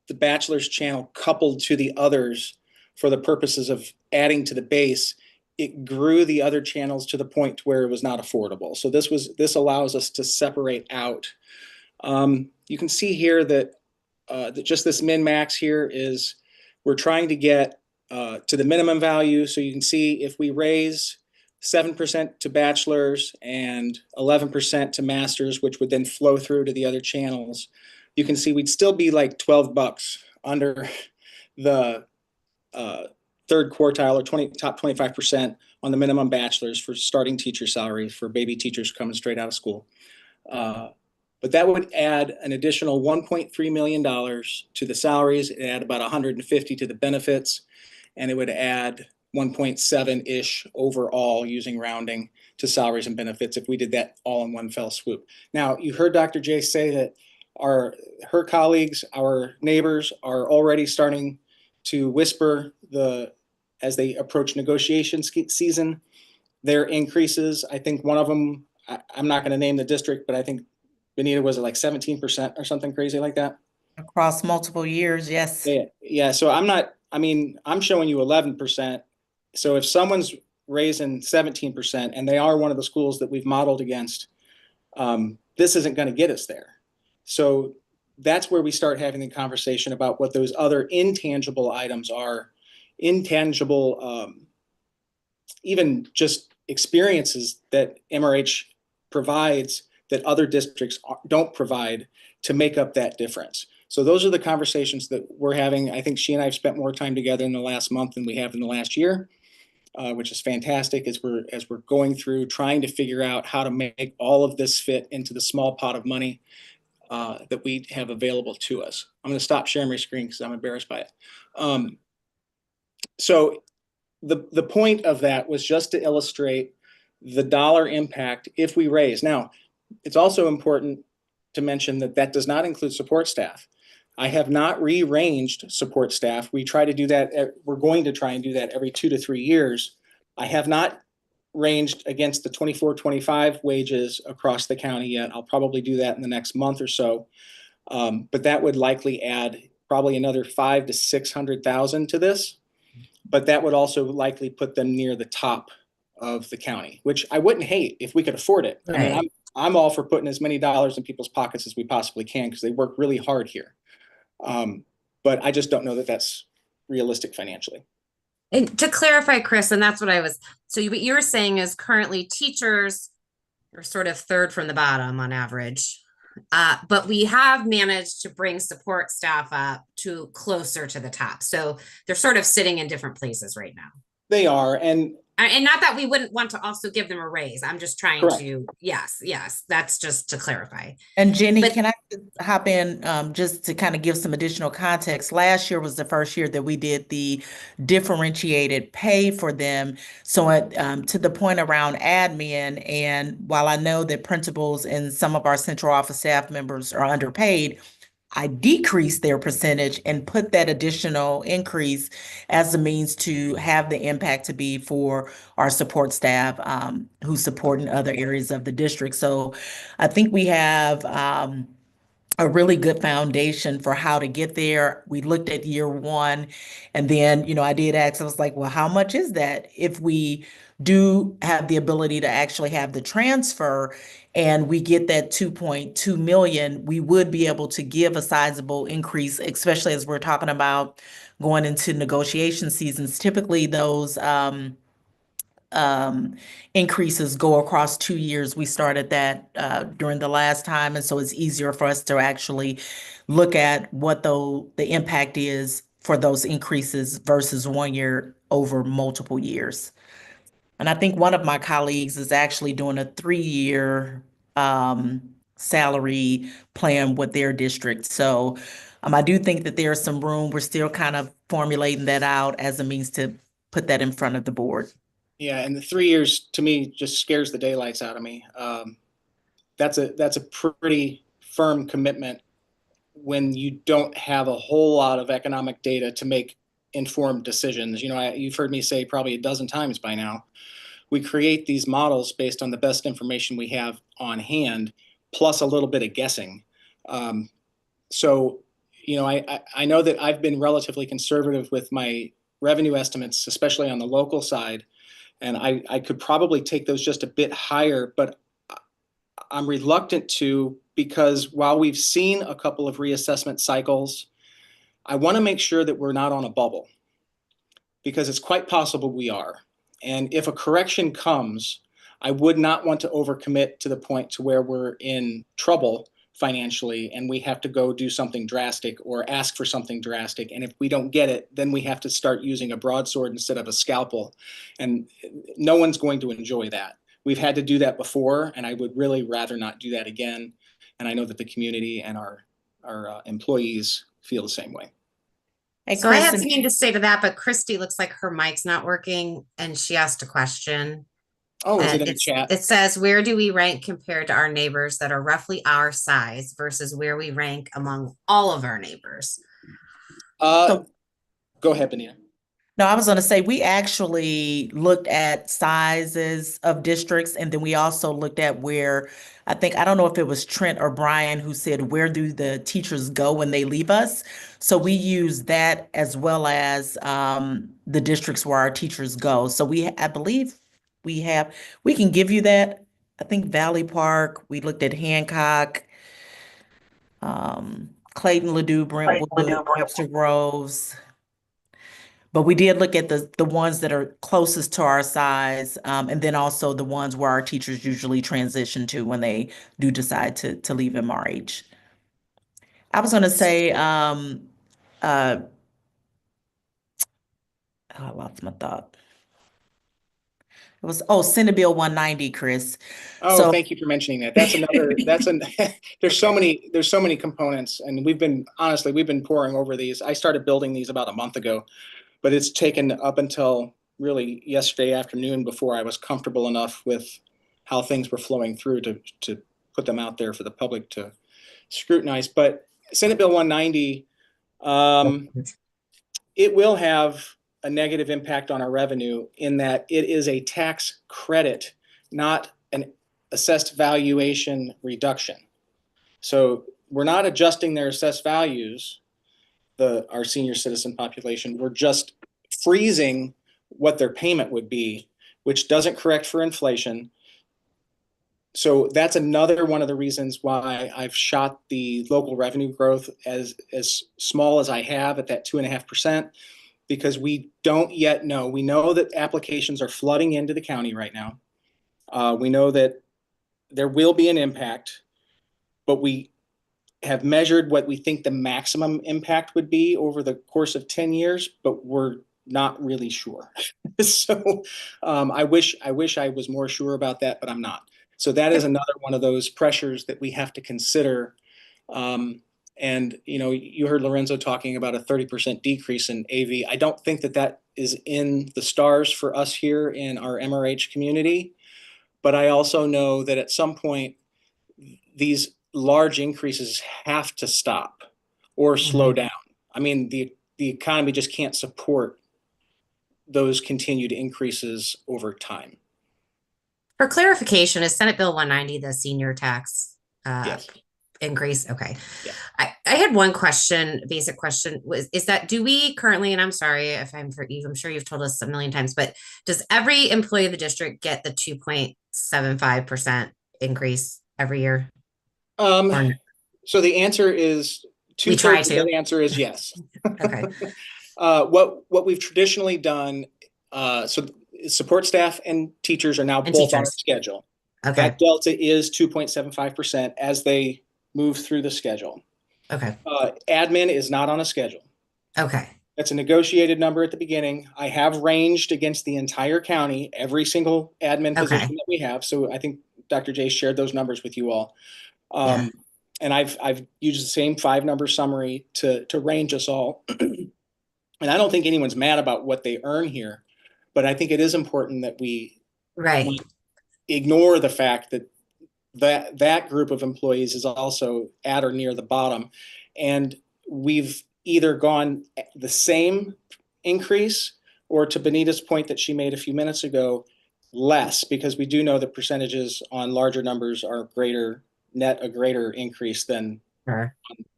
the bachelor's channel coupled to the others for the purposes of adding to the base, it grew the other channels to the point where it was not affordable. So this allows us to separate out. You can see here that just this min max here is we're trying to get to the minimum value. So you can see if we raise 7% to bachelor's and 11% to master's, which would then flow through to the other channels, you can see we'd still be like $12 under the third quartile or top 25% on the minimum bachelor's for starting teacher salaries for baby teachers coming straight out of school. But that would add an additional $1.3 million to the salaries. It add about 150 to the benefits, and it would add 1.7-ish overall using rounding to salaries and benefits if we did that all in one fell swoop. Now, you heard Dr. J say that her colleagues, our neighbors, are already starting to whisper as they approach negotiation season, their increases. I think one of them, I'm not going to name the district, but I think Benita, was it like 17% or something crazy like that? Across multiple years, yes. Yeah. So I'm showing you 11%. So if someone's raising 17% and they are one of the schools that we've modeled against, this isn't going to get us there. So that's where we start having the conversation about what those other intangible items are, even just experiences that MRH provides that other districts don't provide to make up that difference. So those are the conversations that we're having. I think she and I have spent more time together in the last month than we have in the last year, which is fantastic as we're going through trying to figure out how to make all of this fit into the small pot of money that we have available to us. I'm going to stop sharing my screen because I'm embarrassed by it. So the point of that was just to illustrate the dollar impact if we raise. Now, it's also important to mention that that does not include support staff. I have not rearranged support staff. We try to do that. We're going to try and do that every 2 to 3 years. I have not ranged against the 24-25 wages across the county yet. I'll probably do that in the next month or so. But that would likely add probably another 500,000 to 600,000 to this. But that would also likely put them near the top of the county, which I wouldn't hate if we could afford it. Right. I mean, I'm all for putting as many dollars in people's pockets as we possibly can because they work really hard here. But I just don't know that that's realistic financially. And to clarify, Chris, and that's what so what you're saying is currently teachers are sort of third from the bottom on average. But we have managed to bring support staff up to closer to the top. So they're sort of sitting in different places right now. They are. And not that we wouldn't want to also give them a raise. I'm just trying Correct. to, yes, that's just to clarify. And Jenny, But- can I hop in just to kind of give some additional context? Last year was the first year that we did the differentiated pay for them. So to the point around admin, and while I know that principals and some of our central office staff members are underpaid, I decrease their percentage and put that additional increase as a means to have the impact to be for our support staff who support in other areas of the district. So I think we have a really good foundation for how to get there. We looked at year one, and then, I did ask, I was like, well, how much is that? If we do have the ability to actually have the transfer and we get that 2.2 million, we would be able to give a sizable increase, especially as we're talking about going into negotiation seasons. Typically, those increases go across 2 years. We started that during the last time, and so it's easier for us to actually look at what the impact is for those increases versus 1 year over multiple years. And I think one of my colleagues is actually doing a 3-year salary plan with their district. So I do think that there's some room. We're still kind of formulating that out as a means to put that in front of the board. Yeah, and the 3 years to me just scares the daylights out of me. That's a pretty firm commitment when you don't have a whole lot of economic data to make informed decisions. You've heard me say probably a dozen times by now, we create these models based on the best information we have on hand, plus a little bit of guessing. So, I know that I've been relatively conservative with my revenue estimates, especially on the local side. And I could probably take those just a bit higher, but I'm reluctant to, because while we've seen a couple of reassessment cycles, I want to make sure that we're not on a bubble, because it's quite possible we are. And if a correction comes, I would not want to overcommit to the point to where we're in trouble financially and we have to go do something drastic or ask for something drastic. And if we don't get it, then we have to start using a broadsword instead of a scalpel. And no one's going to enjoy that. We've had to do that before, and I would really rather not do that again. And I know that the community and our employees feel the same way. Hey, So I had Kristen, something to say to that, but Christy looks like her mic's not working and she asked a question. Oh, is it And in the chat? it says, where do we rank compared to our neighbors that are roughly our size versus where we rank among all of our neighbors? Go ahead, Benita. No, I was going to say we actually looked at sizes of districts, and then we also looked at where I don't know if it was Trent or Brian who said, where do the teachers go when they leave us? So we use that as well as the districts where our teachers go. So I believe we can give you that. I think Valley Park, we looked at Hancock, Clayton, Ladue, Brentwood, Webster Groves. But we did look at the ones that are closest to our size, and then also the ones where our teachers usually transition to when they do decide to leave MRH. I was going to say, I lost my thought. It was, Senate Bill 190, Chris. Oh, thank you for mentioning that. That's another, there's so many components, and we've been poring over these. I started building these about a month ago. But it's taken up until really yesterday afternoon before I was comfortable enough with how things were flowing through to put them out there for the public to scrutinize. But Senate Bill 190, it will have a negative impact on our revenue in that it is a tax credit, not an assessed valuation reduction. So we're not adjusting their assessed values, our senior citizen population. We're just freezing what their payment would be, which doesn't correct for inflation. So that's another one of the reasons why I've shot the local revenue growth as small as I have at that 2.5%, because we don't yet know. We know that applications are flooding into the county right now. We know that there will be an impact, but we have measured what we think the maximum impact would be over the course of 10 years, but we're not really sure. So I wish I was more sure about that, but I'm not. So that is another one of those pressures that we have to consider. And you heard Lorenzo talking about a 30% decrease in AV. I don't think that is in the stars for us here in our MRH community, but I also know that at some point these large increases have to stop. or slow down. I mean, the economy just can't support those continued increases over time. For clarification, is Senate Bill 190 the senior tax Yes. increase? Okay. Yeah. I had one question, basic question is that do we currently, and I'm sorry if I'm for you, I'm sure you've told us a million times, but does every employee of the district get the 2.75% increase every year? So the answer is We try two-thirds to. of the answer is yes. Okay. What we've traditionally done, so support staff and teachers are now both on a schedule. Okay. That delta is 2.75% as they move through the schedule. Okay. Admin is not on a schedule. Okay. That's a negotiated number at the beginning. I have ranged against the entire county, every single admin position that we have. So I think Dr. J shared those numbers with you all. And I've used the same 5-number summary to range us all. And I don't think anyone's mad about what they earn here, but I think it is important that we ignore the fact that that group of employees is also at or near the bottom. And we've either gone the same increase or, to Benita's point that she made a few minutes ago, less, because we do know that percentages on larger numbers are a greater increase than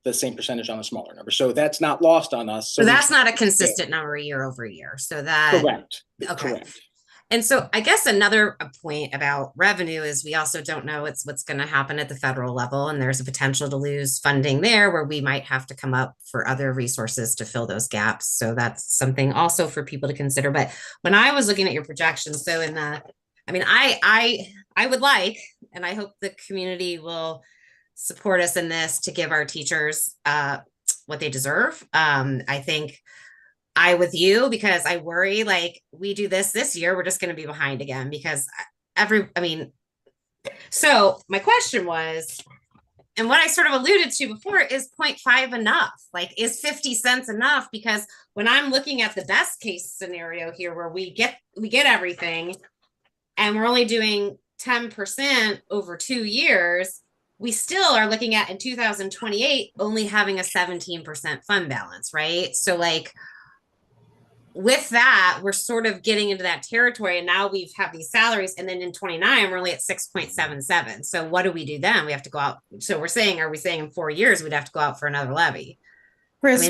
the same percentage on a smaller number. So that's not lost on us. So that's not a consistent number year over year. So that correct. Okay. Correct. And so I guess another point about revenue is we also don't know what's going to happen at the federal level. And there's a potential to lose funding there where we might have to come up for other resources to fill those gaps. So that's something also for people to consider. But when I was looking at your projections, so I would like, and I hope the community will support us in this, to give our teachers what they deserve. I think with you, because I worry, like, we do this year, we're just going to be behind again because so my question was, and what I sort of alluded to before, is 0.5 enough? Like, is 50 cents enough? Because when I'm looking at the best case scenario here, where we get everything and we're only doing 10% over 2 years, we still are looking at, in 2028, only having a 17% fund balance, right? So like, with that, we're sort of getting into that territory, and now we've had these salaries, and then in 29 we're only at 6.77. So what do we do then? We have to go out. So are we saying in 4 years we'd have to go out for another levy? Chris,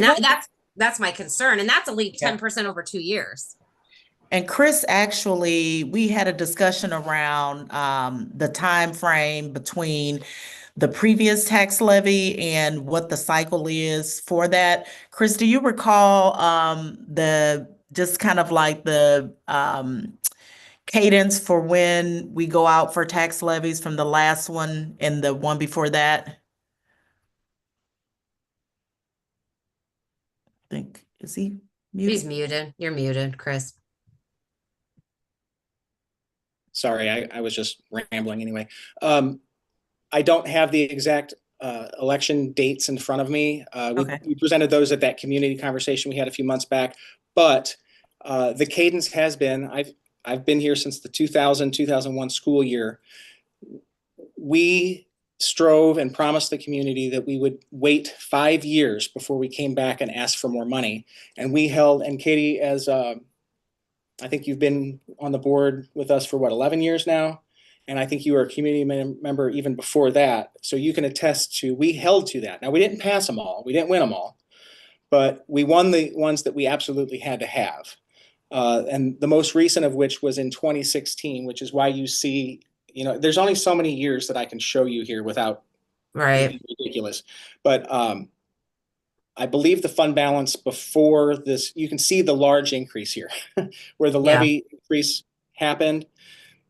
that's my concern, and that's only 10% over 2 years. And Chris, actually, we had a discussion around the time frame between the previous tax levy and what the cycle is for that. Chris, do you recall just kind of like the cadence for when we go out for tax levies from the last one and the one before that? I think, is he muted? He's muted. You're muted, Chris. Sorry, I was just rambling anyway. I don't have the exact election dates in front of me. We presented those at that community conversation we had a few months back, but the cadence has been, I've been here since the 2000-2001 school year. We strove and promised the community that we would wait 5 years before we came back and asked for more money. And we held, and Katie, as I think you've been on the board with us for 11 years now? And I think you were a community member even before that. So you can attest to, we held to that. Now, we didn't pass them all. We didn't win them all. But we won the ones that we absolutely had to have. And the most recent of which was in 2016, which is why you see, there's only so many years that I can show you here without being ridiculous. But I believe the fund balance before this, you can see the large increase here where the levy increase happened.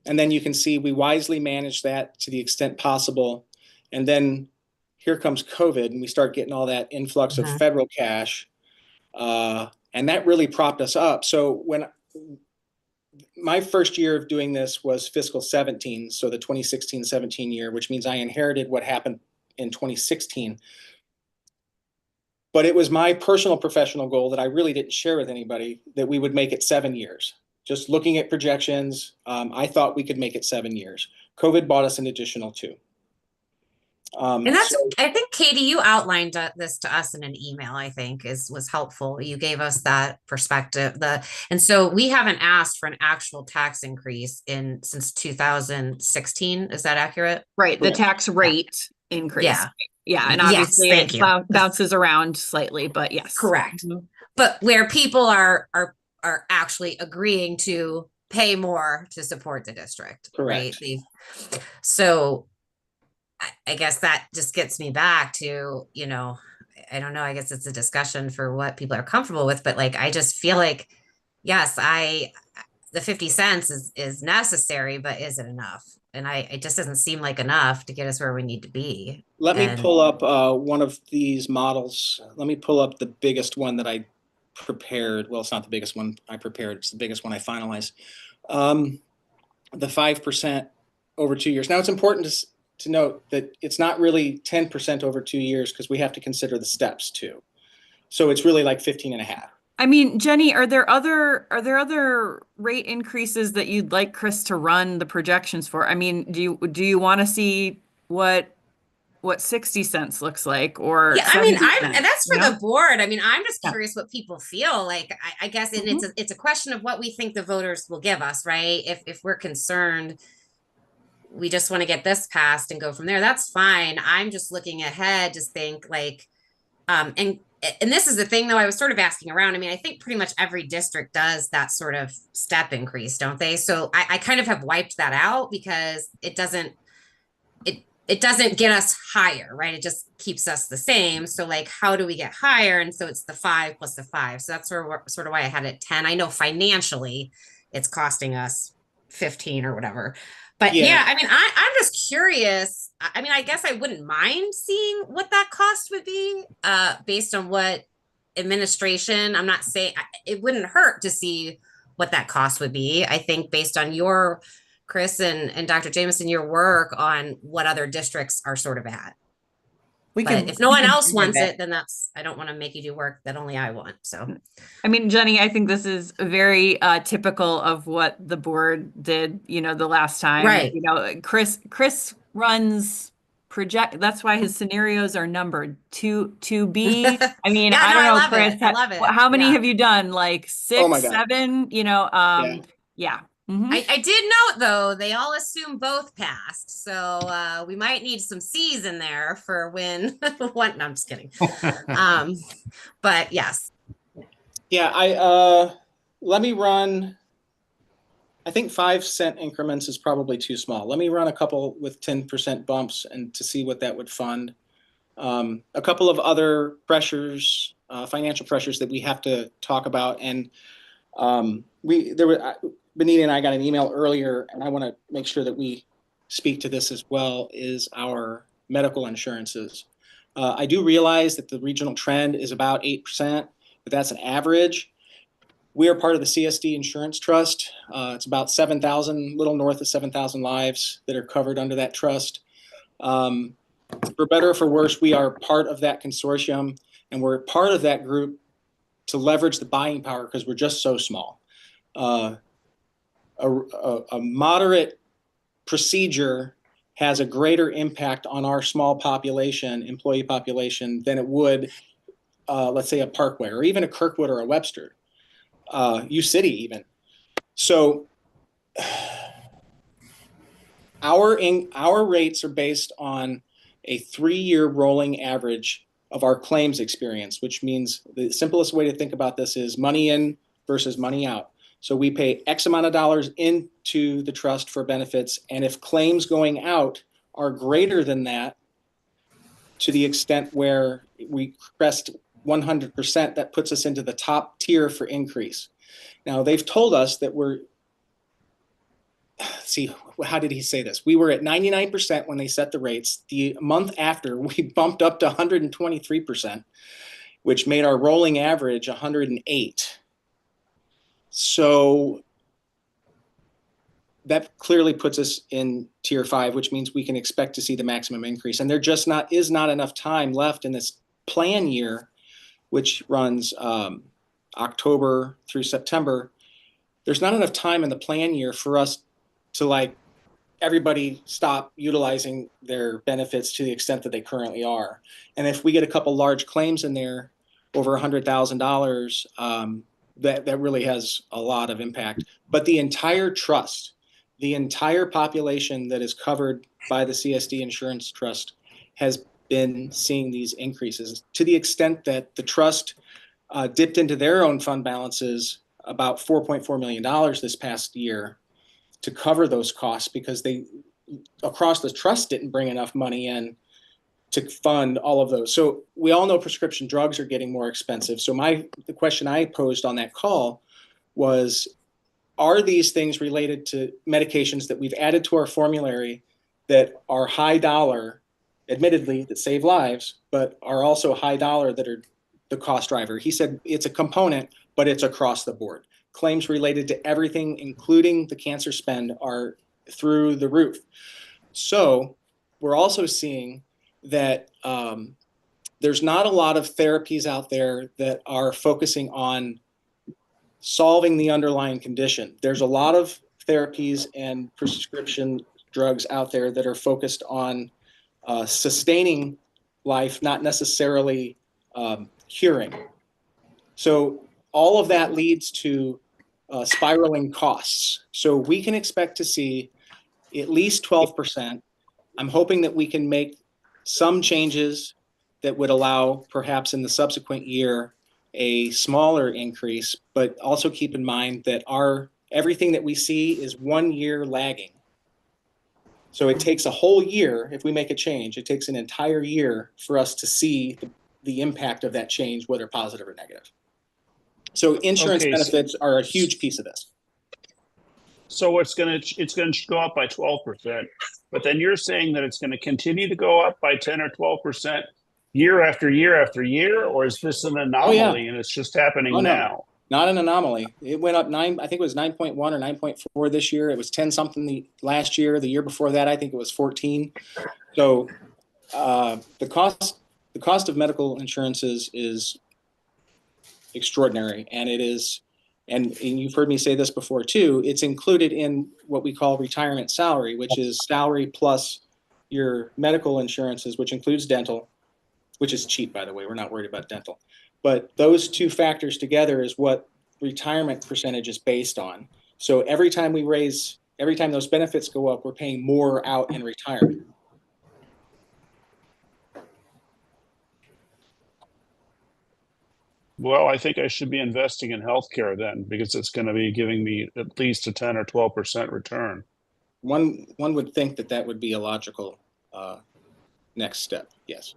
And then you can see we wisely managed that to the extent possible. And then here comes COVID, and we start getting all that influx of federal cash. And that really propped us up. So when my first year of doing this was fiscal 17, so the 2016-17 year, which means I inherited what happened in 2016. But it was my personal professional goal that I really didn't share with anybody, that we would make it 7 years. Just looking at projections, I thought we could make it 7 years. COVID bought us an additional 2. And that's, So I think, Katie, you outlined this to us in an email, I think was helpful. You gave us that perspective. And so we haven't asked for an actual tax increase since 2016. Is that accurate? Right, the correct. tax rate increase. Yeah. Yeah, and Yes, obviously thank it you. bounces around slightly, but yes. Correct. Mhm. But where people are actually agreeing to pay more to support the district, right? Correct. So I guess that just gets me back to, I don't know, I guess it's a discussion for what people are comfortable with, but like, I just feel like, yes, the 50 cents is necessary, but is it enough? And it just doesn't seem like enough to get us where we need to be. Let me And pull up one of these models. Let me pull up the biggest one that I prepared. Well, it's not the biggest one I prepared. It's the biggest one I finalized. The 5% over 2 years. Now, it's important to note that it's not really 10% over 2 years because we have to consider the steps too. So it's really like 15 and a half. I mean, Jenny, are there other rate increases that you'd like Chris to run the projections for? I mean, do you want to see what 60 cents looks like, or yeah, I mean, 70 and cents, that's for the board. I mean, I'm just Yeah. curious what people feel like. I guess, and it's a question of what we think the voters will give us, right? If we're concerned, we just want to get this passed and go from there. That's fine. I'm just looking ahead to think like, and this is the thing though, I was sort of asking around. I mean, I think pretty much every district does that sort of step increase, don't they? So I kind of have wiped that out because it doesn't get us higher, right? It just keeps us the same. So like, how do we get higher? And so it's the 5 plus the 5. So that's sort of why I had it 10. I know financially it's costing us 15 or whatever. But yeah, I mean, I'm just curious. I mean, I guess I wouldn't mind seeing what that cost would be based on what administration, I'm not saying it wouldn't hurt to see what that cost would be. I think based on your Chris and Dr. Jameson, your work on what other districts are sort of at. But if no one else wants it, then I don't want to make you do work that only I want. So, I mean, Jenny, I think this is very typical of what the board did, the last time. Right. Chris runs project. That's why his scenarios are numbered to be. I mean, Yeah, I no, don't I know, love Chris. it. I love it. How many Yeah. have you done? Like 6, Oh my God. 7? Yeah. Mhm. I did note though, they all assume both passed. So we might need some C's in there for when what no, I'm just kidding. But yes. Yeah, let me run. I think 5-cent increments is probably too small. Let me run a couple with 10% bumps and to see what that would fund. A couple of other pressures, financial pressures that we have to talk about. And Benita and I got an email earlier, and I want to make sure that we speak to this as well, is our medical insurances. I do realize that the regional trend is about 8%, but that's an average. We are part of the CSD Insurance Trust. It's about 7,000, little north of 7,000 lives that are covered under that trust. For better or for worse, we are part of that consortium, and we're part of that group to leverage the buying power because we're just so small. A moderate procedure has a greater impact on our small population, employee population, than it would, let's say, a Parkway or even a Kirkwood or a Webster, U-City even. So our rates are based on a 3-year rolling average of our claims experience, which means the simplest way to think about this is money in versus money out. So we pay X amount of dollars into the trust for benefits, and if claims going out are greater than that, to the extent where we crest 100%, that puts us into the top tier for increase. Now, they've told us that how did he say this? We were at 99% when they set the rates. The month after, we bumped up to 123%, which made our rolling average 108. So that clearly puts us in tier 5, which means we can expect to see the maximum increase. And there just is not enough time left in this plan year, which runs October through September. There's not enough time in the plan year for us to everybody stop utilizing their benefits to the extent that they currently are. And if we get a couple large claims in there over $100,000, that really has a lot of impact. But the entire trust, the entire population that is covered by the CSD Insurance Trust has been seeing these increases to the extent that the trust dipped into their own fund balances about $4.4 million this past year to cover those costs, because they, across the trust, didn't bring enough money in to fund all of those. So we all know prescription drugs are getting more expensive. So the question I posed on that call was, are these things related to medications that we've added to our formulary that are high dollar, admittedly, that save lives, but are also high dollar, that are the cost driver? He said it's a component, but it's across the board. Claims related to everything, including the cancer spend, are through the roof. So we're also seeing that there's not a lot of therapies out there that are focusing on solving the underlying condition. There's a lot of therapies and prescription drugs out there that are focused on sustaining life, not necessarily curing. So all of that leads to spiraling costs. So we can expect to see at least 12%. I'm hoping that we can make some changes that would allow, perhaps in the subsequent year, a smaller increase, but also keep in mind that everything that we see is 1 year lagging. So it takes a whole year. If we make a change, it takes an entire year for us to see the impact of that change, whether positive or negative. So insurance benefits are a huge piece of this. So it's going to go up by 12%, but then you're saying that it's going to continue to go up by 10 or 12% year after year after year, or is this an anomaly and it's just happening now? Not an anomaly. It went up I think it was 9.1 or 9.4 this year. It was 10 something last year. The year before that, I think it was 14. So the cost of medical insurances is extraordinary, and it is, and you've heard me say this before too, it's included in what we call retirement salary, which is salary plus your medical insurances, which includes dental, which is cheap, by the way. We're not worried about dental. But those two factors together is what retirement percentage is based on. So every time those benefits go up, we're paying more out in retirement. Well, I think I should be investing in healthcare then, because it's going to be giving me at least a 10 or 12% return. One would think that would be a logical next step. Yes.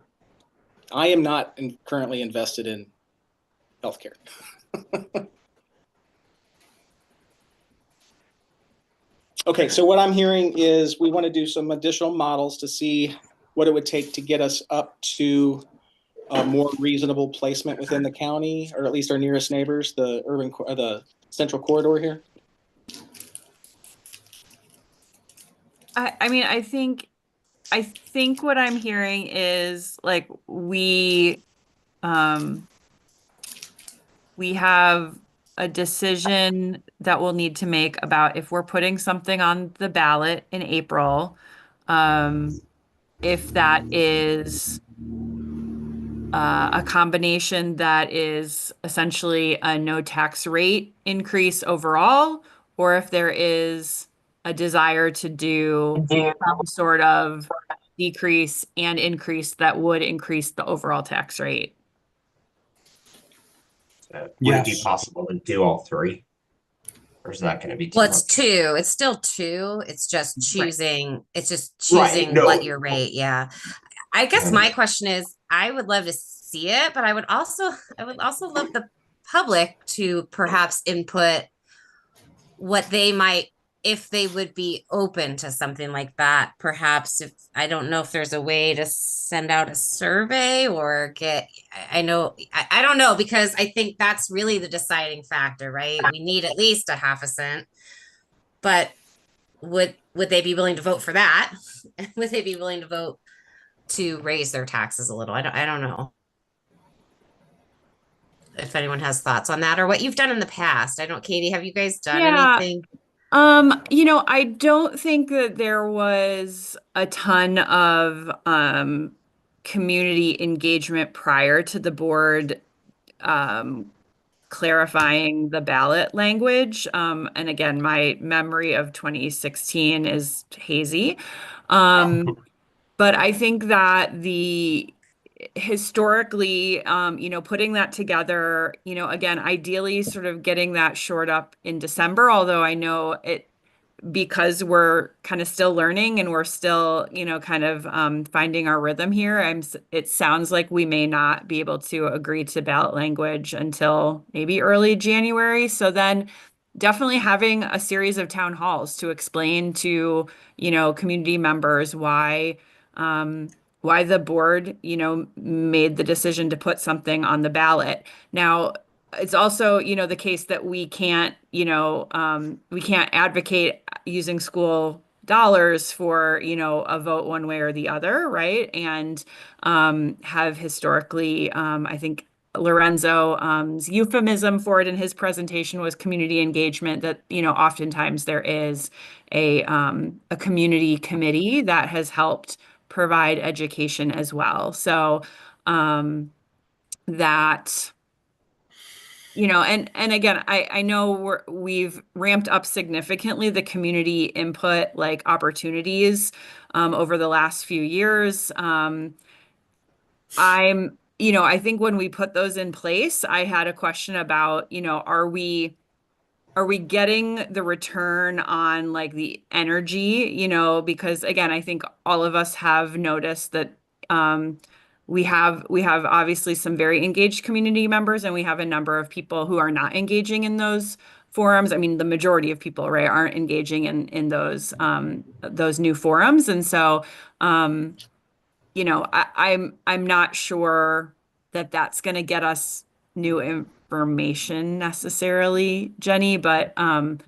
I am not currently invested in healthcare. Okay, so what I'm hearing is we want to do some additional models to see what it would take to get us up to a more reasonable placement within the county, or at least our nearest neighbors, the central corridor here. I mean, I think what I'm hearing is, like, we have a decision that we'll need to make about if we're putting something on the ballot in April, if that is a combination that is essentially a no tax rate increase overall, or if there is a desire to do some sort of decrease and increase that would increase the overall tax rate. Would it be possible to do all three? Or is that going to be too Well, it's much? two. It's still two. It's just choosing. It's just choosing what your rate. Yeah. I guess my question is, I would love to see it, but I would also love the public to perhaps input what they might, if they would be open to something like that. Perhaps, if I don't know if there's a way to send out a survey or I don't know, because I think that's really the deciding factor, right? We need at least a half a cent, but would they be willing to vote for that? Would they be willing to vote to raise their taxes a little? I don't know if anyone has thoughts on that, or what you've done in the past. Katie, have you guys done anything? I don't think that there was a ton of community engagement prior to the board um, clarifying the ballot language. And again, my memory of 2016 is hazy. But I think that the historically, putting that together, again, ideally sort of getting that shored up in December, although I know it because we're kind of still learning and we're still, kind of finding our rhythm here. It sounds like we may not be able to agree to ballot language until maybe early January. So then definitely having a series of town halls to explain to, community members why the board, made the decision to put something on the ballot. Now, it's also, the case that we can't advocate using school dollars for, a vote one way or the other, right? And have historically, I think Lorenzo's euphemism for it in his presentation was community engagement, that, oftentimes there is a community committee that has helped provide education as well. So that and again, I know we've ramped up significantly the community input like opportunities over the last few years. I think when we put those in place, I had a question about, are we getting the return on like the energy, because again, I think all of us have noticed that we have obviously some very engaged community members, and we have a number of people who are not engaging in those forums. I mean, the majority of people, right, aren't engaging in those new forums. And so I'm not sure that that's going to get us new information necessarily, Jenny, but I'm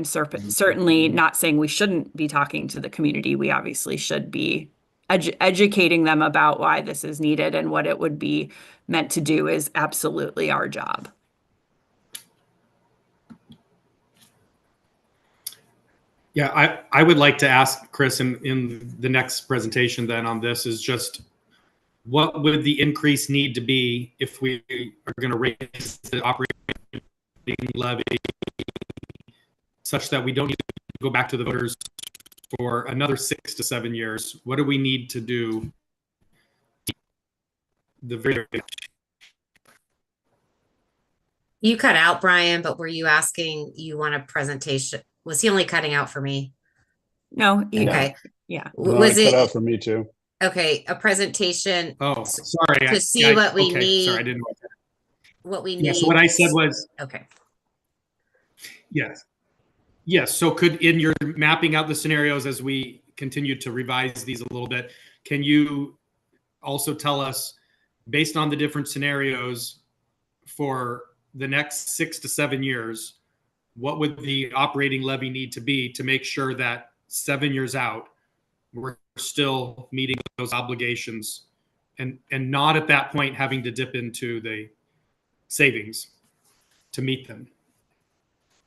certainly not saying we shouldn't be talking to the community. We obviously should be educating them about why this is needed and what it would be meant to do is absolutely our job. Yeah, I would like to ask Chris in the next presentation then on this is just what would the increase need to be if we are going to raise the operating levy such that we don't need to go back to the voters for another 6 to 7 years? What do we need to do? You cut out, Brian, but were you asking you want a presentation? Was he only cutting out for me? No. Okay. Yeah. No, Was it it cut out for me too? okay? A presentation. Oh, sorry. To see what we okay, need. Sorry, I didn't. What we need. Yeah. So what I said was. Okay. Yes. Yes. So in your mapping out the scenarios as we continue to revise these a little bit, can you also tell us, based on the different scenarios for the next 6 to 7 years, what would the operating levy need to be to make sure that 7 years out, we're still meeting those obligations and not at that point having to dip into the savings to meet them?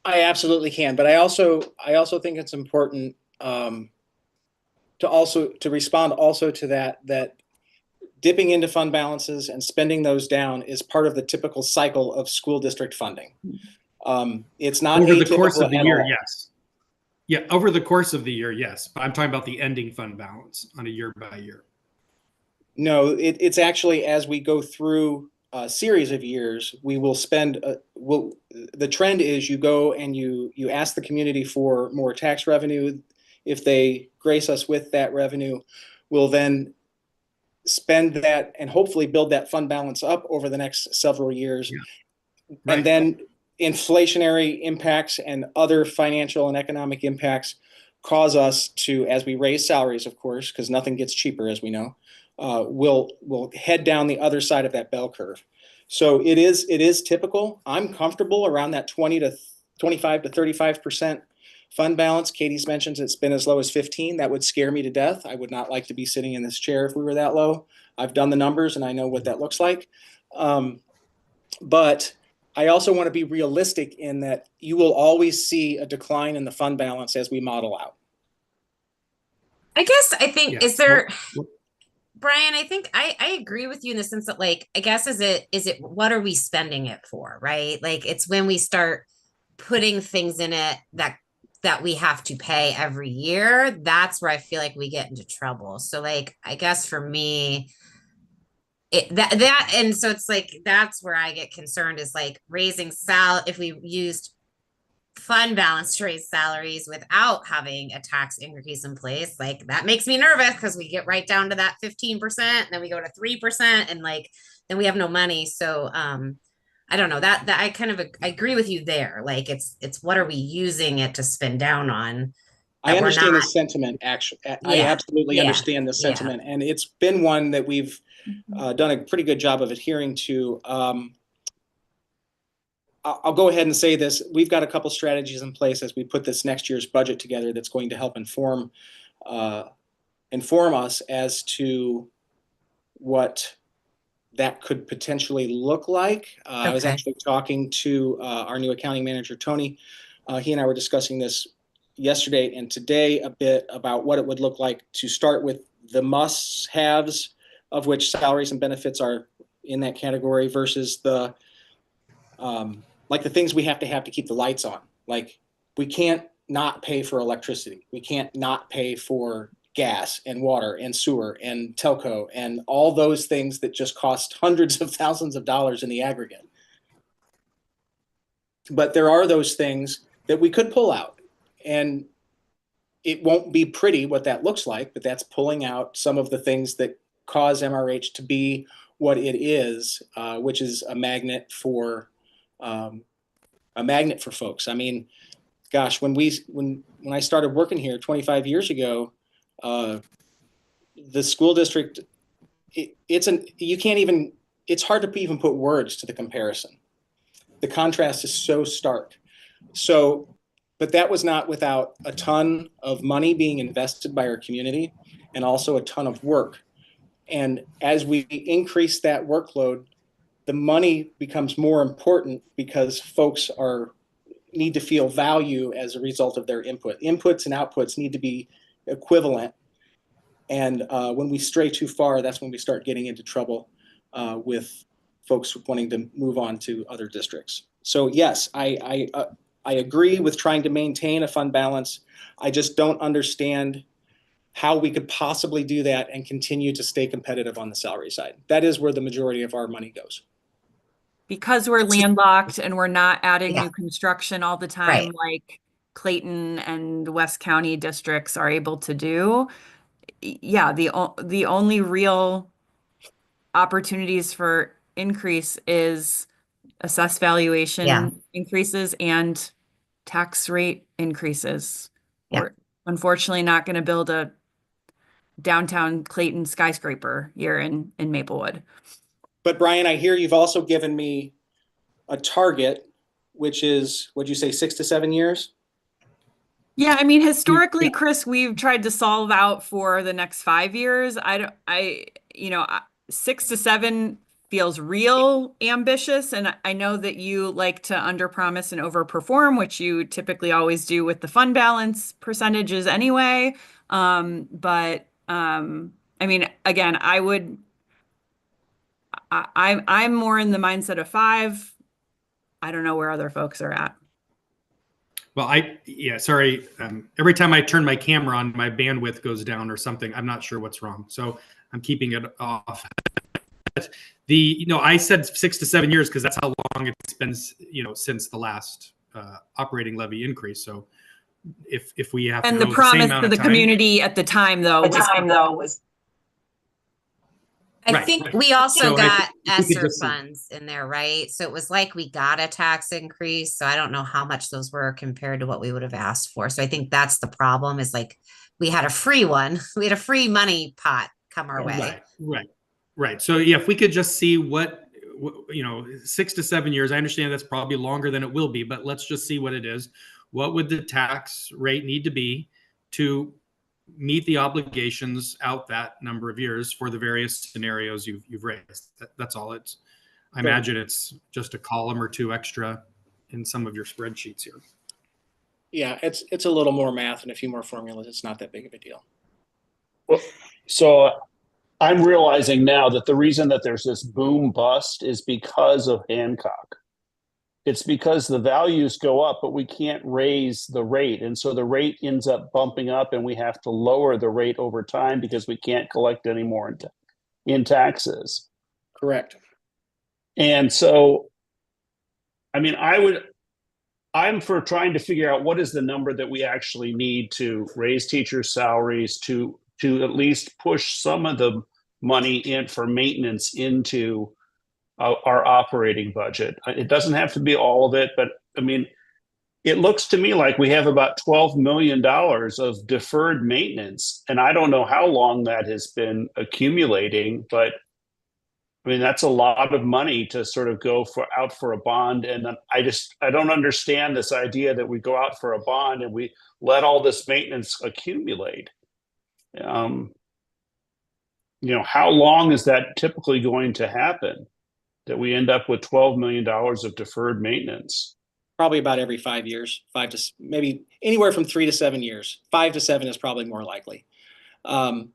I absolutely can, but I also think it's important to respond also to that dipping into fund balances and spending those down is part of the typical cycle of school district funding. It's not over the course of the year, all. yes. Yeah, over the course of the year, yes. But I'm talking about the ending fund balance on a year by year. No, it's actually as we go through a series of years, we will spend. The trend is you go and you ask the community for more tax revenue. If they grace us with that revenue, we'll then spend that and hopefully build that fund balance up over the next several years. Yeah. Right. And then inflationary impacts and other financial and economic impacts cause us to, as we raise salaries, of course, because nothing gets cheaper, as we know, we'll head down the other side of that bell curve. So it is typical. I'm comfortable around that 25 to 35% fund balance. Katie's mentions it's been as low as 15. That would scare me to death. I would not like to be sitting in this chair if we were that low. I've done the numbers and I know what that looks like. But I also want to be realistic in that you will always see a decline in the fund balance as we model out. I guess I think, Yeah. is there, Well, Brian, I think I agree with you in the sense that, like, I guess is it what are we spending it for, right? Like, it's when we start putting things in it that we have to pay every year, that's where I feel like we get into trouble. So, like, I guess for me, and so it's like that's where I get concerned, is like raising if we used fund balance to raise salaries without having a tax increase in place, like that makes me nervous, because we get right down to that 15%, and then we go to 3%, and like then we have no money. So I don't know, that I kind of I agree with you there. Like, it's what are we using it to spend down on? I That we're understand the not. sentiment, actually. I Yeah, absolutely yeah, understand the yeah. sentiment. And it's been one that we've done a pretty good job of adhering to. I'll go ahead and say this. We've got a couple strategies in place as we put this next year's budget together that's going to help inform us as to what that could potentially look like. I was Okay. actually talking to our new accounting manager, Tony. He and I were discussing this yesterday and today a bit about what it would look like to start with the must-haves, of which salaries and benefits are in that category, versus the like the things we have to keep the lights on. Like, we can't not pay for electricity. We can't not pay for gas and water and sewer and telco and all those things that just cost hundreds of thousands of dollars in the aggregate. But there are those things that we could pull out, and it won't be pretty what that looks like, but that's pulling out some of the things that cause MRH to be what it is, which is a magnet for folks. I mean, gosh, when I started working here 25 years ago, the school district, it's hard to even put words to the comparison. The contrast is so stark. So, but that was not without a ton of money being invested by our community, and also a ton of work. And as we increase that workload, the money becomes more important, because folks need to feel value as a result of their input. Inputs and outputs need to be equivalent. And when we stray too far, that's when we start getting into trouble with folks wanting to move on to other districts. So yes, I agree with trying to maintain a fund balance. I just don't understand how we could possibly do that and continue to stay competitive on the salary side. That is where the majority of our money goes. Because we're landlocked and we're not adding Yeah. new construction all the time, Right. like Clayton and West County districts are able to do. Yeah, the only real opportunities for increase is assessed valuation Yeah. increases and tax rate increases. Yeah. We're unfortunately not going to build a downtown Clayton skyscraper here in Maplewood. But Brian, I hear you've also given me a target, which is, what'd you say, 6 to 7 years? Yeah, I mean, historically, Yeah. Chris, we've tried to solve out for the next 5 years. 6 to 7 feels real ambitious, and I know that you like to underpromise and overperform, which you typically always do with the fund balance percentages anyway. But I mean, again, I'm more in the mindset of 5. I don't know where other folks are at. Well, sorry. Every time I turn my camera on, my bandwidth goes down or something. I'm not sure what's wrong. So I'm keeping it off. I said 6 to 7 years because that's how long it's been, since the last operating levy increase. So if we have And to the go promise the same amount to the of time, community at the time, though, was I Right, think right. we also So got if we could ESSER just see- funds in there, right? So it was like we got a tax increase. So I don't know how much those were compared to what we would have asked for. So I think that's the problem, is like we had a free one. We had a free money pot come our way. Right. So yeah, if we could just see what 6 to 7 years, I understand that's probably longer than it will be, but let's just see what it is. What would the tax rate need to be to meet the obligations out that number of years for the various scenarios you've raised? That's all. I imagine it's just a column or two extra in some of your spreadsheets here. Yeah, it's a little more math and a few more formulas. It's not that big of a deal. Well, so I'm realizing now that the reason that there's this boom bust is because of Hancock. It's because the values go up, but we can't raise the rate. And so the rate ends up bumping up and we have to lower the rate over time because we can't collect any more in taxes. Correct. And so, I mean, I'm for trying to figure out what is the number that we actually need to raise teachers' salaries to at least push some of the money in for maintenance into our operating budget. It doesn't have to be all of it, but I mean, it looks to me like we have about $12 million of deferred maintenance. And I don't know how long that has been accumulating, but I mean, that's a lot of money to sort of go out for a bond. And I don't understand this idea that we go out for a bond and we let all this maintenance accumulate. You know, how long is that typically going to happen that we end up with $12 million of deferred maintenance? Probably about every 5 years, maybe anywhere from 3 to 7 years. 5 to 7 is probably more likely. And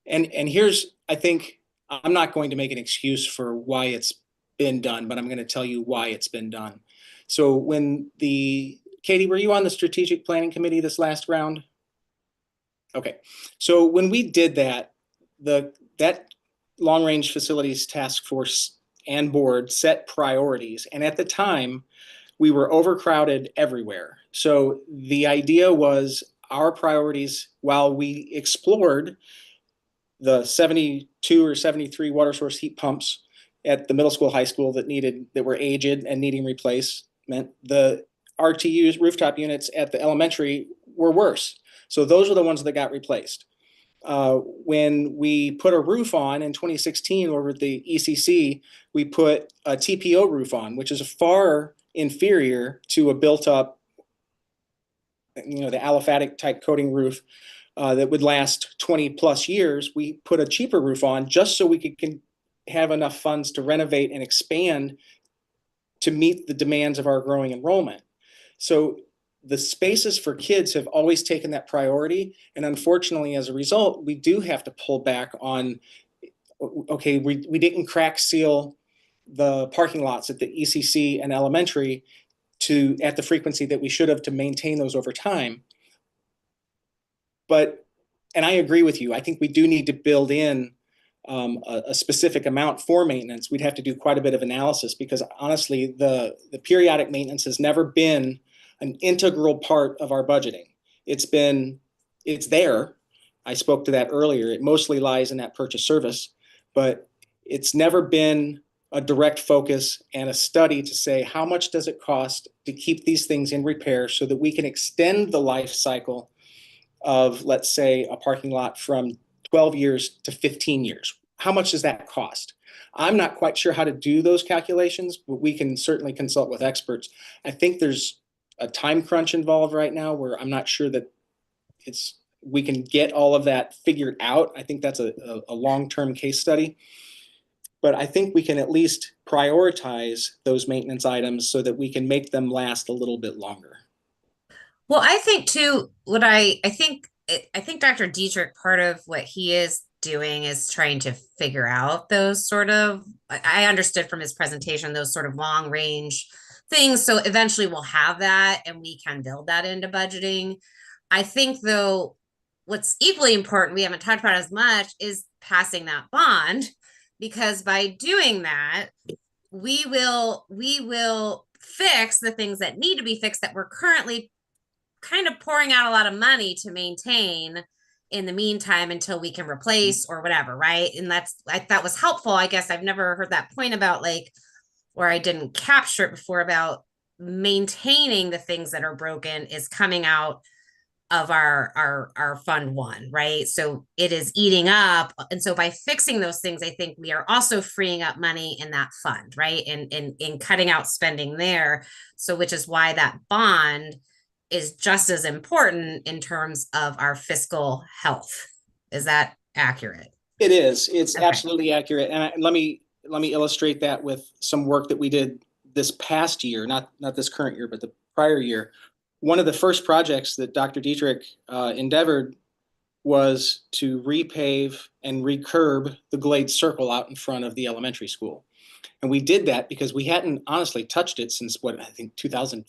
here's, I think, I'm not going to make an excuse for why it's been done, but I'm going to tell you why it's been done. So Katie, were you on the strategic planning committee this last round? Okay. So when we did that, that long range facilities task force and board set priorities. And at the time, we were overcrowded everywhere. So the idea was our priorities, while we explored the 72 or 73 water source heat pumps at the middle school, high school that were aged and needing replacement, the RTUs, rooftop units at the elementary, were worse. So those are the ones that got replaced. When we put a roof on in 2016 over at the ECC, we put a TPO roof on, which is far inferior to a built-up, you know, the aliphatic type coating roof that would last 20 plus years. We put a cheaper roof on just so we could have enough funds to renovate and expand to meet the demands of our growing enrollment. So the spaces for kids have always taken that priority. And unfortunately, as a result, we do have to pull back on, okay, we didn't crack seal the parking lots at the ECC and elementary at the frequency that we should have to maintain those over time. And I agree with you. I think we do need to build in a specific amount for maintenance. We'd have to do quite a bit of analysis because honestly, the periodic maintenance has never been an integral part of our budgeting. It's there. I spoke to that earlier. It mostly lies in that purchase service, but it's never been a direct focus and a study to say how much does it cost to keep these things in repair so that we can extend the life cycle of, let's say, a parking lot from 12 years to 15 years. How much does that cost? I'm not quite sure how to do those calculations, but we can certainly consult with experts. I think there's a time crunch involved right now where I'm not sure that we can get all of that figured out. I think that's a long-term case study. But I think we can at least prioritize those maintenance items so that we can make them last a little bit longer. Well, I think too, I think Dr. Dietrich, part of what he is doing is trying to figure out those sort of, I understood from his presentation, those sort of long range things. So eventually we'll have that and we can build that into budgeting. I think though, what's equally important, we haven't talked about as much, is passing that bond, because by doing that, we will fix the things that need to be fixed that we're currently kind of pouring out a lot of money to maintain in the meantime until we can replace or whatever, right? And that was helpful. I guess I've never heard that point about or I didn't capture it before, about maintaining the things that are broken is coming out of our fund one, right? So it is eating up. And so by fixing those things, I think we are also freeing up money in that fund, right? And in cutting out spending there. So which is why that bond is just as important in terms of our fiscal health. Is that accurate? It is. It's okay. Absolutely accurate. And let me let me illustrate that with some work that we did this past year, not this current year, but the prior year. One of the first projects that Dr. Dietrich endeavored was to repave and recurb the Glade Circle out in front of the elementary school. And we did that because we hadn't honestly touched it since I think 2004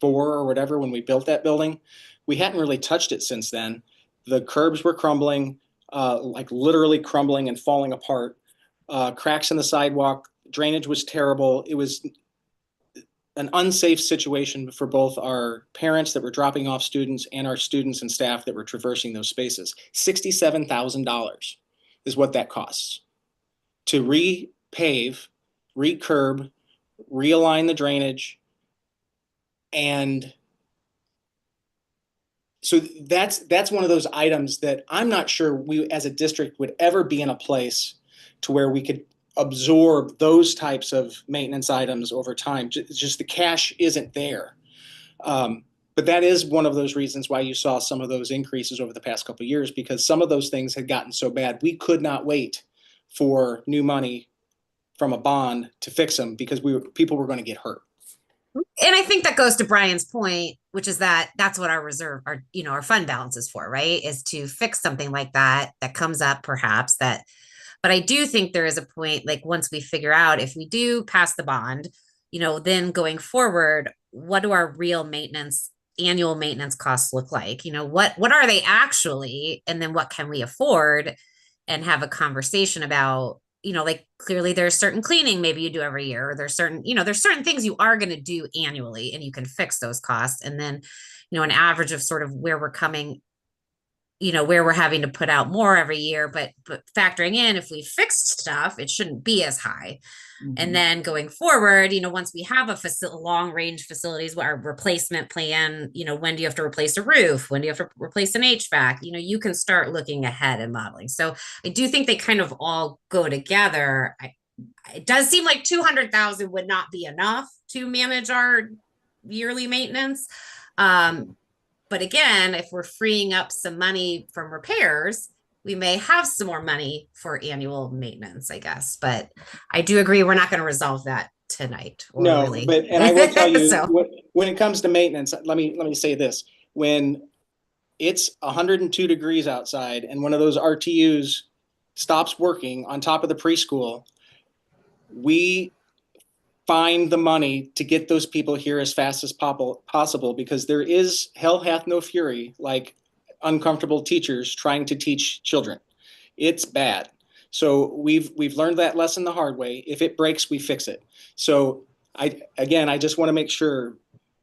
or whatever, when we built that building. We hadn't really touched it since then. The curbs were crumbling, like literally crumbling and falling apart. Cracks in the sidewalk, drainage was terrible. It was an unsafe situation for both our parents that were dropping off students and our students and staff that were traversing those spaces. $67,000 is what that costs to repave, recurb, realign the drainage. And so that's one of those items that I'm not sure we as a district would ever be in a place to where we could absorb those types of maintenance items over time. Just the cash isn't there. But that is one of those reasons why you saw some of those increases over the past couple of years, because some of those things had gotten so bad we could not wait for new money from a bond to fix them, because people were going to get hurt. And I think that goes to Brian's point, which is that's what our reserve, our fund balance is for, right? Is to fix something like that comes up perhaps that. But I do think there is a point, like once we figure out if we do pass the bond, then going forward, what do our real annual maintenance costs look like? What are they actually? And then what can we afford, and have a conversation about, like clearly there's certain cleaning maybe you do every year, or there's certain things you are going to do annually and you can fix those costs. And then, an average of sort of where we're coming, where we're having to put out more every year, but factoring in if we fixed stuff, it shouldn't be as high. Mm-hmm. And then going forward, once we have a long range facilities, our replacement plan, when do you have to replace a roof? When do you have to replace an HVAC? You can start looking ahead and modeling. So I do think they kind of all go together. It does seem like 200,000 would not be enough to manage our yearly maintenance. But again, if we're freeing up some money from repairs, we may have some more money for annual maintenance, I guess. But I do agree, we're not going to resolve that tonight. No, really. and I will tell you, So. when it comes to maintenance, let me say this. When it's 102 degrees outside and one of those RTUs stops working on top of the preschool, we find the money to get those people here as fast as possible, because there is hell hath no fury like uncomfortable teachers trying to teach children. It's bad. So we've learned that lesson the hard way. If it breaks, we fix it. So I just want to make sure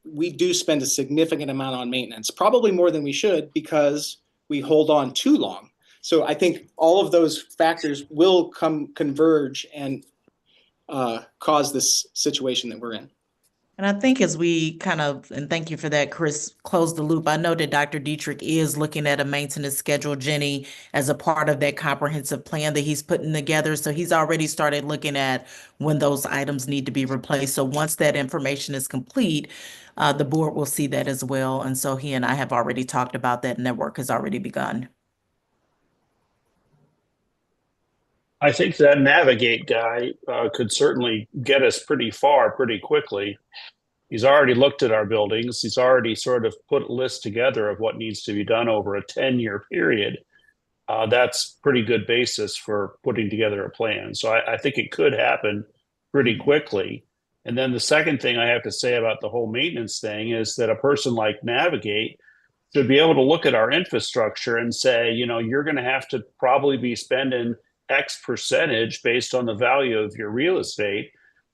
we do spend a significant amount on maintenance, probably more than we should, because we hold on too long. So I think all of those factors will converge and cause this situation that we're in. And I think as we and thank you for that, Chris, close the loop. I know that Dr. Dietrich is looking at a maintenance schedule, Jenny, as a part of that comprehensive plan that he's putting together. So he's already started looking at when those items need to be replaced. So once that information is complete, the board will see that as well. And so he and I have already talked about that, and that work has already begun. I think that Navigate guy could certainly get us pretty far pretty quickly. He's already looked at our buildings. He's already sort of put a list together of what needs to be done over a 10-year period. That's pretty good basis for putting together a plan. So I think it could happen pretty quickly. And then the second thing I have to say about the whole maintenance thing is that a person like Navigate should be able to look at our infrastructure and say, you're going to have to probably be spending X percentage based on the value of your real estate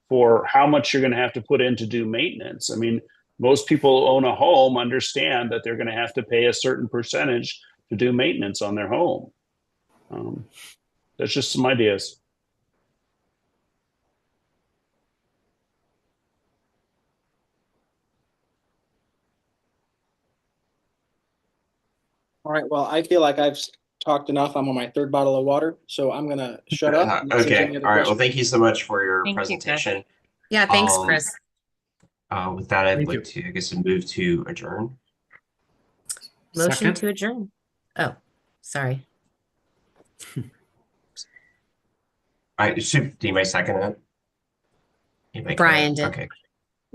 for how much you're going to have to put in to do maintenance. I mean, most people who own a home understand that they're going to have to pay a certain percentage to do maintenance on their home. That's just some ideas. All right, well, I feel like I've talked enough. I'm on my third bottle of water, so I'm going to shut up. Okay. All right. Well, thank you so much for your presentation. Yeah, thanks, Chris. With that, I'd like to, I guess, move to adjourn. Motion to adjourn. Oh, sorry. Do you mind second it? Anybody Brian can? did. Okay.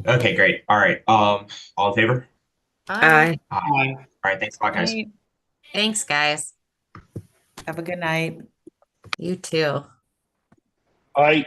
Okay, great. All right. All in favor? Aye. Aye. Aye. All right, thanks a lot, guys. Right. Thanks, guys. Have a good night. You too. I